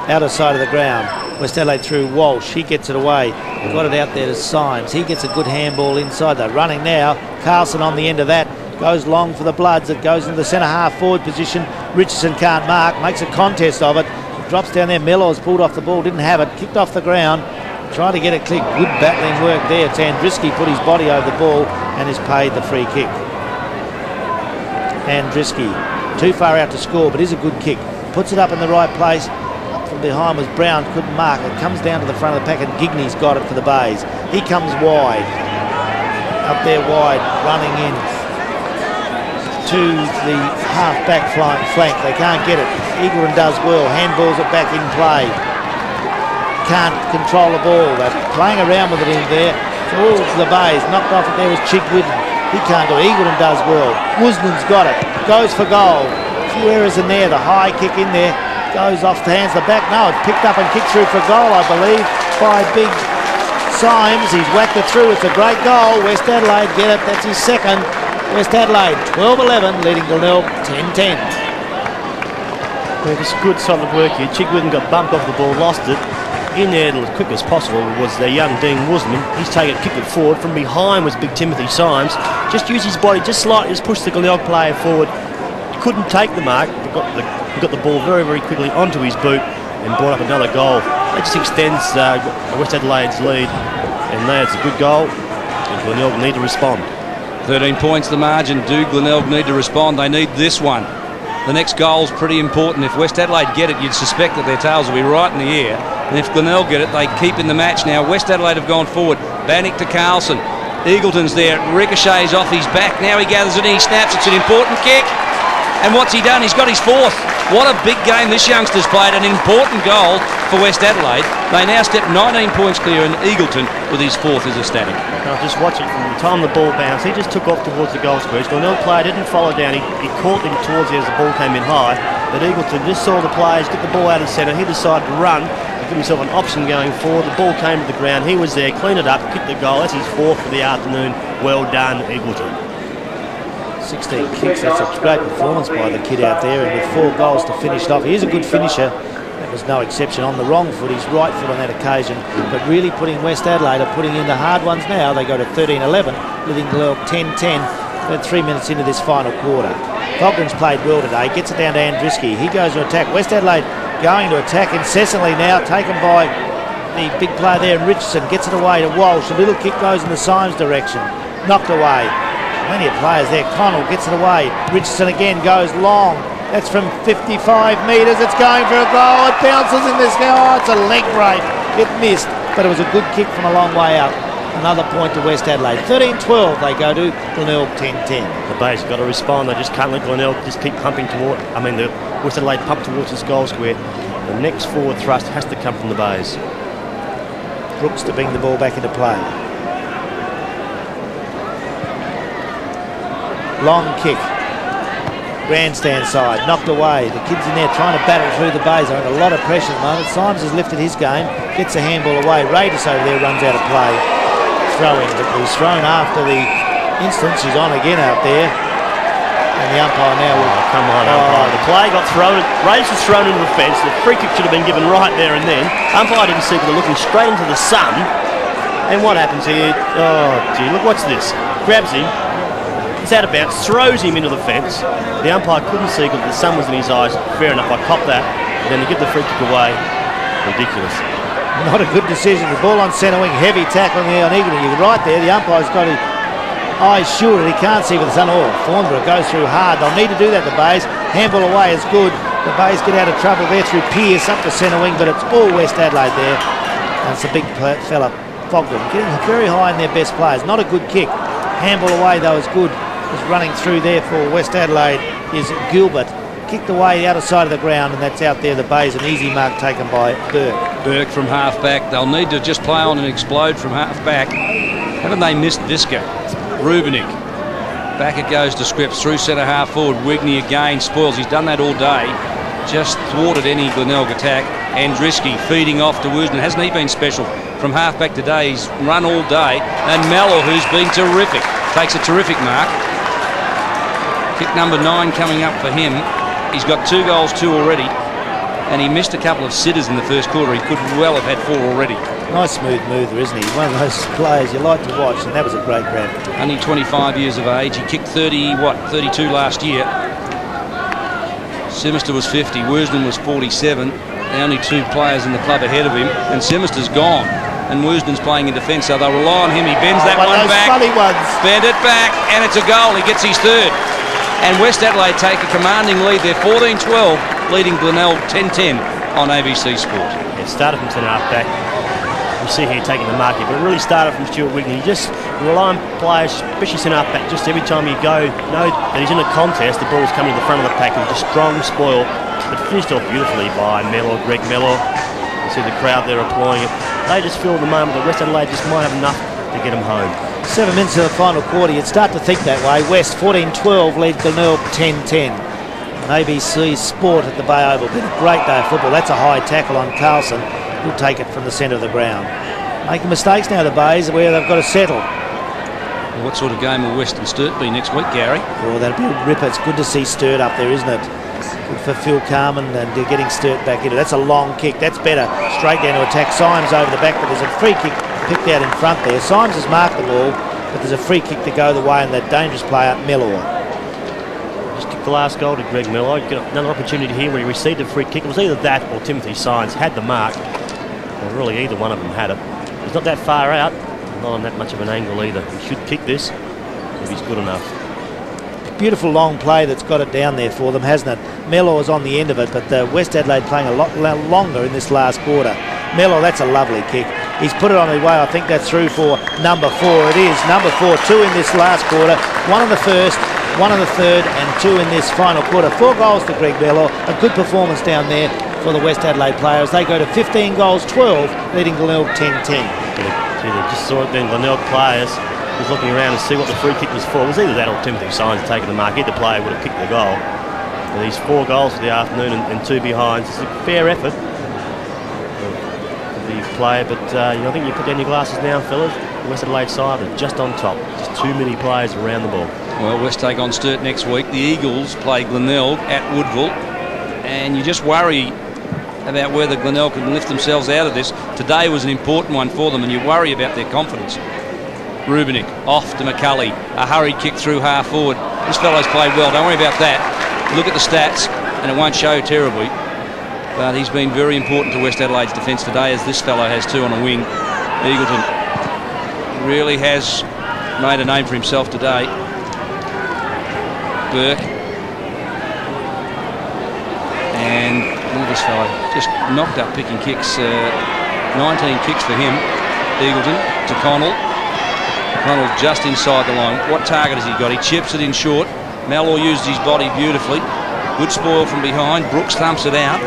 Outer side of the ground. West Adelaide through Walsh. He gets it away. Got it out there to Symes. He gets a good handball inside. They're running now. Carlson on the end of that. Goes long for the Bloods. It goes into the centre half forward position. Richardson can't mark. Makes a contest of it. Drops down there. Mellors pulled off the ball. Didn't have it. Kicked off the ground. Trying to get it clear. Good battling work there. Andriski put his body over the ball and is paid the free kick. Andriski. Too far out to score, but is a good kick. Puts it up in the right place. Up from behind was Brown. Couldn't mark it. Comes down to the front of the pack and Gigny's got it for the Bays. He comes wide. Up there wide. Running in to the half-back flank. They can't get it. Eagleton does well. Handballs it back in play. Can't control the ball. They're playing around with it in there. All the Bays. Knocked off it there was Chigwidden. He can't do it. Eagleton does well. Woosnan's got it. Goes for goal. A few errors in there. The high kick in there. Goes off the hands of the back. No, it's picked up and kicked through for goal, I believe, by big Symes. He's whacked it through. It's a great goal. West Adelaide get it. That's his second. West Adelaide 12-11, leading Glenelg 10-10. Yeah, just good solid work here. Chigwidden got bumped off the ball, lost it. In there as quick as possible was their young Dean Woosman. He's taken it, kicked it forward. From behind was big Timothy Symes. Just used his body just slightly, just pushed the Glenelg player forward. Couldn't take the mark, but got the ball very, very quickly onto his boot and brought up another goal. That just extends West Adelaide's lead, and that's a good goal, and Glenelg need to respond. 13 points the margin. Do Glenelg need to respond? They need this one. The next goal's pretty important. If West Adelaide get it, you'd suspect that their tails will be right in the air. And if Glenelg get it, they keep in the match now. West Adelaide have gone forward. Bannick to Carlson. Eagleton's there. Ricochets off his back. Now he gathers it in. He snaps. It's an important kick. And what's he done? He's got his 4th. What a big game this youngster's played. An important goal for West Adelaide. They now step 19 points clear, and Eagleton with his 4th is ecstatic. Now just watch it from the time the ball bounced. He just took off towards the goal square. Glenelg player didn't follow down. He caught him towards there as the ball came in high. But Eagleton just saw the players get the ball out of the centre. He decided to run and give himself an option going forward. The ball came to the ground. He was there, cleaned it up, kicked the goal. That's his 4th for the afternoon. Well done, Eagleton. 16 kicks. That's a great performance by the kid out there, and with 4 goals to finish it off. He is a good finisher. That was no exception on the wrong foot. His right foot on that occasion, but really putting West Adelaide are putting in the hard ones now. They go to 13-11, leading Glenelg 10-10. About 3 minutes into this final quarter. Fogden's played well today. Gets it down to Andriski. He goes to attack. West Adelaide going to attack incessantly now. Taken by the big player there, Richardson. Gets it away to Walsh. A little kick goes in the Symes direction. Knocked away. Plenty of players there. Connell gets it away. Richardson again goes long. That's from 55 metres. It's going for a goal. It bounces in this. Oh, it's a leg break. It missed, but it was a good kick from a long way out. Another point to West Adelaide. 13-12 they go to. Glenelg 10-10. The Bays have got to respond. They just can't let Glenelg just keep pumping toward. The West Adelaide pump towards this goal square. The next forward thrust has to come from the Bays. Brooks to bring the ball back into play. Long kick. Grandstand side. Knocked away. The kids in there trying to battle through the Bays. They're under a lot of pressure at the moment. Symes has lifted his game. Gets the handball away. Raiders over there runs out of play. Throwing, but he's thrown after the instance. He's on again out there. And the umpire now will... Come on, umpire. The play got thrown. Raiders was thrown into the fence. The free kick should have been given right there and then. Umpire didn't see it. They're looking straight into the sun. And what happens here? Oh, gee, look, what's this? Grabs him. He's out of bounds, throws him into the fence. The umpire couldn't see because the sun was in his eyes. Fair enough, I copped that. And then to give the free kick away, ridiculous. Not a good decision. The ball on centre wing, heavy tackling there on Eagleton. You're right there. The umpire's got his eyes shielded. He can't see with the sun. Oh, Thornborough goes through hard. They'll need to do that, the Bays. Handball away is good. The Bays get out of trouble there through Pearce up the centre wing, but it's all West Adelaide there. And it's a big fella, Fogden, getting very high in their best players. Not a good kick. Handball away, though, is good. Is running through there for West Adelaide is Gilbert. Kicked away the other side of the ground, and that's out there, the Bays. An easy mark taken by Burke. Burke from half-back. They'll need to just play on and explode from half-back. Haven't they missed Visca? Rubenik. Back it goes to Scripps through centre half forward. Wigney again spoils. He's done that all day. Just thwarted any Glenelg attack. Andriski feeding off to Woosden. Hasn't he been special? From half-back today, he's run all day. And Mellor, who's been terrific, takes a terrific mark. Kick number 9 coming up for him. He's got 2 goals, 2 already. And he missed a couple of sitters in the first quarter. He could well have had 4 already. Nice smooth mover, isn't he? One of those players you like to watch, and that was a great grab. Only 25 years of age. He kicked 32 last year. Simister was 50. Woosden was 47. The only 2 players in the club ahead of him. And Simister's gone. And Woosden's playing in defence, so they'll rely on him. He bends that one back. Funny ones. Bend it back, and it's a goal. He gets his 3rd. And West Adelaide take a commanding lead. They're 14-12, leading Glenelg 10-10 on ABC Sport. Yeah, started from centre half back. You see here taking the mark here, but it really started from Stuart Wigney. You just rely on players, especially centre half back, just every time you go, know that he's in a contest, the ball's coming to the front of the pack. He's just strong, spoil, but finished off beautifully by Greg Mellor. You see the crowd there applauding it. They just feel at the moment that West Adelaide just might have enough to get them home. 7 minutes of the final quarter. You'd start to think that way. West 14-12 lead Glenelg 10-10. ABC Sport at the Bay Oval. Been a great day of football. That's a high tackle on Carlson. He'll take it from the centre of the ground. Making mistakes now, the Bays, where they've got to settle. Well, what sort of game will West and Sturt be next week, Gary? Oh, that'll be a ripper. It's good to see Sturt up there, isn't it? Good for Phil Carman, and they're getting Sturt back into it. That's a long kick. That's better. Straight down to attack Symes over the back, but there's a free kick picked out in front there. Symes has marked the ball, but there's a free kick to go the way, and that dangerous player, Mellor. Just kicked the last goal to Greg Mellor. You got another opportunity here where he received a free kick. It was either that or Timothy Symes had the mark. Well, really, either one of them had it. He's not that far out, not on that much of an angle either. He should kick this if he's good enough. Beautiful long play that's got it down there for them, hasn't it? Mellor's on the end of it, but West Adelaide playing a lot longer in this last quarter. Mellor, that's a lovely kick. He's put it on his way. I think that's through for number 4. It is number 4, 2 in this last quarter, 1 in the first, 1 in the third, and 2 in this final quarter. 4 goals to Greg Mellor. A good performance down there for the West Adelaide players. They go to 15 goals, 12, leading Glenelg 10-10. They just saw it then. Glenelg players was looking around to see what the free kick was for. It was either that or Timothy Symes taking the mark. Either player would have kicked the goal. And these 4 goals for the afternoon and 2 behinds. It's a fair effort for the player, but I think you put down your glasses now, fellas. The West Adelaide side are just on top. Just too many players around the ball. Well, West take on Sturt next week. The Eagles play Glenelg at Woodville, and you just worry about whether Glenelg can lift themselves out of this. Today was an important one for them, and you worry about their confidence. Rubenik off to McCulley. A hurried kick through half forward. This fellow's played well. Don't worry about that. Look at the stats, and it won't show terribly. But he's been very important to West Adelaide's defence today, as this fellow has 2 on a wing. Eagleton really has made a name for himself today. Burke. And look at this fellow. Just knocked up picking kicks. 19 kicks for him. Eagleton to Connell. Connell just inside the line. What target has he got? He chips it in short. Mellor used his body beautifully. Good spoil from behind. Brooks thumps it out.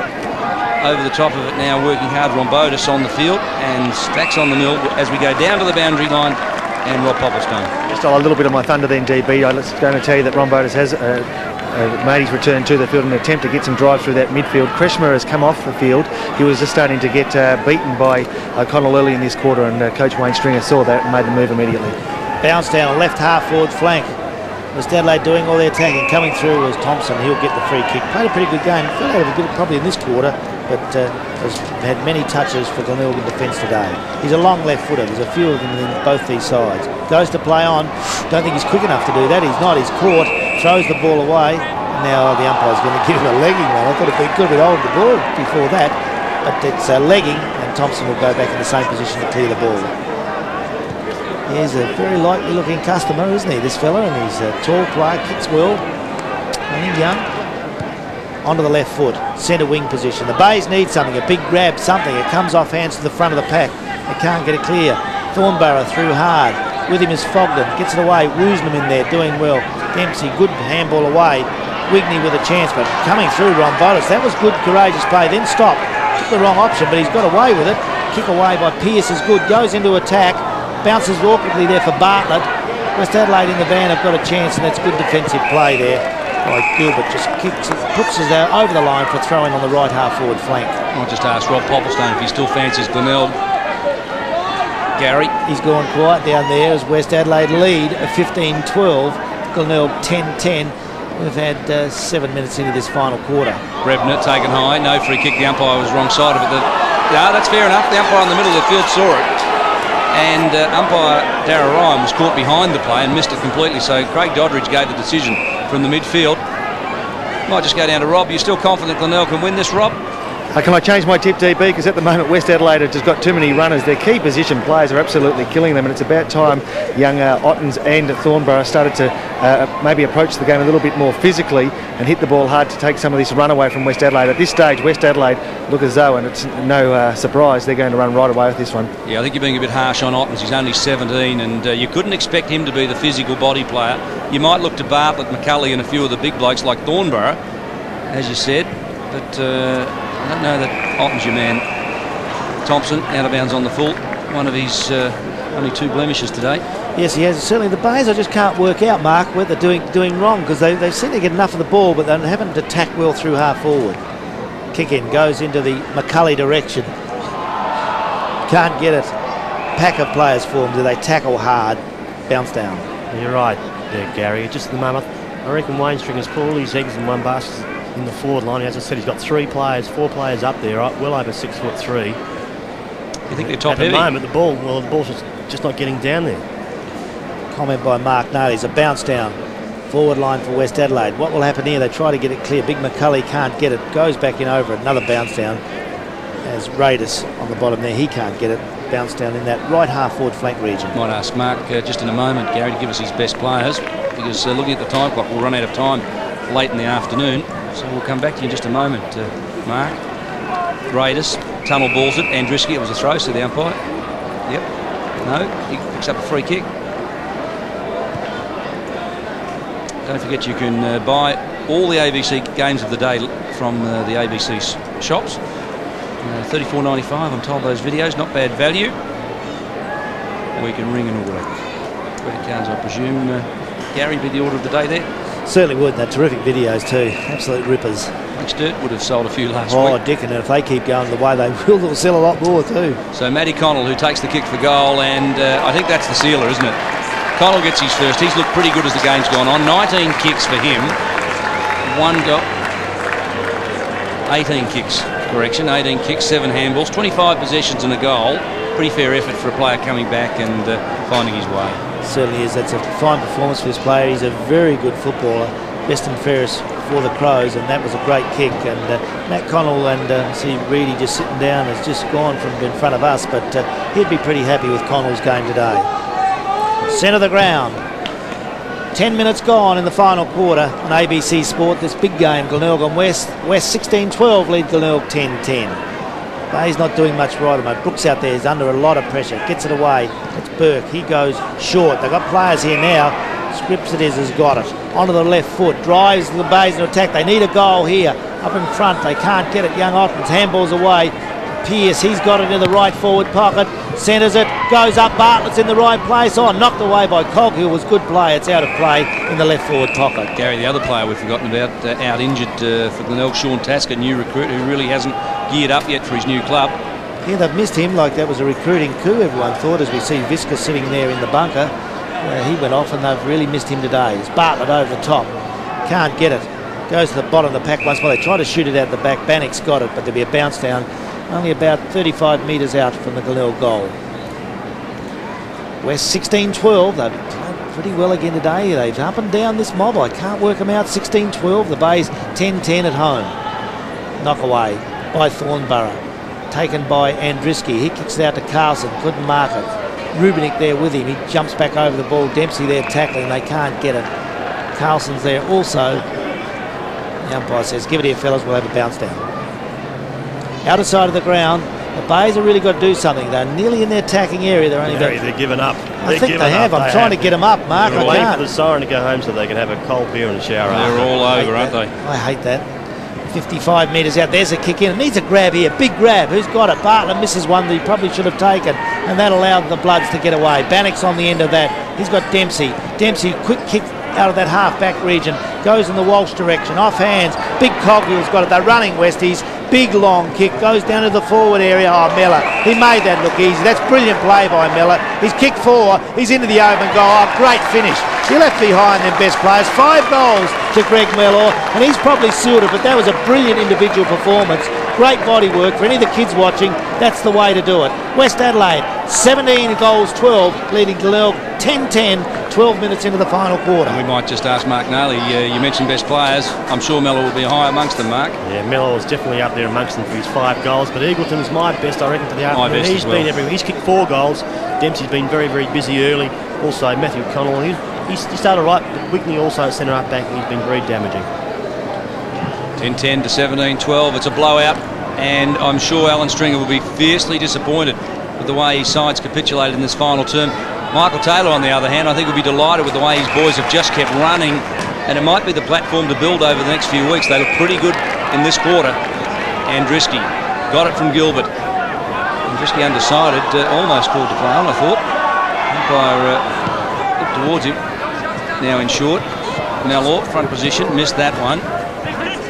Over the top of it now, working hard. Rombotis on the field and Stacks on the mill as we go down to the boundary line. And Rob Popplestone. Just a little bit of my thunder then, DB. I was going to tell you that Rombotis has made his return to the field in an attempt to get some drive through that midfield. Kreshmer has come off the field. He was just starting to get beaten by Connell early in this quarter, and Coach Wayne Stringer saw that and made the move immediately. Bounce down, left half forward flank. West Adelaide doing all their attacking. Coming through was Thompson. He'll get the free kick. Played a pretty good game. Fell out of a bit probably in this quarter, but has had many touches for Glenelg in defence today. He's a long left footer. There's a few of them in both these sides. Goes to play on. Don't think he's quick enough to do that. He's not. He's caught. Throws the ball away. Now the umpire's going to give him a legging run. I thought it could have been old the ball before that. but it's legging, and Thompson will go back in the same position to clear the ball. He's a very likely looking customer, isn't he, this fella? And he's a tall player, kicks well, only young. Onto the left foot, centre wing position. The Bays need something, a big grab, something. It comes off hands to the front of the pack. They can't get it clear. Thornborough through hard. With him is Fogden, gets it away. Woosnam in there, doing well. Dempsey, good handball away. Wigney with a chance, but coming through Rombotis. That was good, courageous play. Then stop. Took the wrong option, but he's got away with it. Kick away by Pearce is good. Goes into attack. Bounces awkwardly there for Bartlett. West Adelaide in the van have got a chance, and that's good defensive play there. Like Gilbert just kicks it, puts us out over the line for throwing on the right half forward flank. I'll just ask Rob Popplestone if he still fancies Glenelg. Gary. He's gone quiet down there as West Adelaide lead at 15-12. Glenelg 10-10. We've had 7 minutes into this final quarter. Brebner taken high, no free kick. The umpire was wrong side of it. Yeah, that's fair enough. The umpire in the middle of the field saw it. And umpire Darragh Ryan was caught behind the play and missed it completely. So Craig Doddridge gave the decision from the midfield. Might just go down to Rob. You're still confident Glenelg can win this, Rob? Can I change my tip, DB? Because at the moment West Adelaide have just got too many runners. Their key position players are absolutely killing them, and it's about time young Ottens and Thornborough started to maybe approach the game a little bit more physically and hit the ball hard to take some of this run away from West Adelaide. At this stage, West Adelaide look as though, and it's no surprise, they're going to run right away with this one. Yeah, I think you're being a bit harsh on Ottens. He's only 17, and you couldn't expect him to be the physical body player. You might look to Bartlett, McCulley and a few of the big blokes like Thornborough, as you said, but I don't know that Otten's your man. Thompson out of bounds on the full. One of his only 2 blemishes today. Yes, he has. Certainly the Bays, I just can't work out, Mark, what they're doing wrong, because they seem to get enough of the ball, but they haven't attacked well through half forward. Kick in, goes into the McCulley direction. Can't get it. Pack of players formed. Do they tackle hard? Bounce down. You're right there, Gary. Just at the moment, I reckon Wayne Stringer's put all his eggs in one basket in the forward line. As I said, he's got 4 players up there, right, well over 6'3". You think they're top heavy? At the moment, the ball's just not getting down there. Comment by Mark Naylor. It's a bounce down. Forward line for West Adelaide. What will happen here? They try to get it clear. Big McCulley can't get it. Goes back in over it. Another bounce down. As Raiders on the bottom there, he can't get it. Bounce down in that right half forward flank region. Might ask Mark just in a moment, Gary, to give us his best players, because looking at the time clock, we'll run out of time late in the afternoon. So we'll come back to you in just a moment, Mark. Raiders, tunnel balls it. Andriski, it was a throw, so the umpire. Yep. No, he picks up a free kick. Don't forget you can buy all the ABC games of the day from the ABC shops. $34.95, I'm told, those videos. Not bad value. We can ring and order. Credit cards, I presume. Gary, be the order of the day there? Certainly would. They're terrific videos too. Absolute rippers. Sturt would have sold a few last week. Oh, Dick, and if they keep going the way they will, they'll sell a lot more too. So Matty Connell, who takes the kick for goal, and I think that's the sealer, isn't it? Connell gets his first. He's looked pretty good as the game's gone on. 19 kicks for him. 18 kicks, correction. 18 kicks, 7 handballs, 25 possessions and a goal. Pretty fair effort for a player coming back and finding his way. Certainly is. That's a fine performance for this player. He's a very good footballer. Best and fairest for the Crows, and that was a great kick. And Matt Connell and see Reedy just sitting down has just gone from in front of us, but he'd be pretty happy with Connell's game today. Centre of the ground. 10 minutes gone in the final quarter on ABC Sport. This big game, Glenelg and West. West 16-12 lead Glenelg 10-10. But he's not doing much right at the moment. Brooks out there is under a lot of pressure. Gets it away. It's Burke. He goes short. They've got players here now. Scripps it is has got it. Onto the left foot. Drives the Bays into attack. They need a goal here. Up in front. They can't get it. Young Ottens handballs away. Pearce, he's got it in the right forward pocket. Centres it. Goes up. Bartlett's in the right place. Oh, knocked away by Coghill. Was good play. It's out of play in the left forward pocket. Gary, the other player we've forgotten about, out injured for Glenelg, Sean Tasker, new recruit who really hasn't geared up yet for his new club. Yeah, they've missed him like that was a recruiting coup, everyone thought, as we see Visca sitting there in the bunker. He went off and they've really missed him today. It's Bartlett over the top. Can't get it. Goes to the bottom of the pack once more. They try to shoot it out the back. Bannock's got it, but there'll be a bounce down only about 35 metres out from the Glenelg goal. West 16-12. They've played pretty well again today. They've up and down this mob. I can't work them out. 16-12. The Bays 10-10 at home. Knock away by Thornborough. taken by Andriski. He kicks it out to Carlson, couldn't mark it. Rubenik there with him. He jumps back over the ball. Dempsey there tackling. They can't get it. Carlson's there also. The umpire says, give it here, fellas. We'll have a bounce down. Outer side of the ground. The Bays have really got to do something. They're nearly in their attacking area. They're only They're giving up. I think they have. I'm trying to get them up, Mark. They're waiting for the siren to go home so they can have a cold beer and a shower. They're all over, aren't they? I hate that. 55 metres out. There's a kick in. It needs a grab here. Big grab. Who's got it? Bartlett misses one that he probably should have taken, and that allowed the Bloods to get away. Bannock's on the end of that. He's got Dempsey. Dempsey, quick kick out of that half-back region. Goes in the Walsh direction. Off hands. Big Coghill's got it. They're running Westies. Big long kick. Goes down to the forward area. Oh, Miller. He made that look easy. That's brilliant play by Miller. He's kicked 4. He's into the open goal. Oh, great finish. He left behind them best players. 5 goals to Greg Mellor, and he's probably sealed it, but that was a brilliant individual performance. Great body work for any of the kids watching. That's the way to do it. West Adelaide, 17 goals, 12, leading Glenelg 10-10, 12 minutes into the final quarter. And we might just ask Mark Naley, you mentioned best players. I'm sure Mellor will be high amongst them, Mark. Yeah, Mellor was definitely up there amongst them for his 5 goals, but Eagleton's my best, I reckon, for the afternoon. He's been everywhere. He's kicked 4 goals. Dempsey's been very, very busy early. Also, Matthew Connell, he started right, but Whitney also at centre up back, and he's been very damaging. 10-10 to 17-12. It's a blowout, and I'm sure Alan Stringer will be fiercely disappointed with the way his side's capitulated in this final term. Michael Taylor, on the other hand, I think will be delighted with the way his boys have just kept running, and it might be the platform to build over the next few weeks. They look pretty good in this quarter. Andriski got it from Gilbert. Andriski undecided, almost called to play on, I thought. Umpire looked towards him. Now in short. Mellor, front position, missed that one.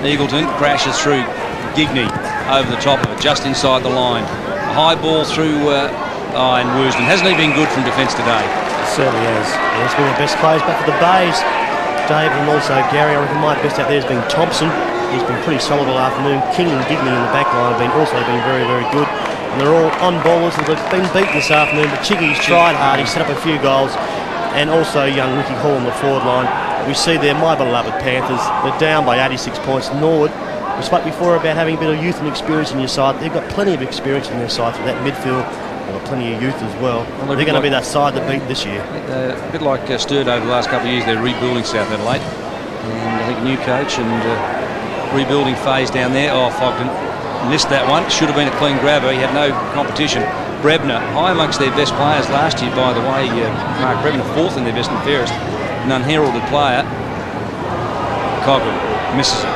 Eagleton crashes through Gigney over the top of it, just inside the line. A high ball through and Worsden. Hasn't he been good from defence today? Certainly has. Yeah, he's been the best players back for the Bays. David and also Gary. I reckon my best out there has been Thompson. He's been pretty solid all afternoon. King and Gigney in the back line have also been very, very good. And they're all on ballers that have been beaten this afternoon, but Chiggy's tried hard. He set up a few goals. And also young Ricky Hall on the forward line. We see there my beloved Panthers. They're down by 86 points. Norwood, we spoke before about having a bit of youth and experience in your side. They've got plenty of experience in their side for that midfield. They've got plenty of youth as well. They're going to be that side that beat this year. A bit like Sturt over the last couple of years, they're rebuilding South Adelaide. And I think new coach and rebuilding phase down there. Oh, Fogden missed that one. Should have been a clean grabber. He had no competition. Brebner, high amongst their best players last year, by the way. Mark Brebner, 4th in their best and fairest. An unheralded player. Coghill misses it.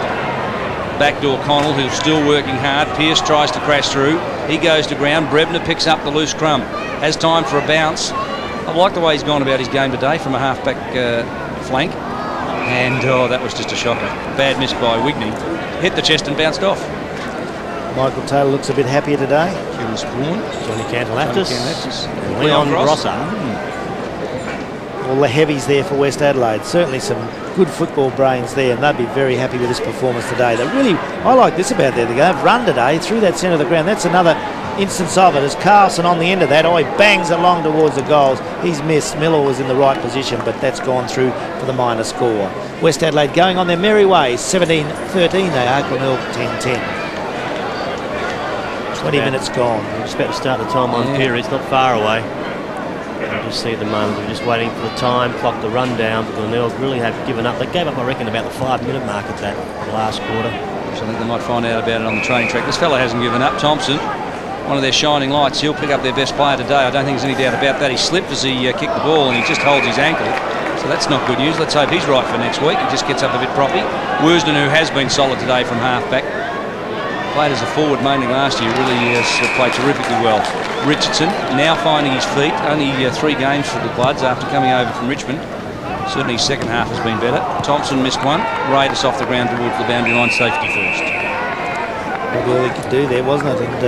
Backdoor Connell, who's still working hard. Pearce tries to crash through. He goes to ground. Brebner picks up the loose crumb. Has time for a bounce. I like the way he's gone about his game today from a half-back flank. And, oh, that was just a shocker. Bad miss by Wigney. Hit the chest and bounced off. Michael Taylor looks a bit happier today. Kieran Spawn. Johnny Cantalactus. And Leon Grosser. All the heavies there for West Adelaide. Certainly some good football brains there, and they'd be very happy with this performance today. They really, I like this about them. They've run today through that centre of the ground. That's another instance of it. As Carlson on the end of that, oh, he bangs along towards the goals. He's missed. Miller was in the right position, but that's gone through for the minor score. West Adelaide going on their merry way. 17-13 they are. Glenelg 10-10. 20 minutes gone. We're just about to start the time on period. It's not far away. You just see at the moment, we're just waiting for the time clock to run down. But Glenelg really have given up. They gave up, I reckon, about the 5-minute mark at that last quarter. So I think they might find out about it on the training track. This fella hasn't given up. Thompson, one of their shining lights. He'll pick up their best player today. I don't think there's any doubt about that. He slipped as he kicked the ball and he just holds his ankle. So that's not good news. Let's hope he's right for next week. He just gets up a bit proppy. Worsden, who has been solid today from half-back, played as a forward mainly last year, really has played terrifically well. Richardson now finding his feet. Only 3 games for the Bloods after coming over from Richmond. Certainly his second half has been better. Thompson missed one. Raiders off the ground towards the boundary line, safety first. All he could do there, wasn't it? And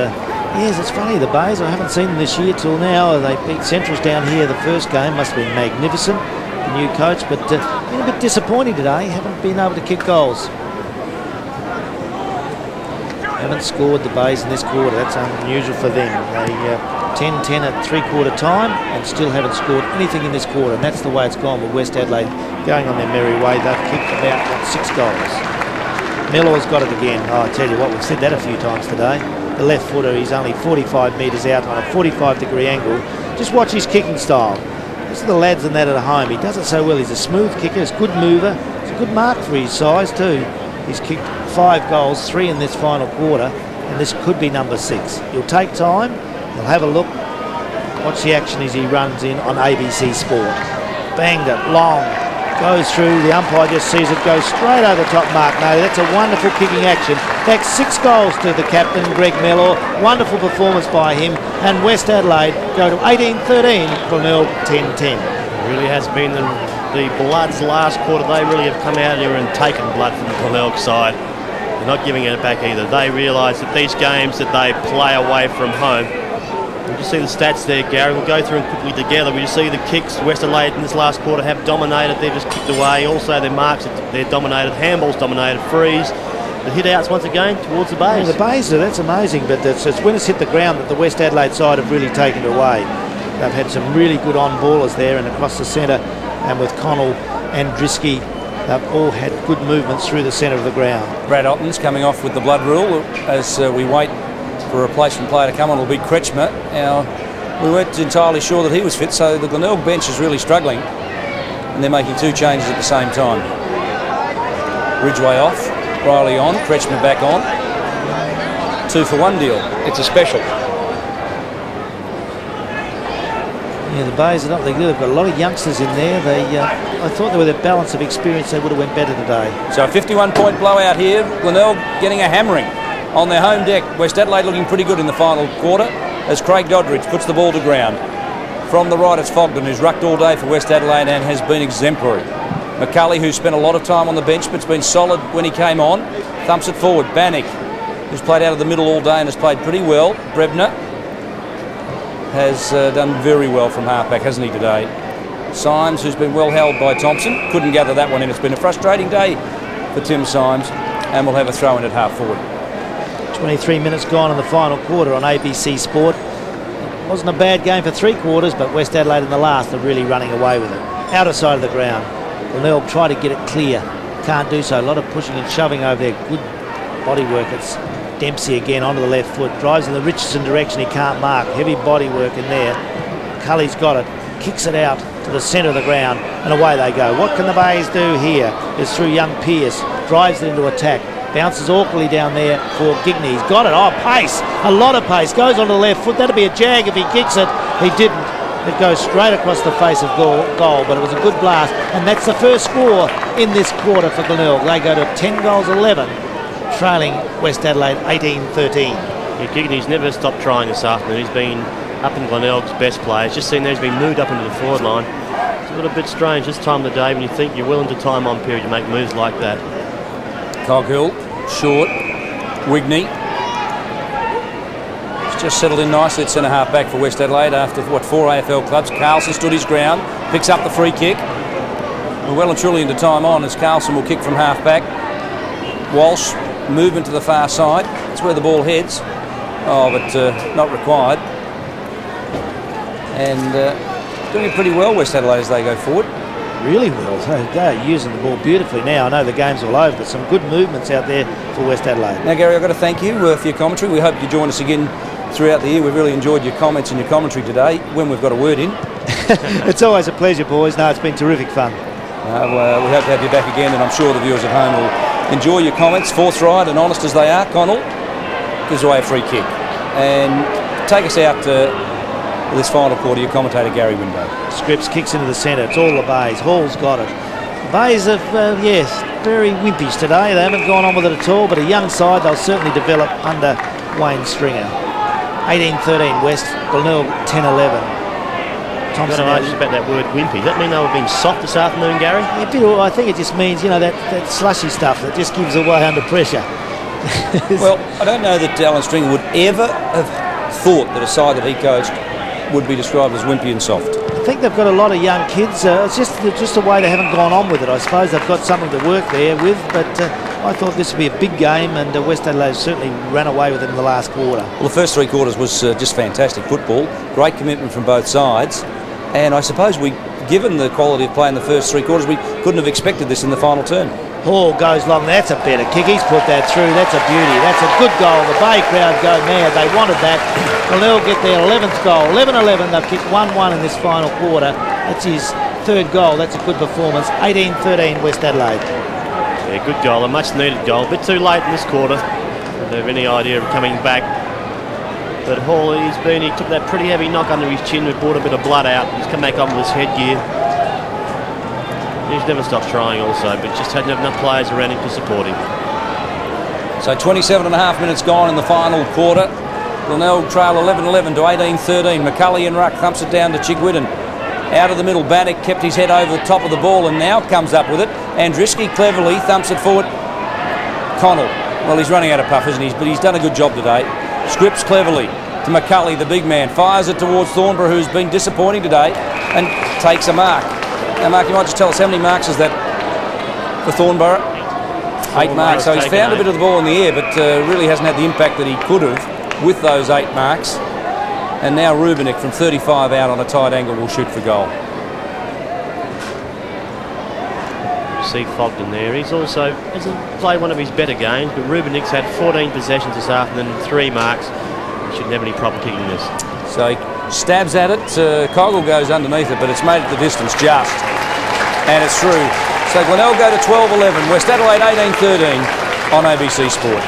yes, it's funny, the Bays, I haven't seen them this year till now. They beat Centrals down here the first game. Must have been magnificent, the new coach, but been a bit disappointing today. Haven't been able to kick goals. Haven't scored the Bays in this quarter. That's unusual for them. They 10-10 at 3-quarter time and still haven't scored anything in this quarter, and that's the way it's gone with West Adelaide going on their merry way. They've kicked about 6 goals. Miller's got it again. Oh, I tell you what, we've said that a few times today. The left footer, he's only 45 metres out on a 45-degree angle. Just watch his kicking style. This is the lads and that at home. He does it so well. He's a smooth kicker, he's a good mover. It's a good mark for his size too. He's kicked 5 goals, 3 in this final quarter, and this could be number 6. He'll take time, he'll have a look. Watch the action as he runs in on ABC Sport. Banged it, long, goes through, the umpire just sees it go straight over the top mark. No, that's a wonderful kicking action. That's 6 goals to the captain, Greg Mellor. Wonderful performance by him. And West Adelaide go to 18-13, Glenelg 10-10. It really has been the Bloods last quarter. They really have come out here and taken blood from the Glenelg side. They're not giving it back either. They realise that these games that they play away from home, you just see the stats there, Gary. We'll go through them quickly together. We just see the kicks. West Adelaide in this last quarter have dominated. They've just kicked away. Also, their marks, they're dominated. Handballs dominated. Frees. The hit-outs once again towards the base. Yeah, the base, that's amazing. But it's when it's hit the ground that the West Adelaide side have really taken it away. They've had some really good on-ballers there and across the centre. And with Connell and Drisky, they've all had good movements through the centre of the ground. Brad Otten's coming off with the blood rule as we wait for a replacement player to come on. Will be Kretschmer. Now, we weren't entirely sure that he was fit, so the Glenelg bench is really struggling, and they're making 2 changes at the same time. Ridgway off, Riley on, Kretschmer back on. 2 for 1 deal. It's a special. Yeah, the Bays are not really good. They've got a lot of youngsters in there. I thought they were the balance of experience. They would have went better today. So a 51-point blowout here. Glenelg getting a hammering on their home deck. West Adelaide looking pretty good in the final quarter as Craig Doddridge puts the ball to ground. From the right, it's Fogden, who's rucked all day for West Adelaide and has been exemplary. McCulley, who spent a lot of time on the bench but's been solid when he came on, thumps it forward. Bannock, who's played out of the middle all day and has played pretty well. Brebner has done very well from halfback, hasn't he, today? Symes, who's been well held by Thompson, couldn't gather that one in. It's been a frustrating day for Tim Symes, and we'll have a throw in at half forward. 23 minutes gone in the final quarter on ABC Sport. It wasn't a bad game for 3 quarters, but West Adelaide in the last are really running away with it. Outer side of the ground. Glenelg try to get it clear. Can't do so. A lot of pushing and shoving over there. Good body work. It's Dempsey again onto the left foot. Drives in the Richardson direction. He can't mark. Heavy body work in there. Cully's got it. Kicks it out to the centre of the ground, and away they go. What can the Bays do here? Is through young Pearce. Drives it into attack. Bounces awkwardly down there for Gigney. He's got it. Oh, pace. A lot of pace. Goes onto the left foot. That'd be a jag if he kicks it. He didn't. It goes straight across the face of goal, but it was a good blast. And that's the first score in this quarter for Glenelg. They go to 10 goals 11, trailing West Adelaide 18-13. Yeah, Gigney's never stopped trying this afternoon. He's been up in Glenelg's best players. Just seen there he's been moved up into the forward line. It's a little bit strange this time of the day when you think you're well into time on period to make moves like that. Coghill, short, Wigney. He's just settled in nicely at centre half back for West Adelaide after, 4 AFL clubs. Carlson stood his ground, picks up the free kick. We're well and truly into time on as Carlson will kick from half back. Walsh, movement to the far side. That's where the ball heads. Oh, but not required. And doing it pretty well, West Adelaide, as they go forward. Really well. They're using the ball beautifully now. I know the game's all over, but some good movements out there for West Adelaide. Now, Gary, I've got to thank you for your commentary. We hope you join us again throughout the year. We've really enjoyed your comments and your commentary today when we've got a word in. It's always a pleasure, boys. No, it's been terrific fun. We hope to have you back again, and I'm sure the viewers at home will enjoy your comments, forthright and honest as they are. Connell gives away a free kick. And take us out this final quarter, your commentator Gary Window. Scripps kicks into the centre. It's all the Bays. Hall's got it. The Bays have, yes, very wimpish today. They haven't gone on with it at all, but a young side, they'll certainly develop under Wayne Stringer. 18-13 West, Glenelg 10-11. Thompson just about that word wimpy. Does that mean they were being soft this afternoon, Gary? I think it just means, you know, that slushy stuff that just gives away under pressure. Well, I don't know that Alan Stringer would ever have thought that a side that he coached would be described as wimpy and soft. I think they've got a lot of young kids. It's just the way they haven't gone on with it. I suppose they've got something to work there with, but I thought this would be a big game, and West Adelaide certainly ran away with it in the last quarter. Well, the first 3 quarters was just fantastic football. Great commitment from both sides. And I suppose given the quality of play in the first 3 quarters, we couldn't have expected this in the final term. Hall goes long. That's a better kick. He's put that through. That's a beauty. That's a good goal. The Bay crowd go mad. They wanted that. Glenelg get their 11th goal. 11-11. They've kicked 1-1 in this final quarter. That's his third goal. That's a good performance. 18-13 West Adelaide. Yeah, good goal. A much needed goal. A bit too late in this quarter. Don't have any idea of coming back. But Hall, he took that pretty heavy knock under his chin, which brought a bit of blood out. He's come back on with his headgear. He's never stopped trying also, but just hadn't have enough players around him to support him. So 27.5 minutes gone in the final quarter. Glenelg trail 11-11 to 18-13. McCulley and Ruck thumps it down to Chigwidden. Out of the middle, Bannock kept his head over the top of the ball and now comes up with it. Andriski cleverly thumps it forward. Connell, well, he's running out of puff, isn't he? But he's done a good job today. Scripps cleverly to McCulley, the big man. Fires it towards Thornborough, who's been disappointing today, and takes a mark. Now, Mark, you might just tell us how many marks is that for Thornborough? 8 marks. So he's found a bit of the ball in the air, but really hasn't had the impact that he could have with those 8 marks. And now Rubenik from 35 out on a tight angle will shoot for goal. You see Fogden there. He's also hasn't played one of his better games, but Rubenik's had 14 possessions this afternoon and 3 marks. He shouldn't have any problem kicking this. So he stabs at it. Coggle goes underneath it, but it's made it the distance just. And it's through. So Glenelg go to 12-11. West Adelaide 18-13 on ABC Sport.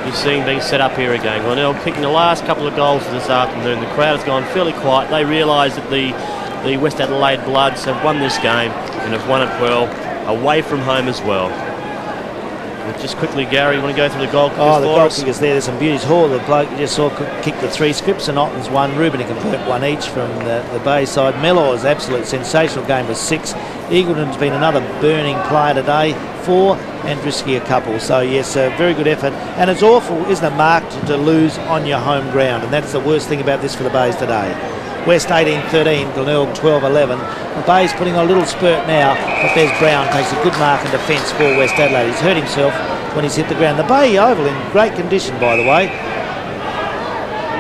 You're seeing being set up here again. Glenelg kicking the last couple of goals this afternoon. The crowd has gone fairly quiet. They realise that the West Adelaide Bloods have won this game and have won it well, away from home as well. But just quickly, Gary, you want to go through the goal kickers? Oh, the goal kickers there. There's some beauties. Hall, the bloke you just saw, kicked the 3. Scripps and Ottens 1. Rubenik and Burt 1 each from the Bay side. Mellor's absolute sensational game was 6. Eagleton's been another burning player today, 4, and Drisky a couple. So yes, a very good effort. And it's awful, isn't it, Mark, to lose on your home ground? And that's the worst thing about this for the Bays today. West 18-13, Glenelg 12-11. The Bay's putting on a little spurt now, but there's Brown, takes a good mark in defence for West Adelaide. He's hurt himself when he's hit the ground. The Bay Oval in great condition, by the way.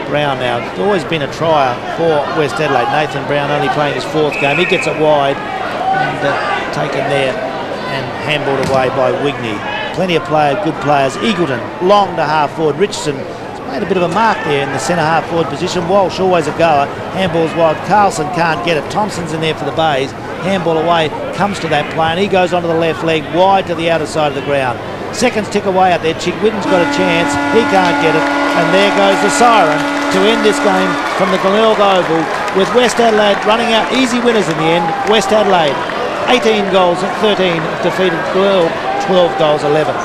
Brown now, it's always been a trier for West Adelaide. Nathan Brown only playing his 4th game. He gets it wide and taken there and handballed away by Wigney. Plenty of good players. Eagleton, long to half forward. Richardson made a bit of a mark there in the centre half forward position. Walsh always a goer. Handball's wide. Carlson can't get it. Thompson's in there for the Bays. Handball away, comes to that play and he goes onto the left leg, wide to the outer side of the ground. Seconds tick away out there. Chigwidden's got a chance. He can't get it. And there goes the siren to end this game from the Glenelg Oval, with West Adelaide running out easy winners in the end. West Adelaide 18 goals at 13 defeated Glenelg 12 goals 11.